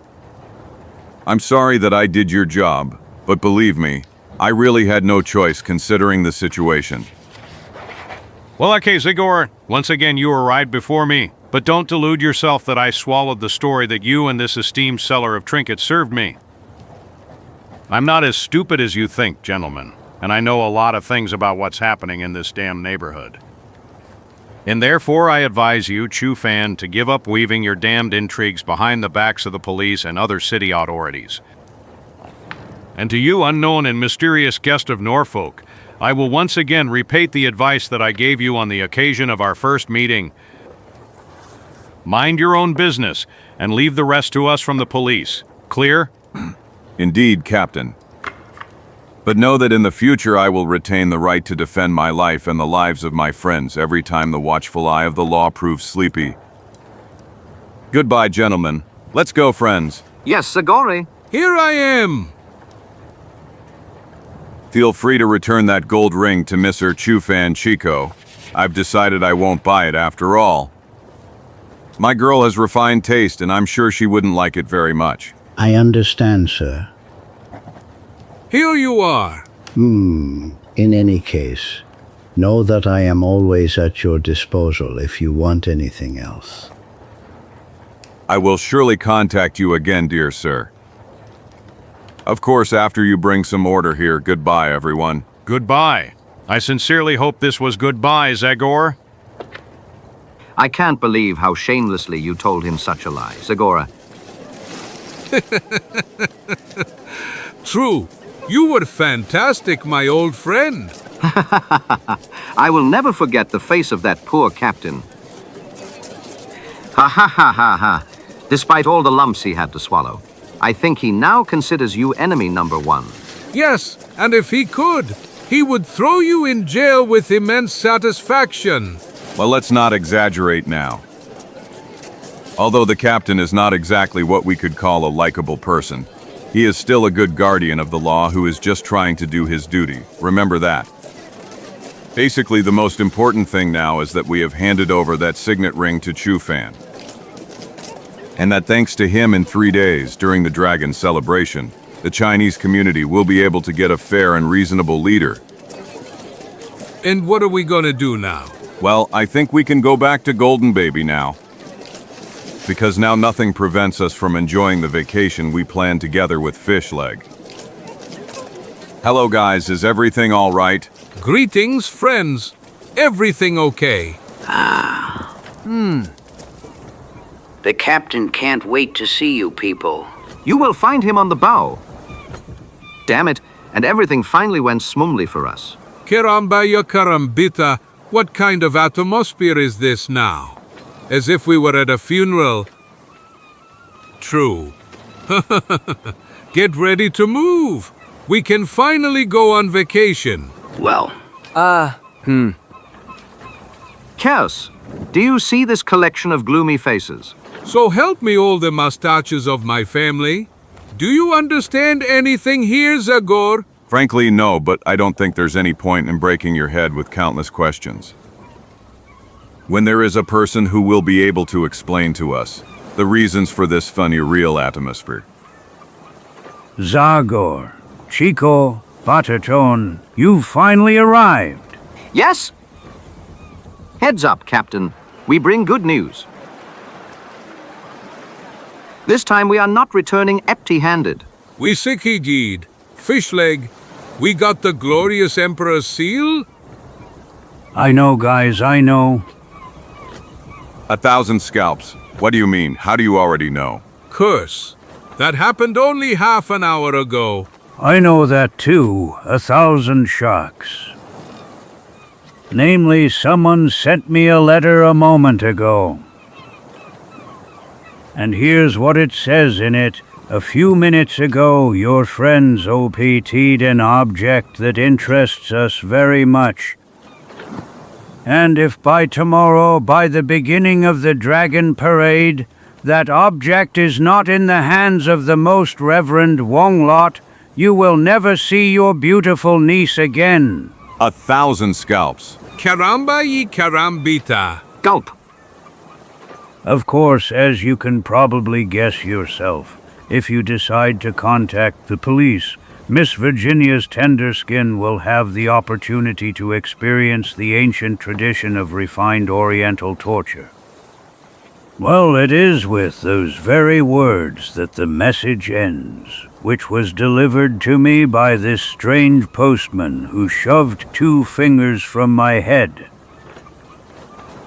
I'm sorry that I did your job, but believe me, I really had no choice considering the situation. Well, okay, Zagor, once again you arrived before me, but don't delude yourself that I swallowed the story that you and this esteemed seller of trinkets served me. I'm not as stupid as you think, gentlemen, and I know a lot of things about what's happening in this damn neighborhood. And therefore I advise you, Chu Fan, to give up weaving your damned intrigues behind the backs of the police and other city authorities. And to you, unknown and mysterious guest of Norfolk, I will once again repeat the advice that I gave you on the occasion of our first meeting. Mind your own business, and leave the rest to us from the police. Clear? Indeed, Captain. But know that in the future I will retain the right to defend my life and the lives of my friends every time the watchful eye of the law proves sleepy. Goodbye, gentlemen. Let's go, friends. Yes, Zagor. Here I am. Feel free to return that gold ring to Mr. Chu Fan Chico. I've decided I won't buy it after all. My girl has refined taste, and I'm sure she wouldn't like it very much. I understand, sir. Here you are. In any case, know that I am always at your disposal if you want anything else. I will surely contact you again, dear sir. Of course, after you bring some order here. Goodbye, everyone. Goodbye. I sincerely hope this was goodbye, Zagor. I can't believe how shamelessly you told him such a lie, Zagor. True. You were fantastic, my old friend. I will never forget the face of that poor captain. Ha ha ha ha ha. Despite all the lumps he had to swallow, I think he now considers you enemy number one. Yes, and if he could, he would throw you in jail with immense satisfaction. Well, let's not exaggerate now. Although the captain is not exactly what we could call a likable person, he is still a good guardian of the law who is just trying to do his duty. Remember that. Basically, the most important thing now is that we have handed over that signet ring to Chu Fan. And that thanks to him in 3 days, during the Dragon celebration, the Chinese community will be able to get a fair and reasonable leader. And what are we gonna do now? Well, I think we can go back to Golden Baby now. Because now nothing prevents us from enjoying the vacation we planned together with Fishleg. Hello guys, is everything all right? Greetings, friends. Everything okay? The captain can't wait to see you people. You will find him on the bow. Damn it, and everything finally went smoothly for us. Karambaya karambita, What kind of atmosphere is this now? As if we were at a funeral. True. Get ready to move. We can finally go on vacation. Well. Chaos, do you see this collection of gloomy faces? So help me all the mustaches of my family. Do you understand anything here, Zagor? Frankly, no, but I don't think there's any point in breaking your head with countless questions. When there is a person who will be able to explain to us the reasons for this funny real atmosphere. Zagor, Chico, Bataton, you've finally arrived. Yes? Heads up, Captain. We bring good news. This time we are not returning empty-handed. We sikijid, fish leg. We got the glorious Emperor's seal? I know, guys, I know. 1,000 scalps. What do you mean? How do you already know? Curse. That happened only half an hour ago. I know that too. 1,000 sharks. Namely, someone sent me a letter a moment ago. And here's what it says in it. A few minutes ago, your friends OPT'd an object that interests us very much. And if by tomorrow, by the beginning of the Dragon Parade, that object is not in the hands of the Most Reverend Вонг-Лота, you will never see your beautiful niece again. 1,000 scalps. Caramba y carambita. Gulp. Of course, as you can probably guess yourself, if you decide to contact the police, Miss Virginia's tender skin will have the opportunity to experience the ancient tradition of refined Oriental torture. Well, it is with those very words that the message ends, which was delivered to me by this strange postman who shoved 2 fingers from my head.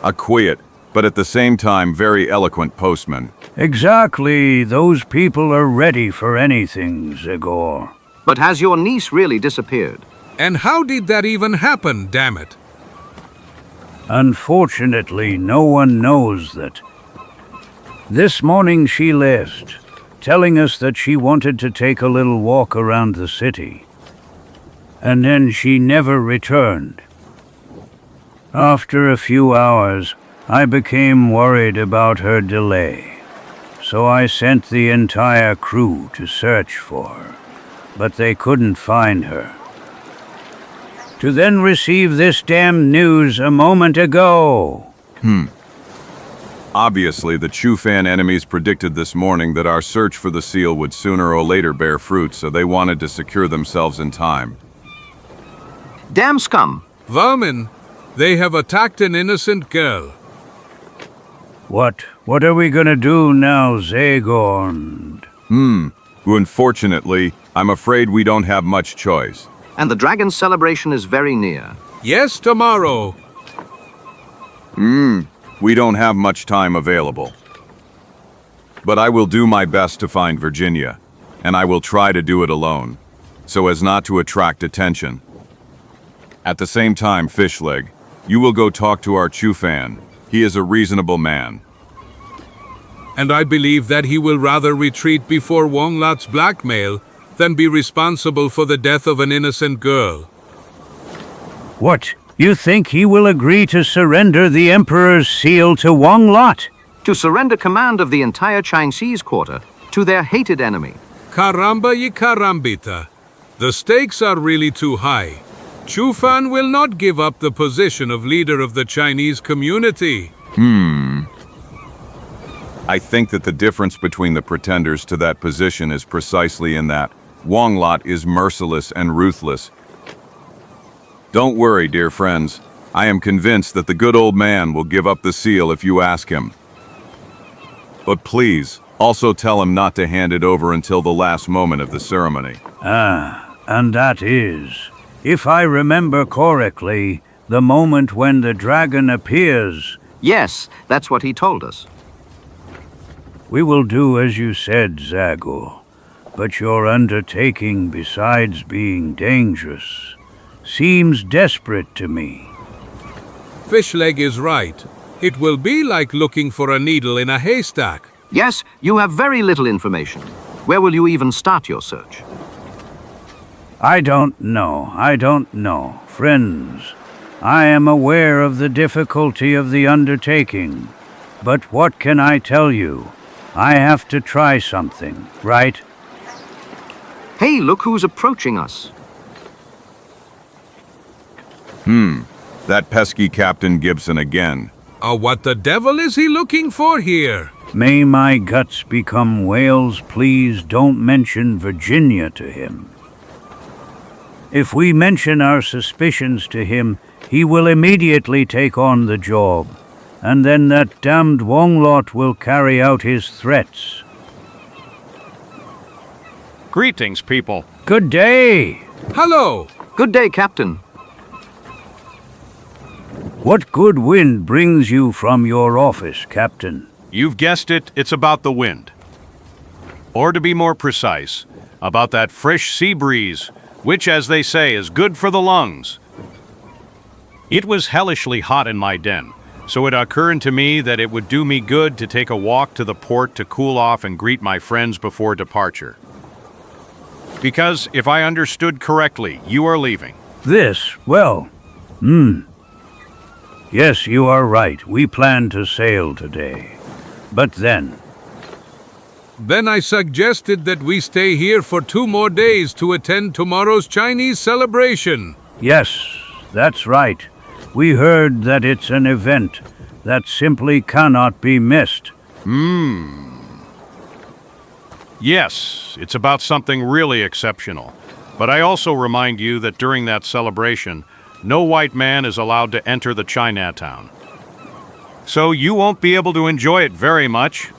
A quiet, but at the same time very eloquent postman. Exactly, those people are ready for anything, Zagor. But has your niece really disappeared? And how did that even happen, damn it? Unfortunately, no one knows that. This morning she left, telling us that she wanted to take a little walk around the city. And then she never returned. After a few hours, I became worried about her delay. So I sent the entire crew to search for her. But they couldn't find her. To then receive this damn news a moment ago. Obviously, the Chu-fan enemies predicted this morning that our search for the seal would sooner or later bear fruit, so they wanted to secure themselves in time. Damn scum! Vermin, they have attacked an innocent girl. What are we gonna do now, Zagor? Unfortunately, I'm afraid we don't have much choice. And the dragon celebration is very near. Yes, tomorrow. We don't have much time available. But I will do my best to find Virginia, and I will try to do it alone, so as not to attract attention. At the same time, Fishleg, you will go talk to our Chu-fan. He is a reasonable man. And I believe that he will rather retreat before Вонг-Лота's blackmail than be responsible for the death of an innocent girl. What? You think he will agree to surrender the Emperor's seal to Вонг-Лота? To surrender command of the entire Chinese quarter to their hated enemy. Caramba y carambita. The stakes are really too high. Chu-fan will not give up the position of leader of the Chinese community. I think that the difference between the pretenders to that position is precisely in that Вонг-Лота is merciless and ruthless. Don't worry, dear friends. I am convinced that the good old man will give up the seal if you ask him. But please, also tell him not to hand it over until the last moment of the ceremony. And that is, if I remember correctly, the moment when the dragon appears. Yes, that's what he told us. We will do as you said, Zagor. But your undertaking, besides being dangerous, seems desperate to me. Fishleg is right. It will be like looking for a needle in a haystack. Yes, you have very little information. Where will you even start your search? I don't know. Friends, I am aware of the difficulty of the undertaking. But what can I tell you? I have to try something, right? Hey, look who's approaching us. That pesky Captain Gibson again. What the devil is he looking for here? May my guts become whales, please don't mention Virginia to him. If we mention our suspicions to him, he will immediately take on the job, and then that damned Вонг-Лота will carry out his threats. Greetings, people. Good day. Hello. Good day, Captain. What good wind brings you from your office, Captain? You've guessed it, it's about the wind. Or to be more precise, about that fresh sea breeze, which, as they say, is good for the lungs. It was hellishly hot in my den, so it occurred to me that it would do me good to take a walk to the port to cool off and greet my friends before departure. Because, if I understood correctly, you are leaving. Yes, you are right. We plan to sail today. But then... Then I suggested that we stay here for 2 more days to attend tomorrow's Chinese celebration. Yes, that's right. We heard that it's an event that simply cannot be missed. Yes, it's about something really exceptional. But I also remind you that during that celebration, no white man is allowed to enter the Chinatown. So you won't be able to enjoy it very much.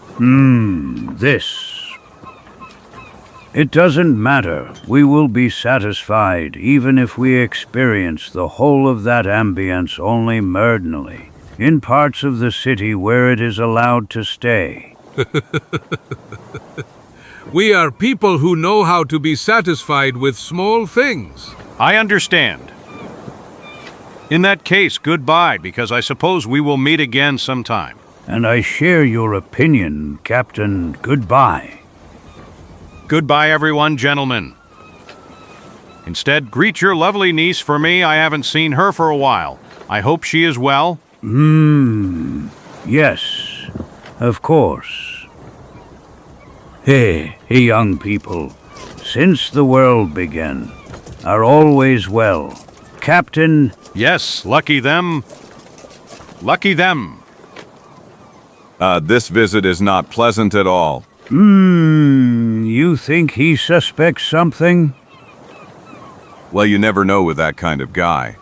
It doesn't matter. We will be satisfied even if we experience the whole of that ambience only marginally, in parts of the city where it is allowed to stay. We are people who know how to be satisfied with small things. I understand. In that case, goodbye, because I suppose we will meet again sometime. And I share your opinion, Captain. Goodbye. Goodbye, everyone, gentlemen. Instead, greet your lovely niece for me. I haven't seen her for a while. I hope she is well. Yes, of course. Hey, young people, since the world began, are always well. Captain... Yes, lucky them. Lucky them. This visit is not pleasant at all. You think he suspects something? Well, you never know with that kind of guy.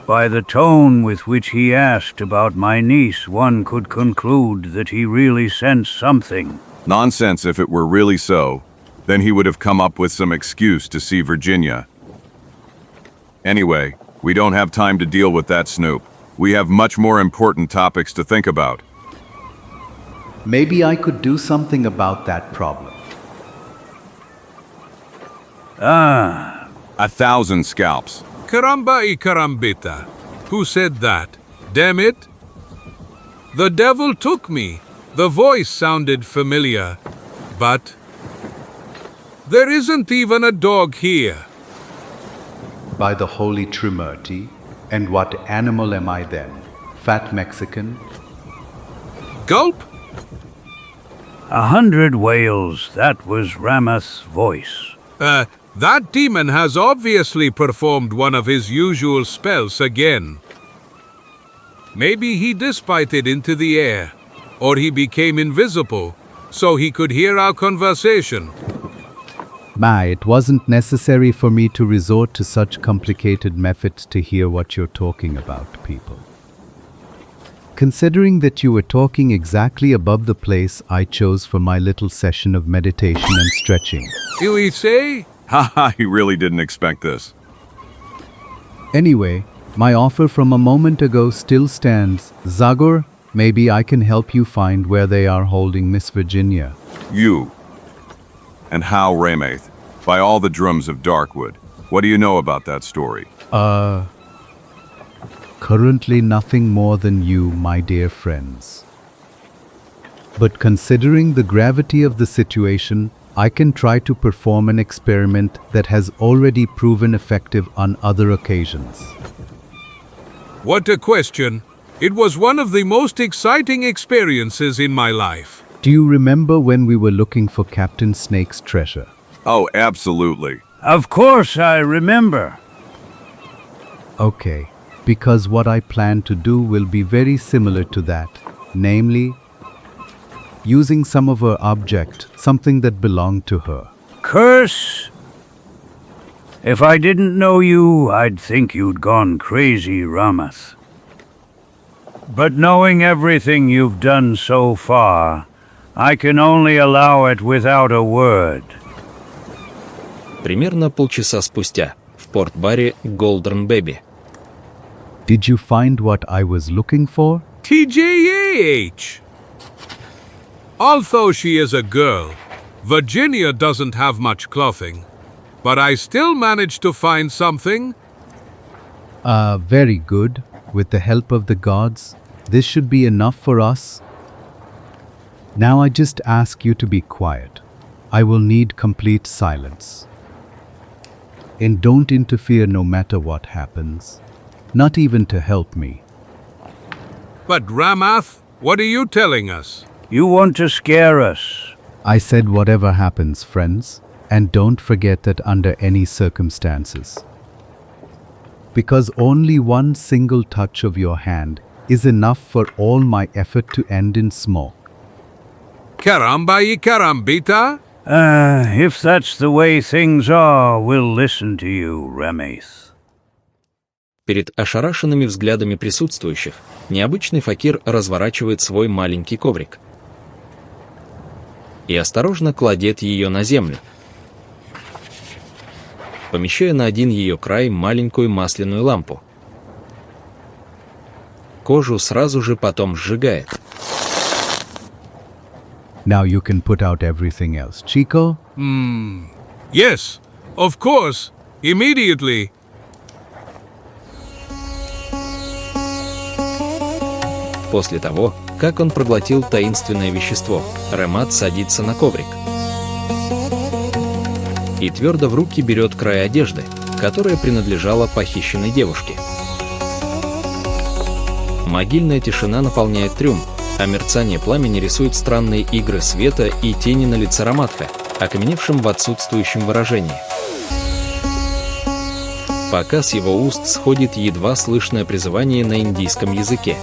By the tone with which he asked about my niece, one could conclude that he really sensed something. Nonsense if it were really so. Then he would have come up with some excuse to see Virginia. Anyway, we don't have time to deal with that snoop. We have much more important topics to think about. Maybe I could do something about that problem. 1,000 scalps. Caramba y carambita. Who said that? Damn it. The devil took me. The voice sounded familiar. But there isn't even a dog here. By the Holy Trinity, and what animal am I then? Fat Mexican? Gulp? 100 whales, that was Ramath's voice. That demon has obviously performed one of his usual spells again. Maybe he dissipated into the air, or he became invisible, so he could hear our conversation. It wasn't necessary for me to resort to such complicated methods to hear what you're talking about, people. Considering that you were talking exactly above the place I chose for my little session of meditation and stretching. You say? Haha, he really didn't expect this. Anyway, my offer from a moment ago still stands. Zagor, maybe I can help you find where they are holding Miss Virginia. You. And how, Ramath? By all the drums of Darkwood. What do you know about that story? currently nothing more than you, my dear friends. But considering the gravity of the situation, I can try to perform an experiment that has already proven effective on other occasions. What a question! It was one of the most exciting experiences in my life. Do you remember when we were looking for Captain Snake's treasure? Oh, absolutely. Of course I remember. Okay, because what I plan to do will be very similar to that, namely, using some of her object, something that belonged to her. Curse! If I didn't know you, I'd think you'd gone crazy, Ramath. But knowing everything you've done so far, I can only allow it without a word. Примерно полчаса спустя, в порт-баре Golden Baby. Did you find what I was looking for? TJAH! Although she is a girl, Virginia doesn't have much clothing. But I still managed to find something. Very good. With the help of the gods, this should be enough for us. Now I just ask you to be quiet. I will need complete silence. And don't interfere no matter what happens. Not even to help me. But Ramath, what are you telling us? You want to scare us. I said whatever happens, friends. And don't forget that under any circumstances. Because only one single touch of your hand is enough for all my effort to end in smoke. Caramba y carambita? If that's the way things are, we'll listen to you, Ramath. Перед ошарашенными взглядами присутствующих, необычный факир разворачивает свой маленький коврик и осторожно кладет ее на землю, помещая на один ее край маленькую масляную лампу. Кожу сразу же потом сжигает. Now you can put out everything else, Chico? Yes, of course, immediately. После того, как он проглотил таинственное вещество, Ремат садится на коврик и твердо в руки берет край одежды, которая принадлежала похищенной девушке. Могильная тишина наполняет трюм, а мерцание пламени рисует странные игры света и тени на лице Раматха, окаменевшем в отсутствующем выражении. Пока с его уст сходит едва слышное призывание на индийском языке,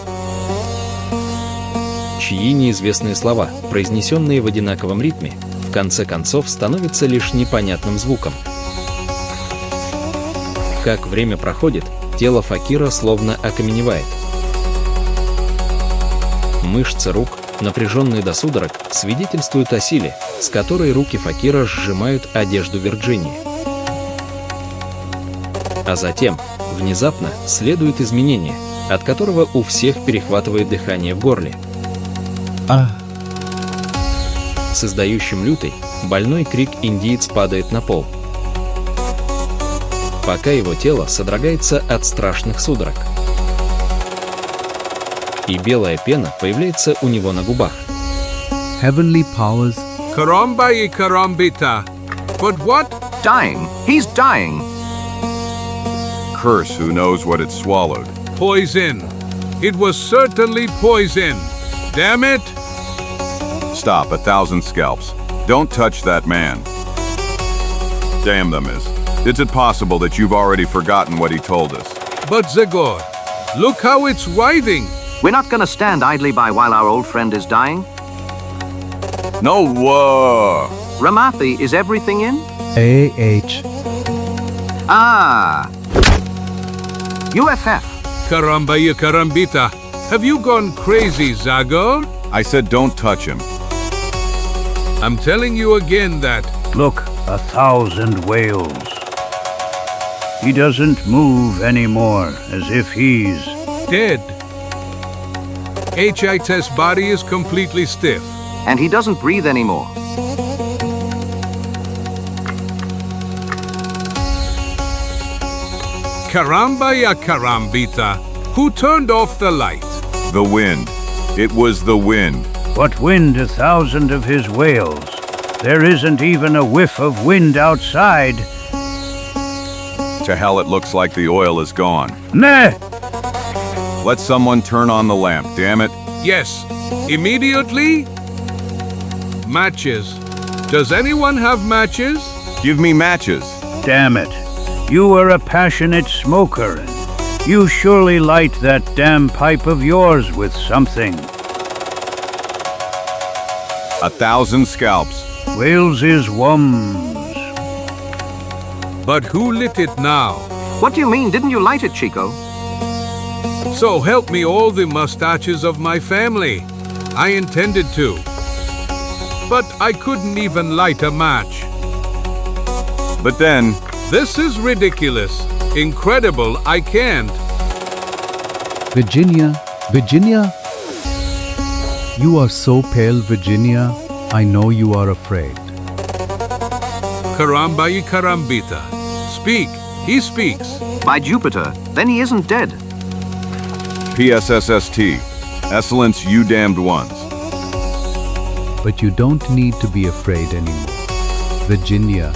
чьи неизвестные слова, произнесенные в одинаковом ритме, в конце концов становятся лишь непонятным звуком. Как время проходит, тело факира словно окаменевает. Мышцы рук, напряженные до судорог, свидетельствуют о силе, с которой руки факира сжимают одежду Вирджинии. А затем, внезапно, следует изменение, от которого у всех перехватывает дыхание в горле. С издающим лютый, больной крик индиец падает на пол, пока его тело содрогается от страшных судорог. И белая пена появляется у него на губах. Heavenly powers. Caramba y carambita. But what? Dying. He's dying. Curse who knows what it swallowed. Poison. It was certainly poison. Damn it! Stop, 1,000 scalps. Don't touch that man. Damn them is. Is it possible that you've already forgotten what he told us? But Zagor, look how it's writhing. We're not gonna stand idly by while our old friend is dying. No, Ramathi, is everything in? A.H. UFF. Caramba y carambita. Have you gone crazy, Zagor? I said don't touch him. I'm telling you again that... Look, 1,000 whales. He doesn't move anymore, as if he's... dead. HIT's body is completely stiff. And he doesn't breathe anymore. Caramba ya carambita. Who turned off the light? The wind. It was the wind. What wind 1,000 of his whales? There isn't even a whiff of wind outside. To hell, it looks like the oil is gone. Nah! Let someone turn on the lamp, damn it. Yes, immediately. Matches. Does anyone have matches? Give me matches. Damn it. You are a passionate smoker, and you surely light that damn pipe of yours with something. 1,000 scalps. Whales is wums. But who lit it now? What do you mean? Didn't you light it, Chico? So help me all the mustaches of my family. I intended to. But I couldn't even light a match. But then... This is ridiculous. Incredible, I can't. Virginia, Virginia? You are so pale, Virginia. I know you are afraid. Karambai Karambita. Speak. He speaks. By Jupiter, then he isn't dead. PSSST. Excellence, you damned ones. But you don't need to be afraid anymore. Virginia,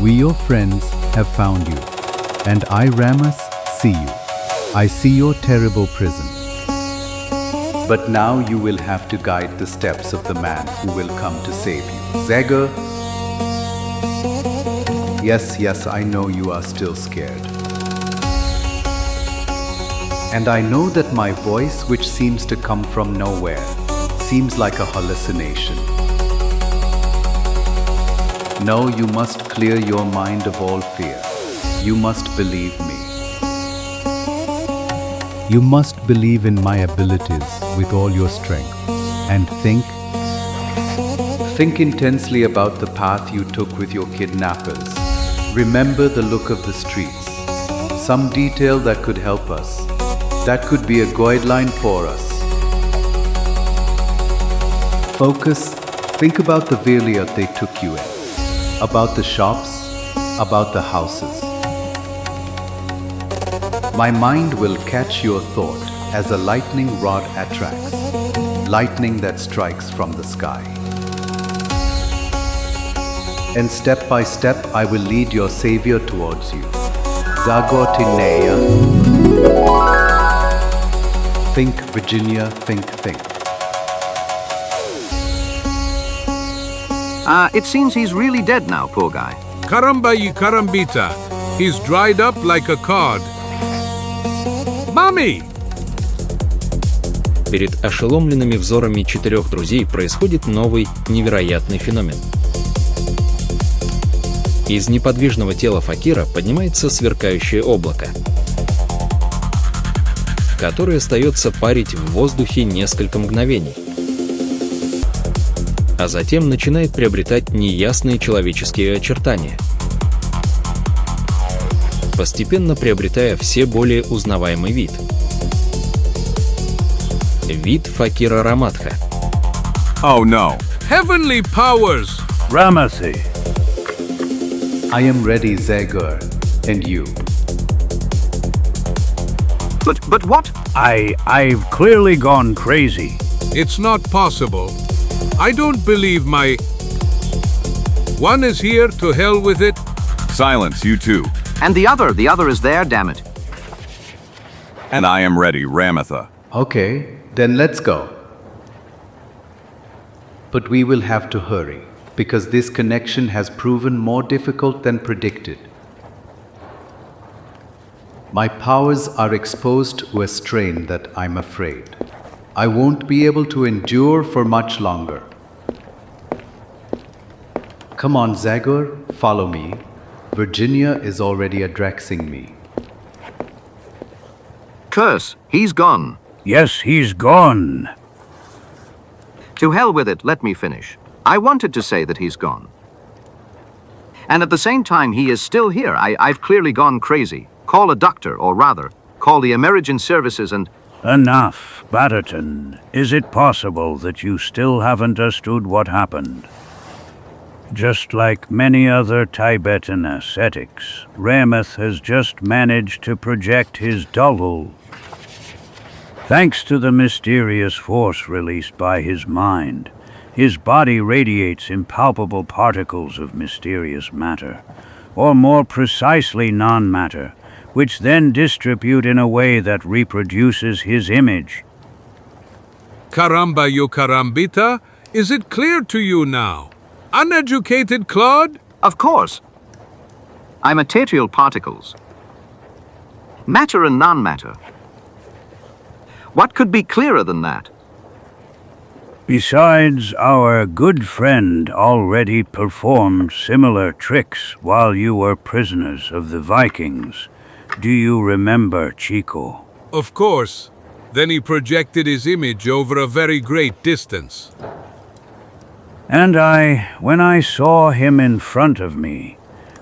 we your friends have found you. And I, Ramus, see you. I see your terrible prison. But now you will have to guide the steps of the man who will come to save you. Zagor. Yes, I know you are still scared. And I know that my voice, which seems to come from nowhere, seems like a hallucination. No, you must clear your mind of all fear. You must believe me. You must believe in my abilities with all your strength. And think intensely about the path you took with your kidnappers. Remember the look of the streets. Some detail that could help us. That could be a guideline for us. Focus. Think about the village they took you in. About the shops. About the houses. My mind will catch your thought as a lightning rod attracts. Lightning that strikes from the sky. And step by step I will lead your savior towards you. Zagor EN. Think, Virginia, think. It seems he's really dead now, poor guy. Karambai Karambita. He's dried up like a cod. Mommy! Перед ошеломленными взорами 4 друзей происходит новый, невероятный феномен. Из неподвижного тела факира поднимается сверкающее облако, которое остается парить в воздухе несколько мгновений, а затем начинает приобретать неясные человеческие очертания, постепенно приобретая все более узнаваемый вид. Вид факира Раматха. Oh no. Heavenly powers! Ramasi. I am ready, Zagor. And you? But what? I've clearly gone crazy. It's not possible. I don't believe my... One is here, to hell with it. Silence, you two. And the other is there, damn it. And I am ready, Ramatha. Okay, then let's go. But we will have to hurry, because this connection has proven more difficult than predicted. My powers are exposed to a strain that I'm afraid I won't be able to endure for much longer. Come on, Zagor, follow me. Virginia is already addressing me. Curse, he's gone. Yes, he's gone. To hell with it, let me finish. I wanted to say that he's gone. And at the same time, he is still here. I've clearly gone crazy. Call a doctor, or rather, call the emergency services and... Enough, Batterton. Is it possible that you still haven't understood what happened? Just like many other Tibetan ascetics, Ramath has just managed to project his dullul. Thanks to the mysterious force released by his mind, his body radiates impalpable particles of mysterious matter, or more precisely non-matter, which then distribute in a way that reproduces his image. Caramba, you carambita, is it clear to you now? Uneducated Claude? Of course. I'm material particles. Matter and non-matter. What could be clearer than that? Besides, our good friend already performed similar tricks while you were prisoners of the Vikings. Do you remember, Chico? Of course. Then he projected his image over a very great distance. And when I saw him in front of me,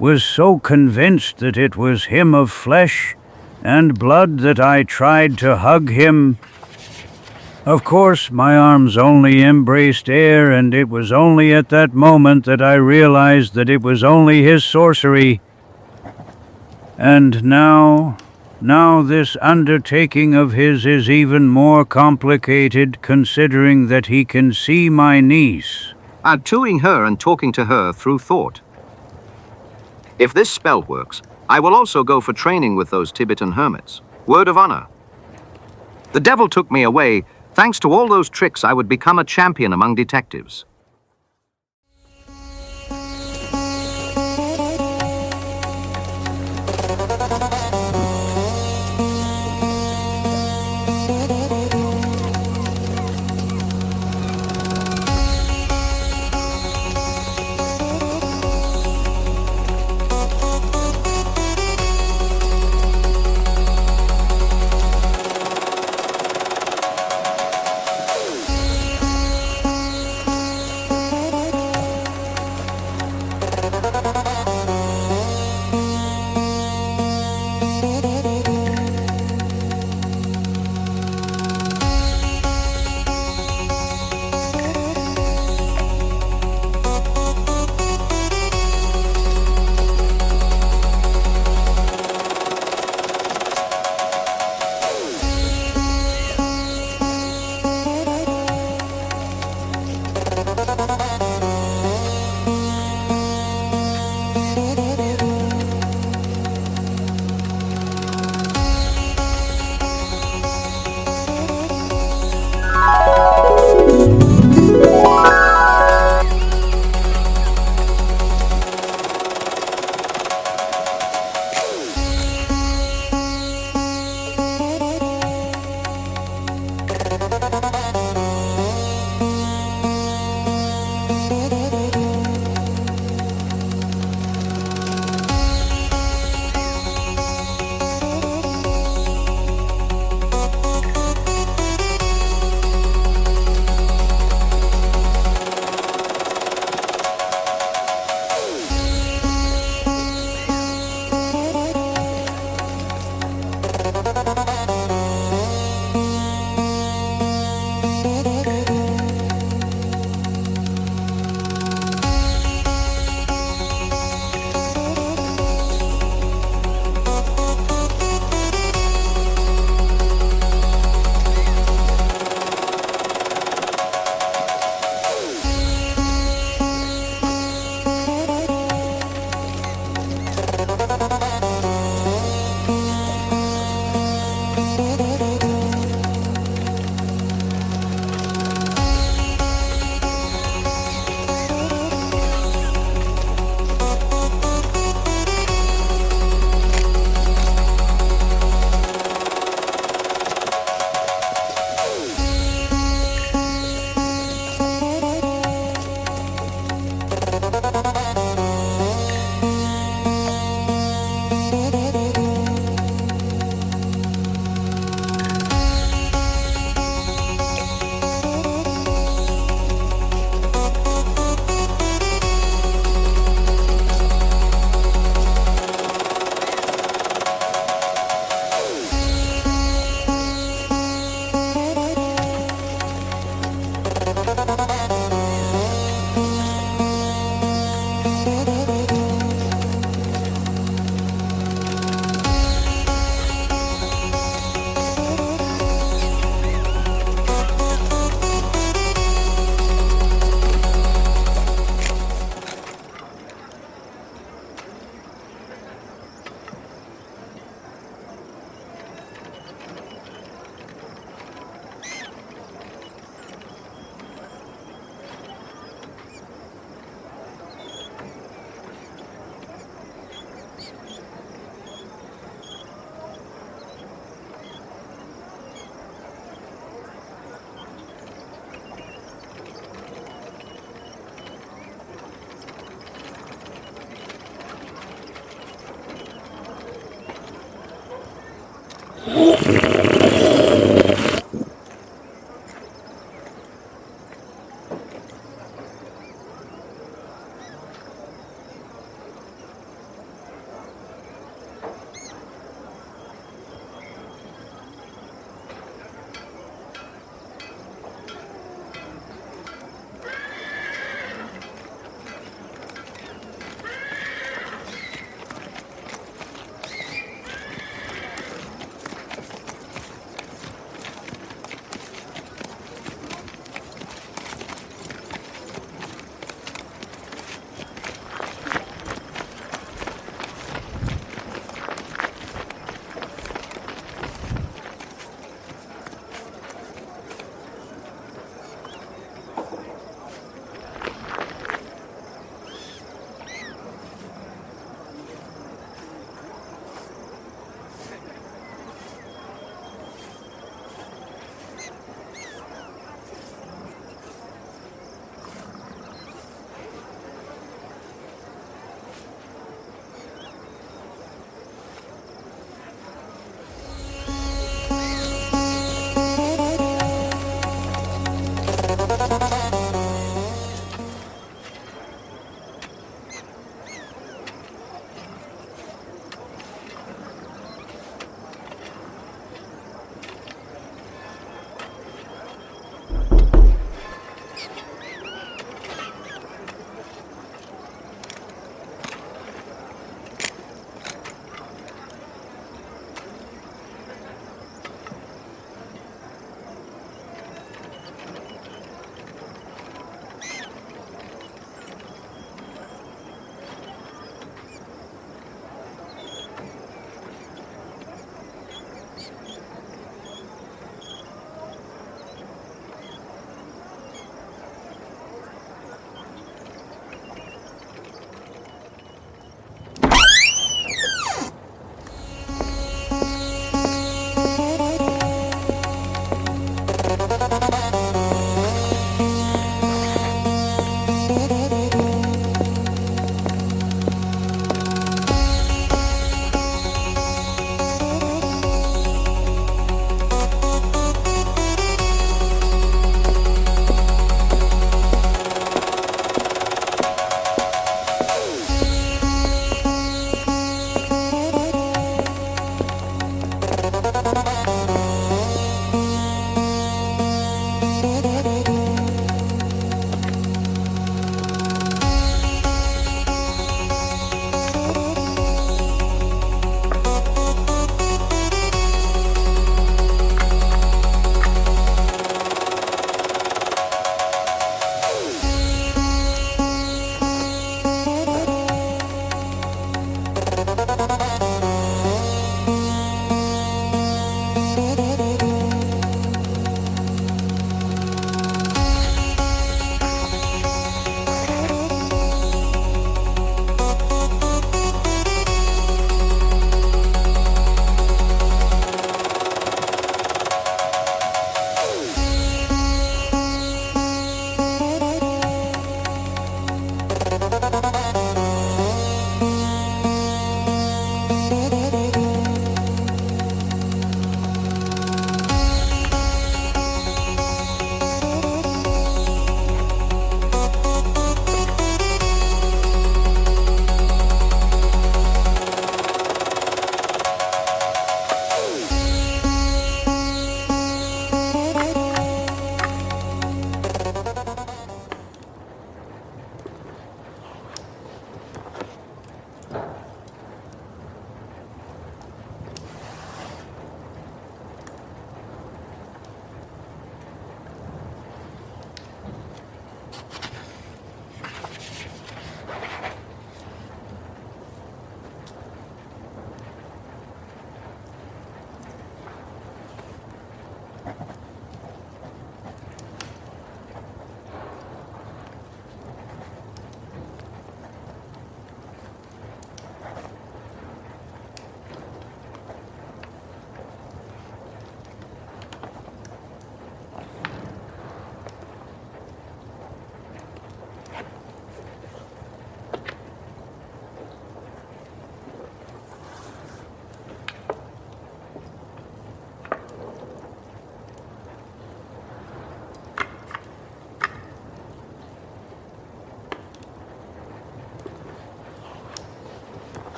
was so convinced that it was him of flesh and blood that I tried to hug him. Of course, my arms only embraced air, and it was only at that moment that I realized that it was only his sorcery. And now this undertaking of his is even more complicated, considering that he can see my niece. Tattooing her and talking to her through thought. If this spell works, I will also go for training with those Tibetan hermits. Word of honor. The devil took me away. Thanks to all those tricks, I would become a champion among detectives.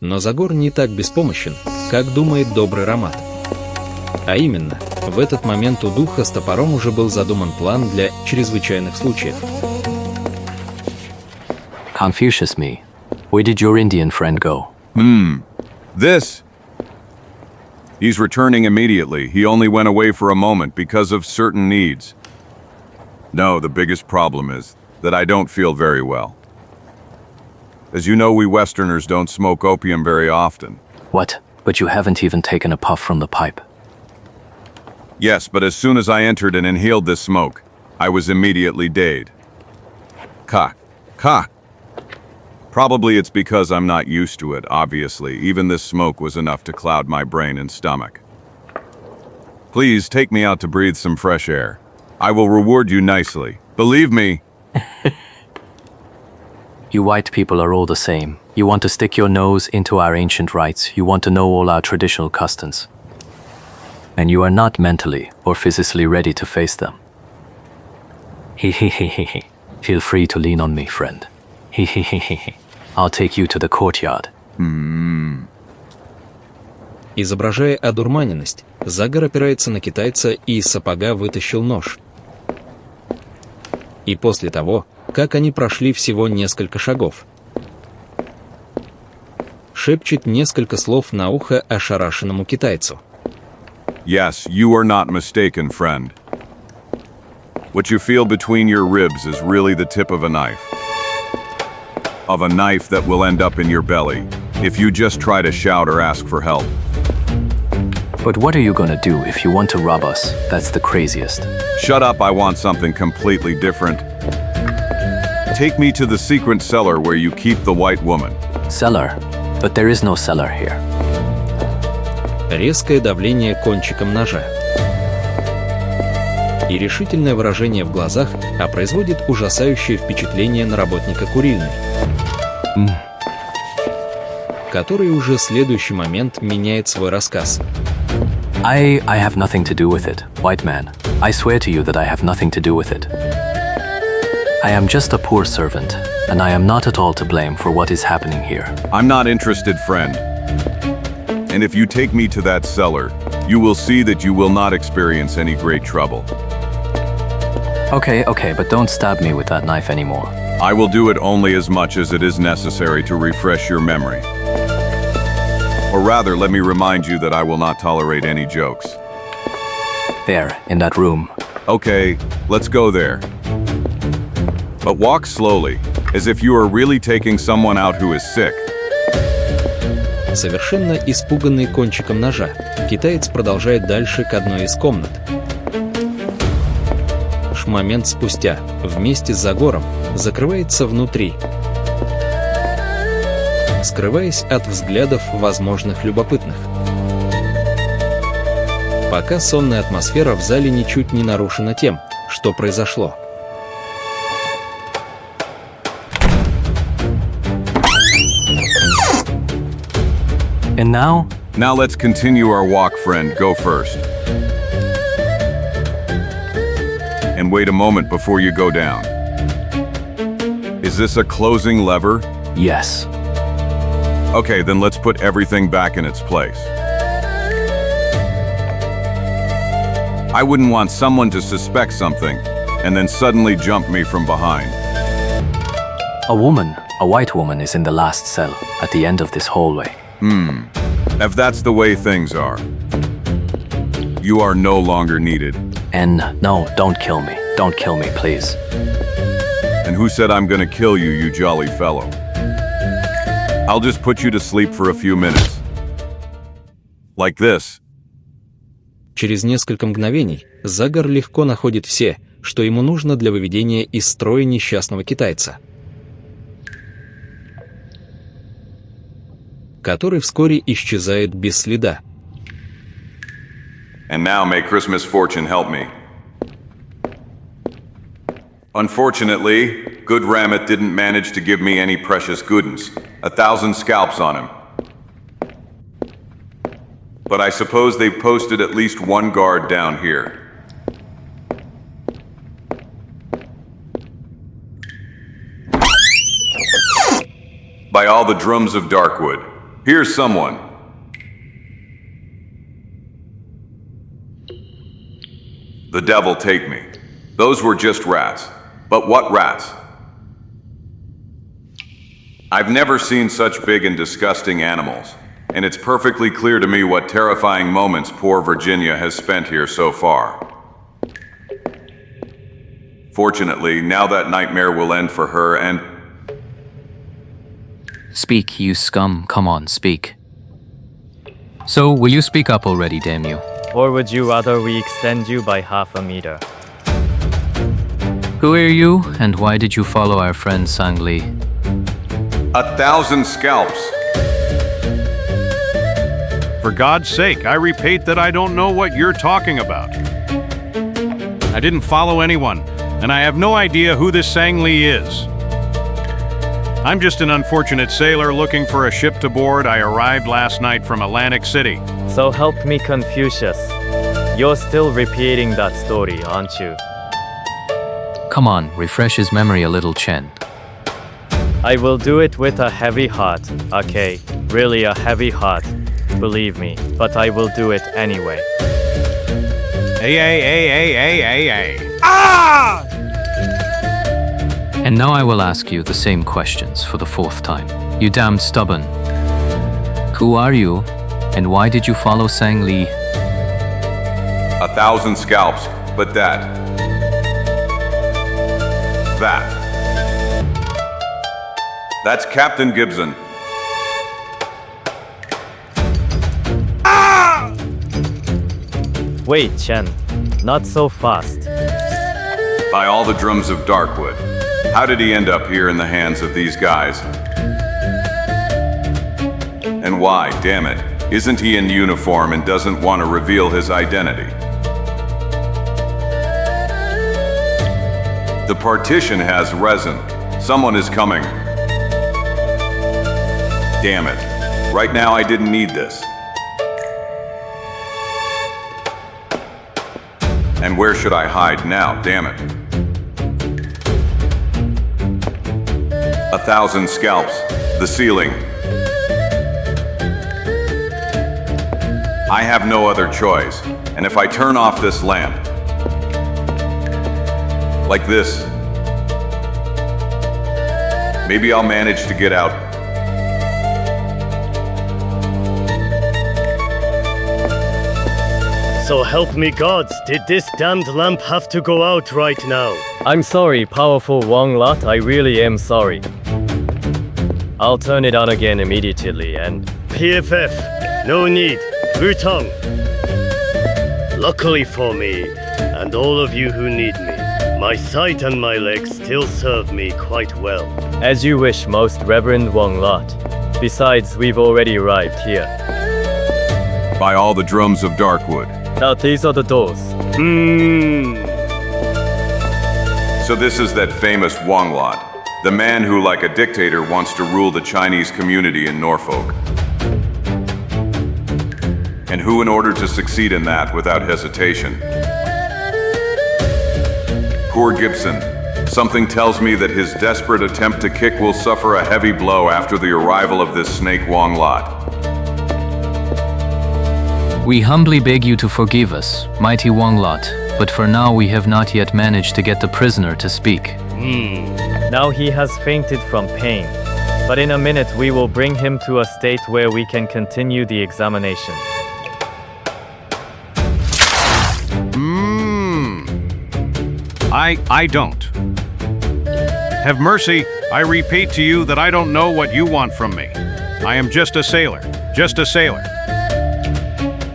Но Загор не так беспомощен, как думает добрый Ромат. А именно, в этот момент у духа с топором уже был задуман план для чрезвычайных случаев. Confucius me. Where did your Indian friend go? This. He's returning immediately. He only went away for a moment because of certain needs. No, the biggest problem is that I don't feel very well. As you know, we Westerners don't smoke opium very often. What? But you haven't even taken a puff from the pipe. Yes, but as soon as I entered and inhaled this smoke, I was immediately dead. Ka. Probably it's because I'm not used to it, obviously. Even this smoke was enough to cloud my brain and stomach. Please take me out to breathe some fresh air. I will reward you nicely. Believe me. You white people are all the same. You want to stick your nose into our ancient rites. You want to know all our traditional customs. And you are not mentally or physically ready to face them. Hehehehe. Feel free to lean on me, friend. Hehehehe. I'll take you to the courtyard. Изображая одурманенность, Загор опирается на китайца и из сапога вытащил нож. И после того, как они прошли всего несколько шагов, шепчет несколько слов на ухо ошарашенному китайцу. Yes, you are not mistaken, friend. What you feel between your ribs is really the tip of a knife. Of a knife that will end up in your belly, if you just try to shout or ask for help. But what are you gonna do if you want to rob us? That's the craziest. Shut up, I want something completely different. Take me to the secret cellar where you keep the white woman. Cellar? But there is no cellar here. Резкое давление кончиком ножа. И решительное выражение в глазах производит ужасающее впечатление на работника курильной, который уже в следующий момент меняет свой рассказ. I have nothing to do with it, white man. I swear to you that I have nothing to do with it. I am just a poor servant, and I am not at all to blame for what is happening here. I'm not interested, friend. And if you take me to that cellar, you will see that you will not experience any great trouble. Okay, but don't stab me with that knife anymore. I will do it only as much as it is necessary to refresh your memory. Or rather, let me remind you that I will not tolerate any jokes. There, in that room. Okay, let's go there. But walk slowly, as if you are really taking someone out who is sick. Совершенно испуганный кончиком ножа, китаец продолжает дальше к одной из комнат. Момент спустя, вместе с Загором, закрывается внутри, скрываясь от взглядов возможных любопытных. Пока сонная атмосфера в зале ничуть не нарушена тем, что произошло. And now? Now let's continue our walk, friend. Go first. And wait a moment before you go down. Is this a closing lever? Yes. Okay, then let's put everything back in its place. I wouldn't want someone to suspect something and then suddenly jump me from behind. A white woman is in the last cell at the end of this hallway. If that's the way things are, you are no longer needed. And no, don't kill me. Don't kill me, please. And who said I'm gonna kill you, you jolly fellow? I'll just put you to sleep for a few minutes. Like this. Через несколько мгновений Загор легко находит все, что ему нужно для выведения из строя несчастного китайца, который вскоре исчезает без следа. And now may Christmas fortune help me. Unfortunately, good Ramit didn't manage to give me any precious goodens. 1,000 scalps on him. But I suppose they've posted at least one guard down here. By all the drums of Darkwood, Here's someone. The devil take me. Those were just rats. But what rats? I've never seen such big and disgusting animals, and it's perfectly clear to me what terrifying moments poor Virginia has spent here so far. Fortunately, now that nightmare will end for her and... Speak, you scum. Come on, speak. So, will you speak up already, damn you? Or would you rather we extend you by half a meter? Who are you, and why did you follow our friend Sang Li? 1,000 scalps. For God's sake, I repeat that I don't know what you're talking about. I didn't follow anyone, and I have no idea who this Sang Li is. I'm just an unfortunate sailor looking for a ship to board. I arrived last night from Atlantic City. So help me, Confucius. You're still repeating that story, aren't you? Come on, refresh his memory a little, Chen. I will do it with a heavy heart, okay? Really a heavy heart. Believe me, but I will do it anyway. Ah! And now I will ask you the same questions for the 4th time. You damned stubborn. Who are you, and why did you follow Sang Li? 1,000 scalps, but that. That's Captain Gibson. Ah! Wait, Chen. Not so fast. By all the drums of Darkwood. How did he end up here in the hands of these guys? And why, damn it, isn't he in uniform and doesn't want to reveal his identity? The partition has resin. Someone is coming. Damn it. Right now I didn't need this. And where should I hide now, damn it? 1,000 scalps. The ceiling. I have no other choice. And if I turn off this lamp, like this, maybe I'll manage to get out. So help me gods, did this damned lamp have to go out right now? I'm sorry, powerful Вонг-Лота, I really am sorry. I'll turn it on again immediately and... PFF, no need, Wutong. Luckily for me, and all of you who need me, my sight and my legs still serve me quite well. As you wish, most Reverend Вонг-Лота. Besides, we've already arrived here. By all the drums of Darkwood. Now these are the doors. So this is that famous Вонг-Лота, the man who, like a dictator, wants to rule the Chinese community in Norfolk. And who, in order to succeed in that without hesitation. Poor Gibson. Something tells me that his desperate attempt to kick will suffer a heavy blow after the arrival of this snake Вонг-Лота. We humbly beg you to forgive us, mighty Вонг-Лота, but for now we have not yet managed to get the prisoner to speak. Now he has fainted from pain, but in a minute we will bring him to a state where we can continue the examination. I don't. Have mercy, I repeat to you that I don't know what you want from me. I am just a sailor, just a sailor.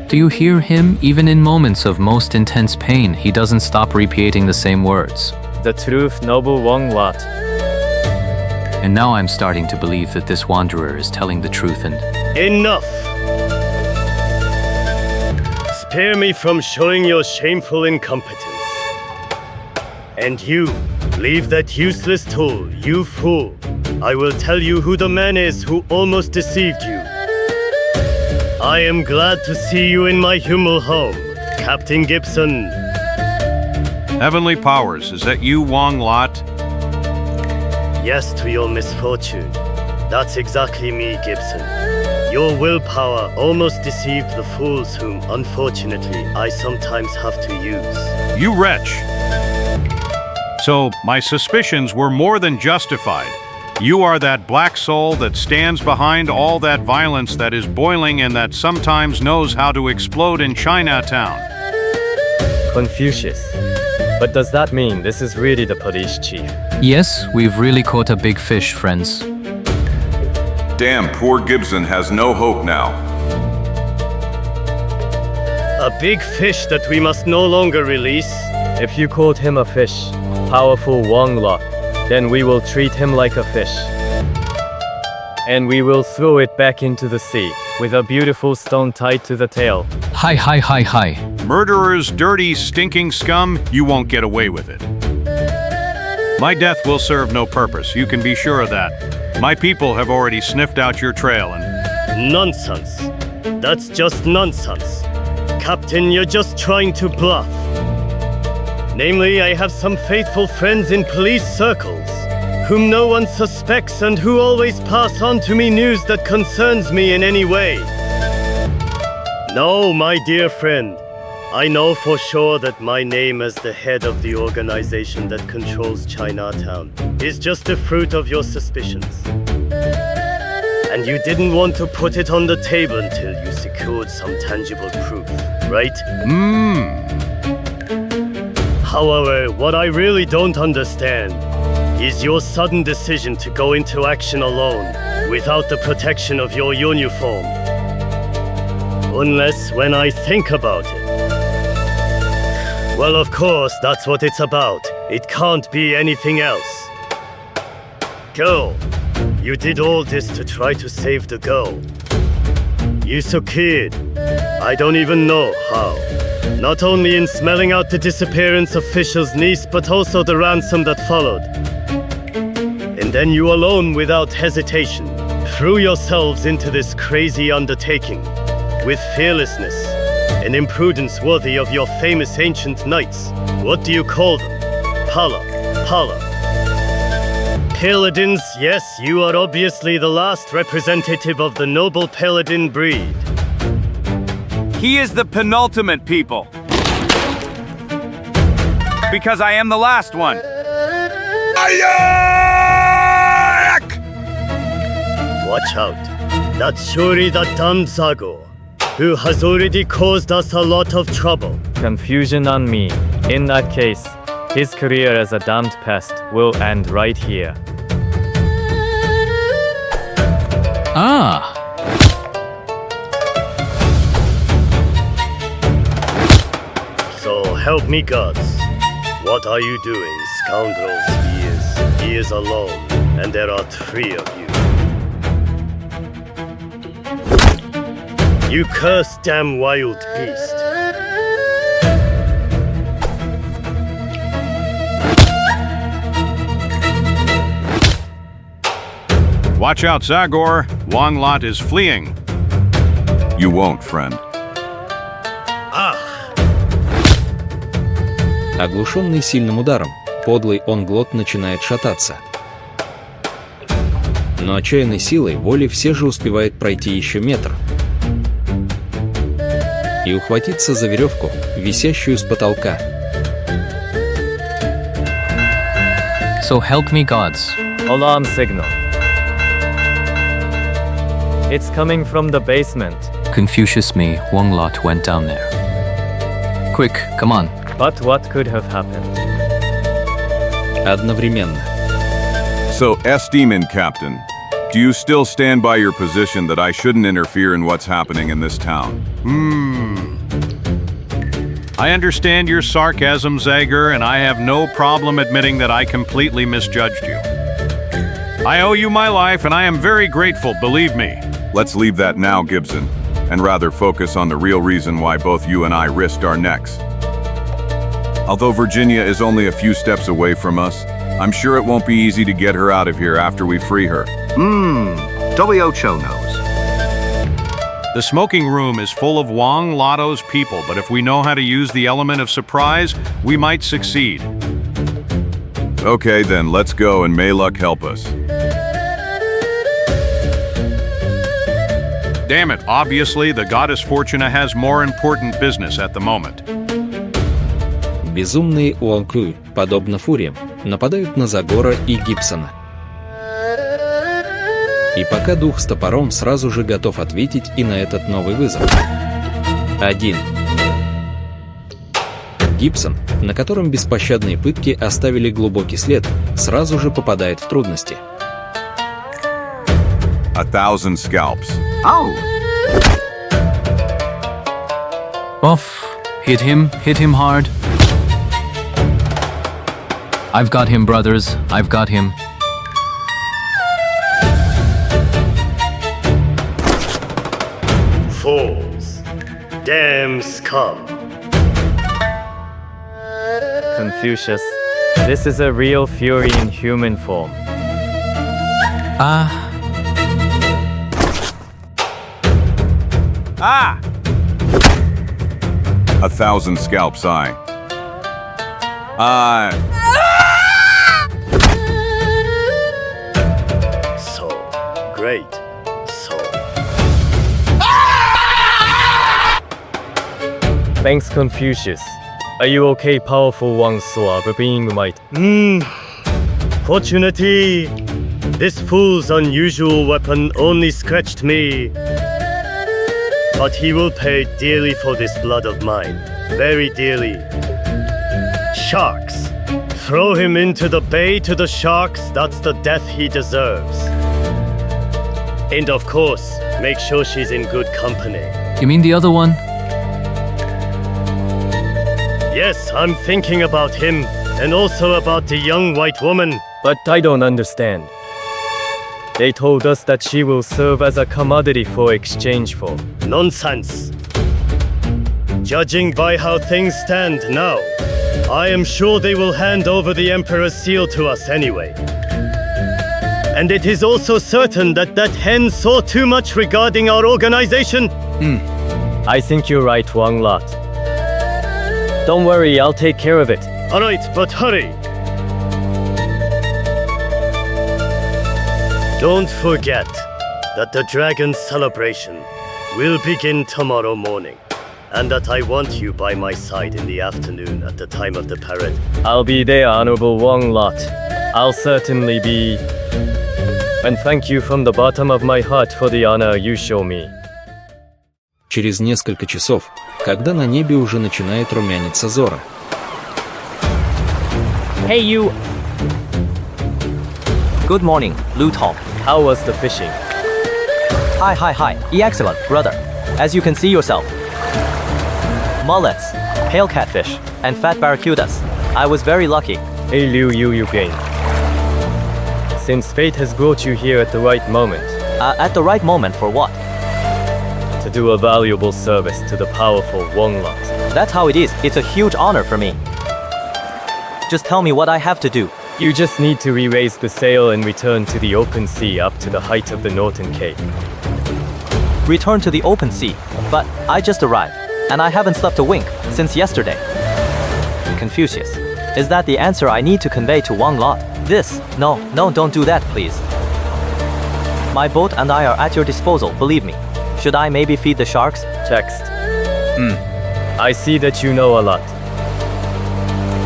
Do you hear him? Even in moments of most intense pain, he doesn't stop repeating the same words. The truth, noble Вонг-Лота. And now I'm starting to believe that this wanderer is telling the truth and... Enough! Spare me from showing your shameful incompetence. And you, leave that useless tool, you fool. I will tell you who the man is who almost deceived you. I am glad to see you in my humble home, Captain Gibson. Heavenly powers, is that you, Вонг-Лота? Yes, to your misfortune. That's exactly me, Gibson. Your willpower almost deceived the fools whom, unfortunately, I sometimes have to use. You wretch! So, my suspicions were more than justified. You are that black soul that stands behind all that violence that is boiling and that sometimes knows how to explode in Chinatown. Confucius. But does that mean this is really the police chief? Yes, we've really caught a big fish, friends. Damn, poor Gibson has no hope now. A big fish that we must no longer release? If you called him a fish, powerful Вонг-Лота, then we will treat him like a fish. And we will throw it back into the sea, with a beautiful stone tied to the tail. Hi, hi, hi, hi. Murderers, dirty, stinking scum, you won't get away with it. My death will serve no purpose, you can be sure of that. My people have already sniffed out your trail and... Nonsense. That's just nonsense. Captain, you're just trying to bluff. Namely, I have some faithful friends in police circles, whom no one suspects and who always pass on to me news that concerns me in any way. No, my dear friend, I know for sure that my name as the head of the organization that controls Chinatown is just the fruit of your suspicions. And you didn't want to put it on the table until you secured some tangible proof, right? However, what I really don't understand is your sudden decision to go into action alone without the protection of your uniform. Unless when I think about it. Well, of course, that's what it's about. It can't be anything else. Girl, you did all this to try to save the girl. You succeeded. I don't even know how. Not only in smelling out the disappearance of Fisher's niece, but also the ransom that followed. And then you alone, without hesitation, threw yourselves into this crazy undertaking, with fearlessness, an imprudence worthy of your famous ancient knights. What do you call them? Pala. Paladins, yes, you are obviously the last representative of the noble paladin breed. He is the penultimate people. Because I am the last one. Watch out. That's surely that damn Zagor, who has already caused us a lot of trouble. Confusion on me. In that case, his career as a damned pest will end right here. Ah! So help me gods. What are you doing, scoundrels? He is alone, and there are 3 of you. You cursed damn wild beast. Watch out, Zagor! Вонг-Лота is fleeing. You won't, friend. Оглушенный сильным ударом, подлый Вонг-Лота начинает шататься. Но отчаянной силой воли все же успевает пройти еще метр и ухватиться за веревку, висящую с потолка. So help me gods. Alarm signal. It's coming from the basement. Confucius me, Вонг-Лота went down there. Quick, come on. But what could have happened? Одновременно. So, S-Demon Captain, do you still stand by your position that I shouldn't interfere in what's happening in this town? I understand your sarcasm, Zagor, and I have no problem admitting that I completely misjudged you. I owe you my life, and I am very grateful, believe me. Let's leave that now, Gibson, and rather focus on the real reason why both you and I risked our necks. Although Virginia is only a few steps away from us, I'm sure it won't be easy to get her out of here after we free her. WHO knows. The smoking room is full of Вонг-Лота's people, but if we know how to use the element of surprise, we might succeed. Okay, then let's go and may luck help us. Damn it, obviously the goddess Fortuna has more important business at the moment. Безумные Вонг-Лота, подобно фуриям, нападают на Загора и Гибсона. И пока дух с топором сразу же готов ответить и на этот новый вызов. 1. Гибсон, на котором беспощадные пытки оставили глубокий след, сразу же попадает в трудности. 1,000 scalps. Oh! Off. Hit him hard. I've got him, brothers. I've got him. Fools. Damn scum. Confucius, this is a real fury in human form. Ah. 1,000 scalps, So great. So. Thanks, Confucius. Are you okay, powerful Wang Sua, being might? Fortunately, this fool's unusual weapon only scratched me. But he will pay dearly for this blood of mine. Very dearly. Sharks. Throw him into the bay to the sharks, that's the death he deserves. And of course, make sure she's in good company. You mean the other one? Yes, I'm thinking about him, and also about the young white woman. But I don't understand. They told us that she will serve as a commodity for exchange for. Nonsense. Judging by how things stand now, I am sure they will hand over the Emperor's seal to us anyway. And it is also certain that that hen saw too much regarding our organization. I think you're right, Wang-Lota. Don't worry, I'll take care of it. Alright, but hurry. Don't forget that the dragon's celebration will begin tomorrow morning, and that I want you by my side in the afternoon at the time of the parade. I'll be there, Honorable Wang-Lota. I'll certainly be. And thank you from the bottom of my heart for the honor you show me. Через несколько часов, когда на небе уже начинает румяниться Зора. Hey you! Good morning, Lu Tong. How was the fishing? Hi. Excellent, brother. As you can see yourself. Mullets, pale catfish, and fat barracudas. I was very lucky. Hey Liu Yu Gain. Since fate has brought you here at the right moment. At the right moment for what? To do a valuable service to the powerful Wang-Lota. That's how it is. It's a huge honor for me. Just tell me what I have to do. You just need to re-raise the sail and return to the open sea up to the height of the Northern Cape. Return to the open sea? But I just arrived, and I haven't slept a wink since yesterday. Confucius, is that the answer I need to convey to Wang-Lota? This? No, don't do that, please. My boat and I are at your disposal, believe me. Should I maybe feed the sharks? Text. I see that you know a lot.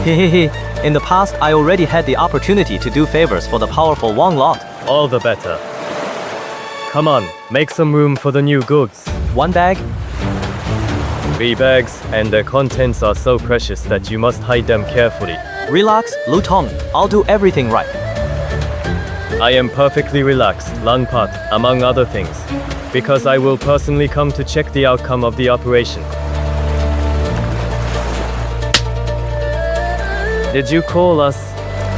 Hehehe. In the past, I already had the opportunity to do favors for the powerful Wang-Lota. All the better. Come on, make some room for the new goods. 1 bag? 3 bags, and their contents are so precious that you must hide them carefully. Relax, Lu Tong. I'll do everything right. I am perfectly relaxed, Lan Pat, among other things, because I will personally come to check the outcome of the operation. Did you call us,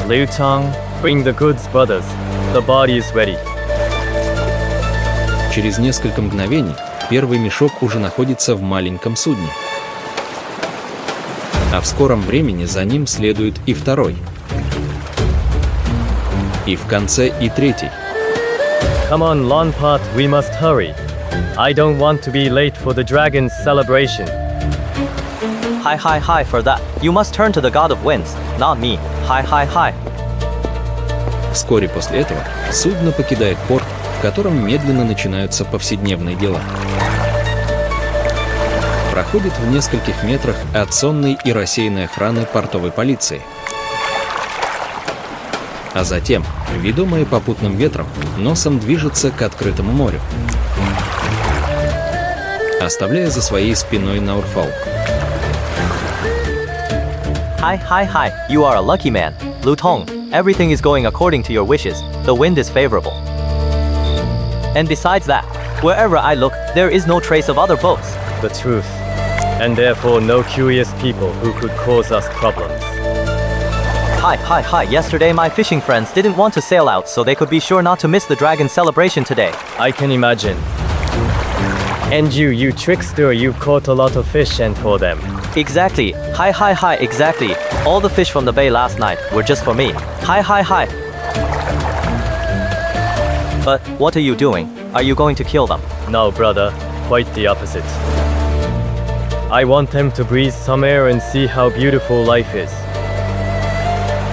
Liu Tong? Bring the goods, brothers. The body is ready. Через несколько мгновений первый мешок уже находится в маленьком судне. А в скором времени за ним следует и второй. И в конце и третий. Come on, Lan Pat, we must hurry. I don't want to be late for the dragon's celebration. Hi for that. You must turn to the god of winds, not me. Hi. Вскоре после этого судно покидает порт, в котором медленно начинаются повседневные дела. Проходит в нескольких метрах от сонной и рассеянной охраны портовой полиции. А затем, ведомая попутным ветром, носом движется к открытому морю, оставляя за своей спиной Норфолк. Hi, you are a lucky man, Lu Tong. Everything is going according to your wishes, the wind is favorable. And besides that, wherever I look, there is no trace of other boats. The truth. And therefore no curious people who could cause us problems. Hi, yesterday my fishing friends didn't want to sail out so they could be sure not to miss the dragon celebration today. I can imagine. And you trickster, you caught a lot of fish and for them. Exactly. Hi, exactly. All the fish from the bay last night were just for me. Hi. But what are you doing? Are you going to kill them? No, brother. Quite the opposite. I want them to breathe some air and see how beautiful life is.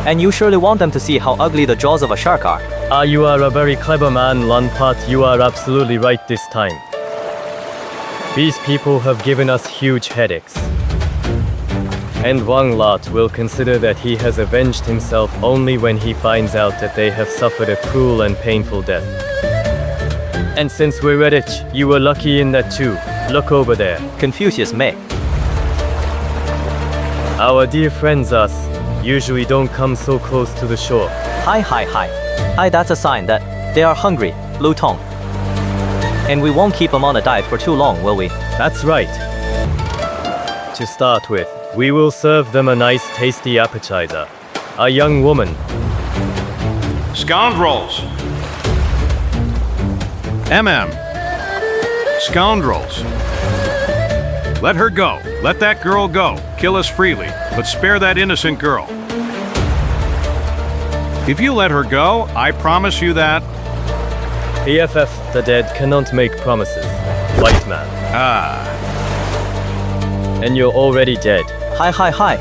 And you surely want them to see how ugly the jaws of a shark are. You are a very clever man, Lanpat. You are absolutely right this time. These people have given us huge headaches. And Вонг-Лота will consider that he has avenged himself only when he finds out that they have suffered a cruel and painful death. And since we're at it, you were lucky in that too. Look over there. Confucius May. Our dear friends us usually don't come so close to the shore. Hi, that's a sign that they are hungry, Lu Tong. And we won't keep them on a diet for too long, will we? That's right. To start with, we will serve them a nice tasty appetizer. A young woman. Scoundrels! Scoundrels. Let her go. Let that girl go. Kill us freely, but spare that innocent girl. If you let her go, I promise you that... EFF, the dead cannot make promises. White man. And you're already dead. Hi.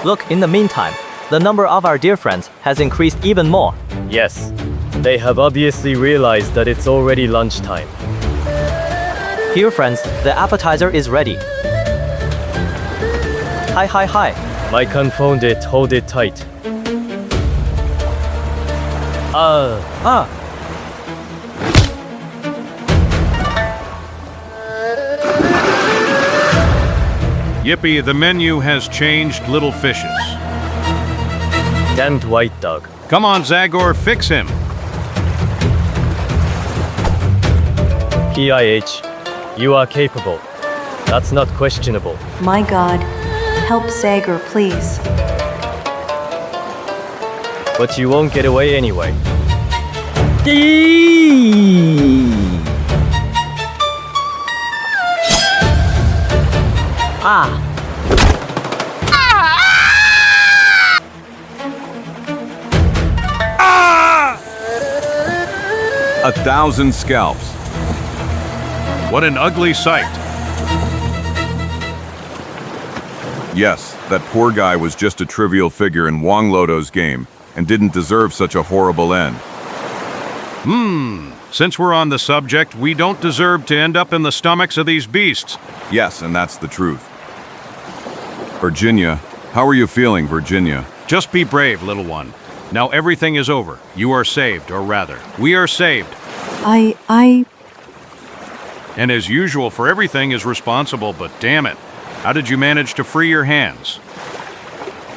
Look, in the meantime, the number of our dear friends has increased even more. Yes. They have obviously realized that it's already lunchtime. Here, friends, the appetizer is ready. Hi. My confound it, hold it tight. Yippee, the menu has changed, little fishes. Damned white dog. Come on, Zagor, fix him. PIH, you are capable. That's not questionable. My God, help Zagor, please. But you won't get away anyway. A 1,000 scalps. What an ugly sight. Yes, that poor guy was just a trivial figure in Вонг-Лота's game and didn't deserve such a horrible end. Since we're on the subject, we don't deserve to end up in the stomachs of these beasts. Yes, and that's the truth. Virginia, how are you feeling, Virginia? Just be brave, little one. Now everything is over. You are saved, or rather, we are saved. And as usual, for everything is responsible, but damn it, how did you manage to free your hands?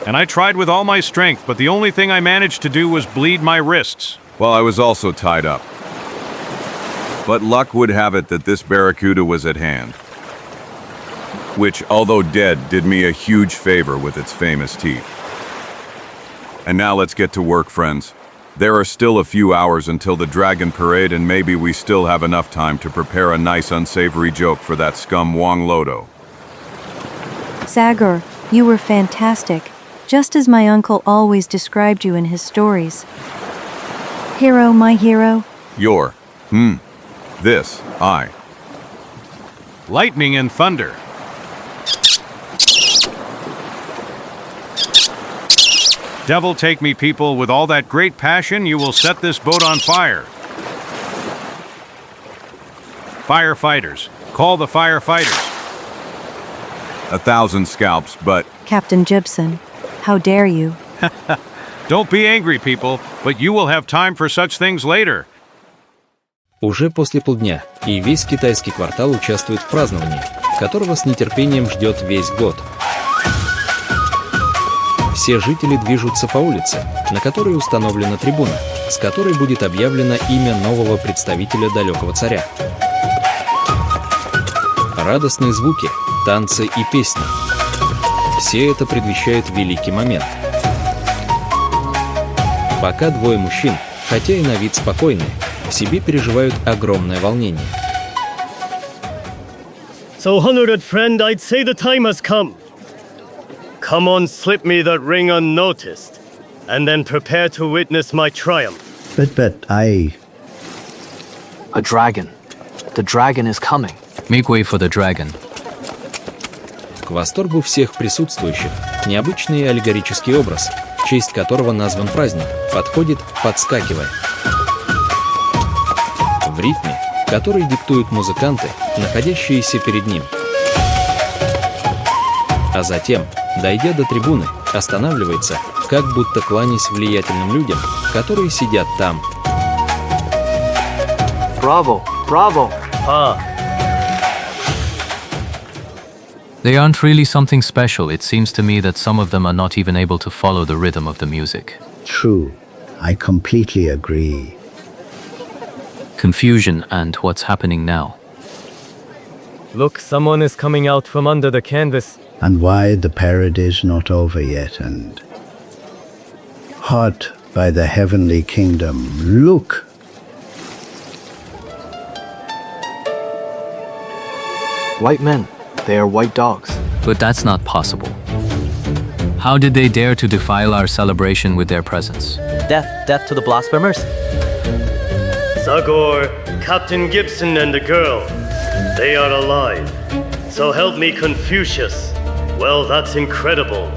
And I tried with all my strength, but the only thing I managed to do was bleed my wrists. Well, I was also tied up. But luck would have it that this barracuda was at hand, which, although dead, did me a huge favor with its famous teeth. And now let's get to work, friends. There are still a few hours until the Dragon Parade, and maybe we still have enough time to prepare a nice unsavory joke for that scum Вонг-Лота. Zagor, you were fantastic, just as my uncle always described you in his stories. Hero, my hero. Your. This. I. Lightning and thunder. Devil take me, people, with all that great passion, you will set this boat on fire. Firefighters, call the firefighters. 1,000 scalps, but Captain Gibson, how dare you? Don't be angry, people, but you will have time for such things later. Уже после полдня, и весь китайский квартал участвует в праздновании, которого с нетерпением ждет весь год. Все жители движутся по улице, на которой установлена трибуна, с которой будет объявлено имя нового представителя далекого царя. Радостные звуки, танцы и песни. Все это предвещает великий момент. Пока двое мужчин, хотя и на вид спокойные, в себе переживают огромное волнение. So, honored friend, I'd say the time has come. Come on, slip me that ring unnoticed, and then prepare to witness my triumph. But I... A dragon. The dragon is coming. Make way for the dragon. К восторгу всех присутствующих необычный аллегорический образ, в честь которого назван праздник, подходит, подскакивая. В ритме, который диктуют музыканты, находящиеся перед ним. А затем, дойдя до трибуны, останавливается, как будто кланясь влиятельным людям, которые сидят там. Bravo! Bravo! They aren't really something special. It seems to me that some of them are not even able to follow the rhythm of the music. True. I completely agree. Confusion and what's happening now. Look, someone is coming out from under the canvas. And why the parade is not over yet, and... Hot by the heavenly kingdom, look! White men. They are white dogs. But that's not possible. How did they dare to defile our celebration with their presence? Death, death to the blasphemers. Zagor, Captain Gibson and the girl, they are alive. So help me, Confucius. Well, that's incredible.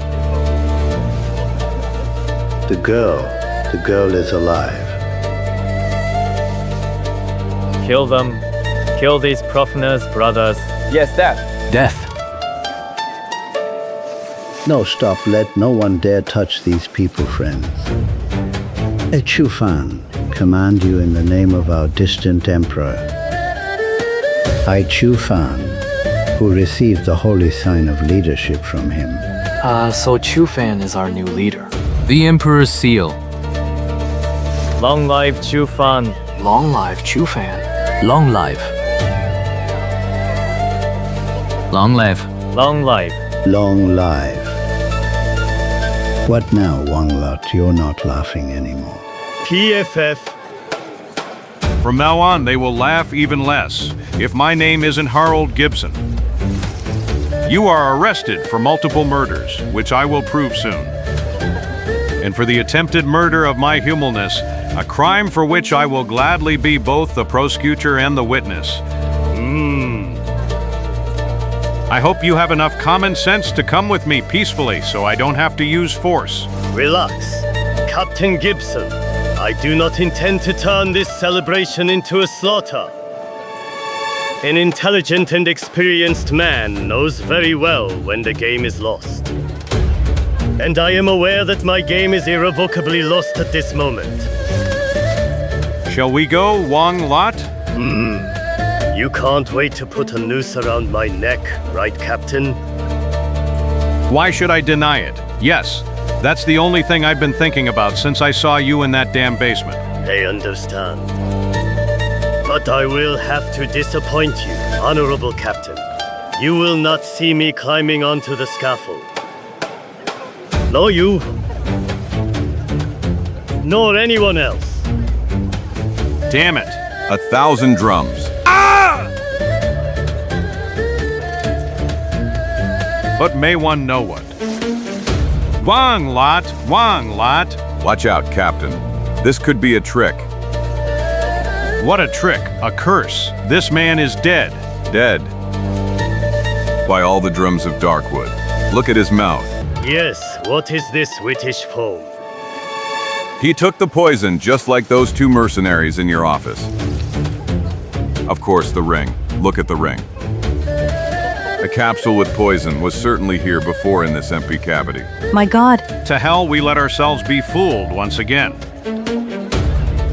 The girl is alive. Kill them. Kill these profaners, brothers. Yes, death. Death. No, stop. Let no one dare touch these people, friends. A Chufan, command you in the name of our distant emperor. I Chufan, who received the holy sign of leadership from him. So Chufan is our new leader. The Emperor's seal. Long live Chu Fan. Long live Chufan. Long live. Long live. Long live. Long live. What now, Вонг-Лота? You're not laughing anymore. PFF. From now on, they will laugh even less if my name isn't Harold Gibson. You are arrested for multiple murders, which I will prove soon. And for the attempted murder of my humaness, a crime for which I will gladly be both the prosecutor and the witness. I hope you have enough common sense to come with me peacefully so I don't have to use force. Relax. Captain Gibson, I do not intend to turn this celebration into a slaughter. An intelligent and experienced man knows very well when the game is lost. And I am aware that my game is irrevocably lost at this moment. Shall we go, Вонг-Лота? You can't wait to put a noose around my neck, right, Captain? Why should I deny it? Yes, that's the only thing I've been thinking about since I saw you in that damn basement. I understand. But I will have to disappoint you, Honorable Captain. You will not see me climbing onto the scaffold. Nor you. Nor anyone else. Damn it. 1,000 drums. But may one know what? Вонг-Лота, Вонг-Лота. Watch out, Captain. This could be a trick. What a trick, a curse. This man is dead. Dead. By all the drums of Darkwood. Look at his mouth. Yes, what is this wittish foam? He took the poison just like those two mercenaries in your office. Of course, the ring. Look at the ring. A capsule with poison was certainly here before in this empty cavity. My God. To hell, we let ourselves be fooled once again.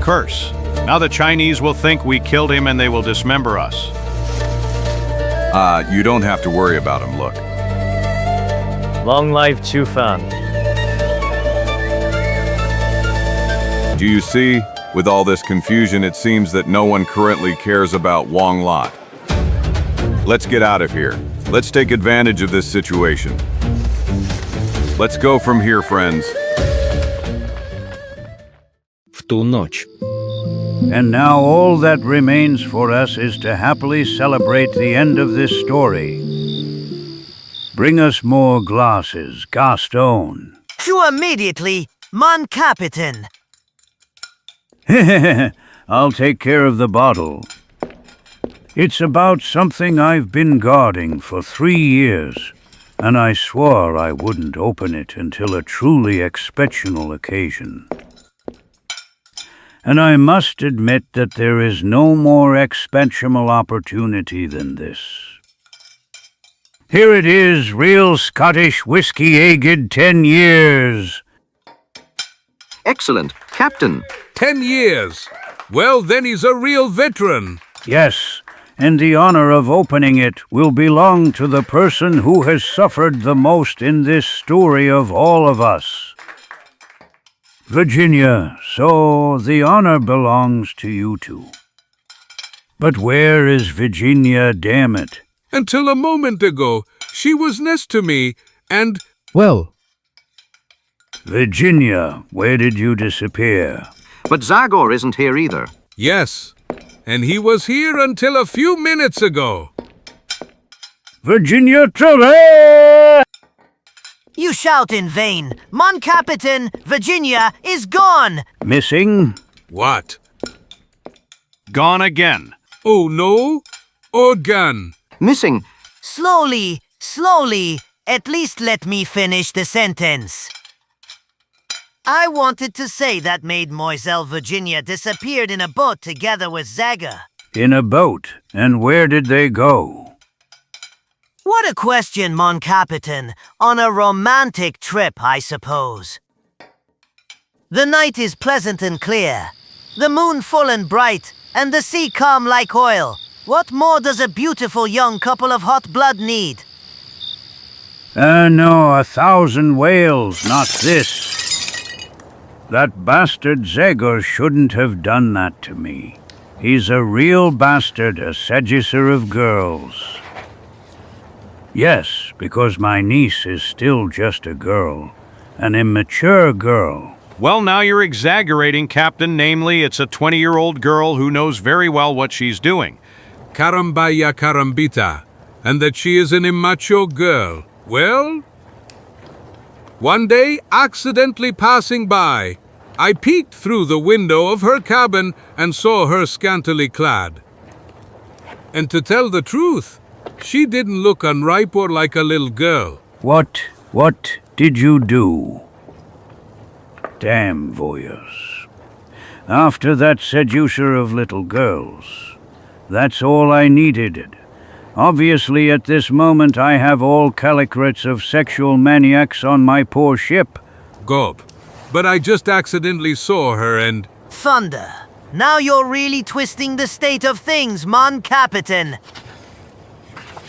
Curse. Now the Chinese will think we killed him and they will dismember us. You don't have to worry about him, look. Long life Chu Fan. Do you see? With all this confusion, it seems that no one currently cares about Вонг-Лота. Let's get out of here. Let's take advantage of this situation. Let's go from here, friends. В ту ночь. And now all that remains for us is to happily celebrate the end of this story. Bring us more glasses, Gaston. To immediately, mon captain. I'll take care of the bottle. It's about something I've been guarding for 3 years, and I swore I wouldn't open it until a truly exceptional occasion. And I must admit that there is no more exceptional opportunity than this. Here it is, real Scottish whiskey aged 10 years. Excellent, Captain. 10 years. Well, then he's a real veteran. Yes, and the honor of opening it will belong to the person who has suffered the most in this story of all of us. Virginia, so the honor belongs to you two. But where is Virginia, damn it? Until a moment ago, she was next to me, and... Well... Virginia, where did you disappear? But Zagor isn't here either. Yes, and he was here until a few minutes ago. Virginia Trevor! You shout in vain. Mon captain, Virginia is gone. Missing? What? Gone again. Oh no? Or gone? Missing. Slowly, slowly. At least let me finish the sentence. I wanted to say that Mademoiselle Virginia disappeared in a boat together with Zagor. In a boat? And where did they go? What a question, mon captain. On a romantic trip, I suppose. The night is pleasant and clear, the moon full and bright, and the sea calm like oil. What more does a beautiful young couple of hot blood need? No, 1,000 whales, not this. That bastard Zagor shouldn't have done that to me. He's a real bastard, a seducer of girls. Yes, because my niece is still just a girl. An immature girl. Well, now you're exaggerating, Captain. Namely, it's a 20-year-old girl who knows very well what she's doing. Carambaya carambita. And that she is an immature girl. Well? One day, accidentally passing by, I peeked through the window of her cabin and saw her scantily clad. And to tell the truth, she didn't look unripe or like a little girl. What did you do? Damn voyeurs. After that seducer of little girls, that's all I needed. Obviously, at this moment, I have all calibrates of sexual maniacs on my poor ship. Gob. But I just accidentally saw her and... Thunder. Now you're really twisting the state of things, mon captain.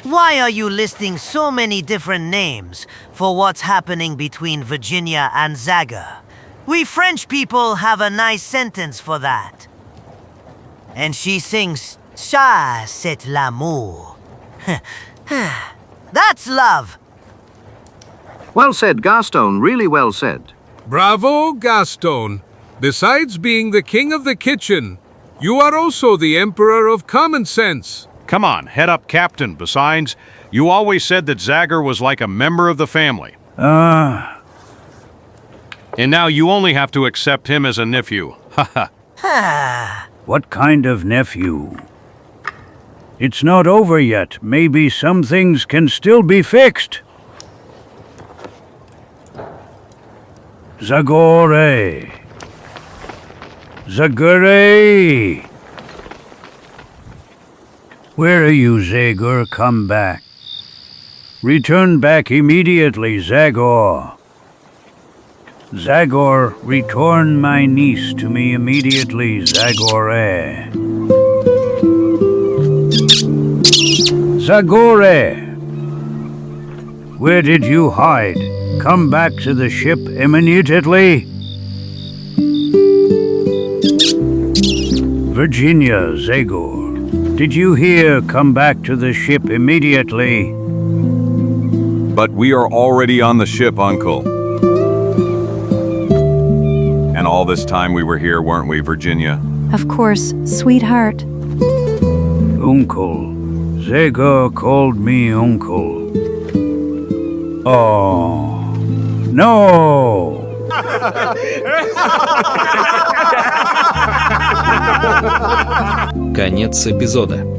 Why are you listing so many different names for what's happening between Virginia and Zagor? We French people have a nice sentence for that. And she sings, "Ça, c'est l'amour." That's love. Well said, Gaston. Really well said. Bravo, Gaston. Besides being the king of the kitchen, you are also the emperor of common sense. Come on, head up, Captain. Besides, you always said that Zagor was like a member of the family. And now you only have to accept him as a nephew. Haha. What kind of nephew? It's not over yet. Maybe some things can still be fixed. Zagor EN. Zagor! Where are you, Zagor? Come back. Return back immediately, Zagor. Zagor, return my niece to me immediately, Zagor. Zagor! Where did you hide? Come back to the ship immediately. Virginia, Zagor, did you hear? Come back to the ship immediately. But we are already on the ship, Uncle. And all this time we were here, weren't we, Virginia? Of course, sweetheart. Uncle. Zagor called me uncle. Oh. No! Конец эпизода.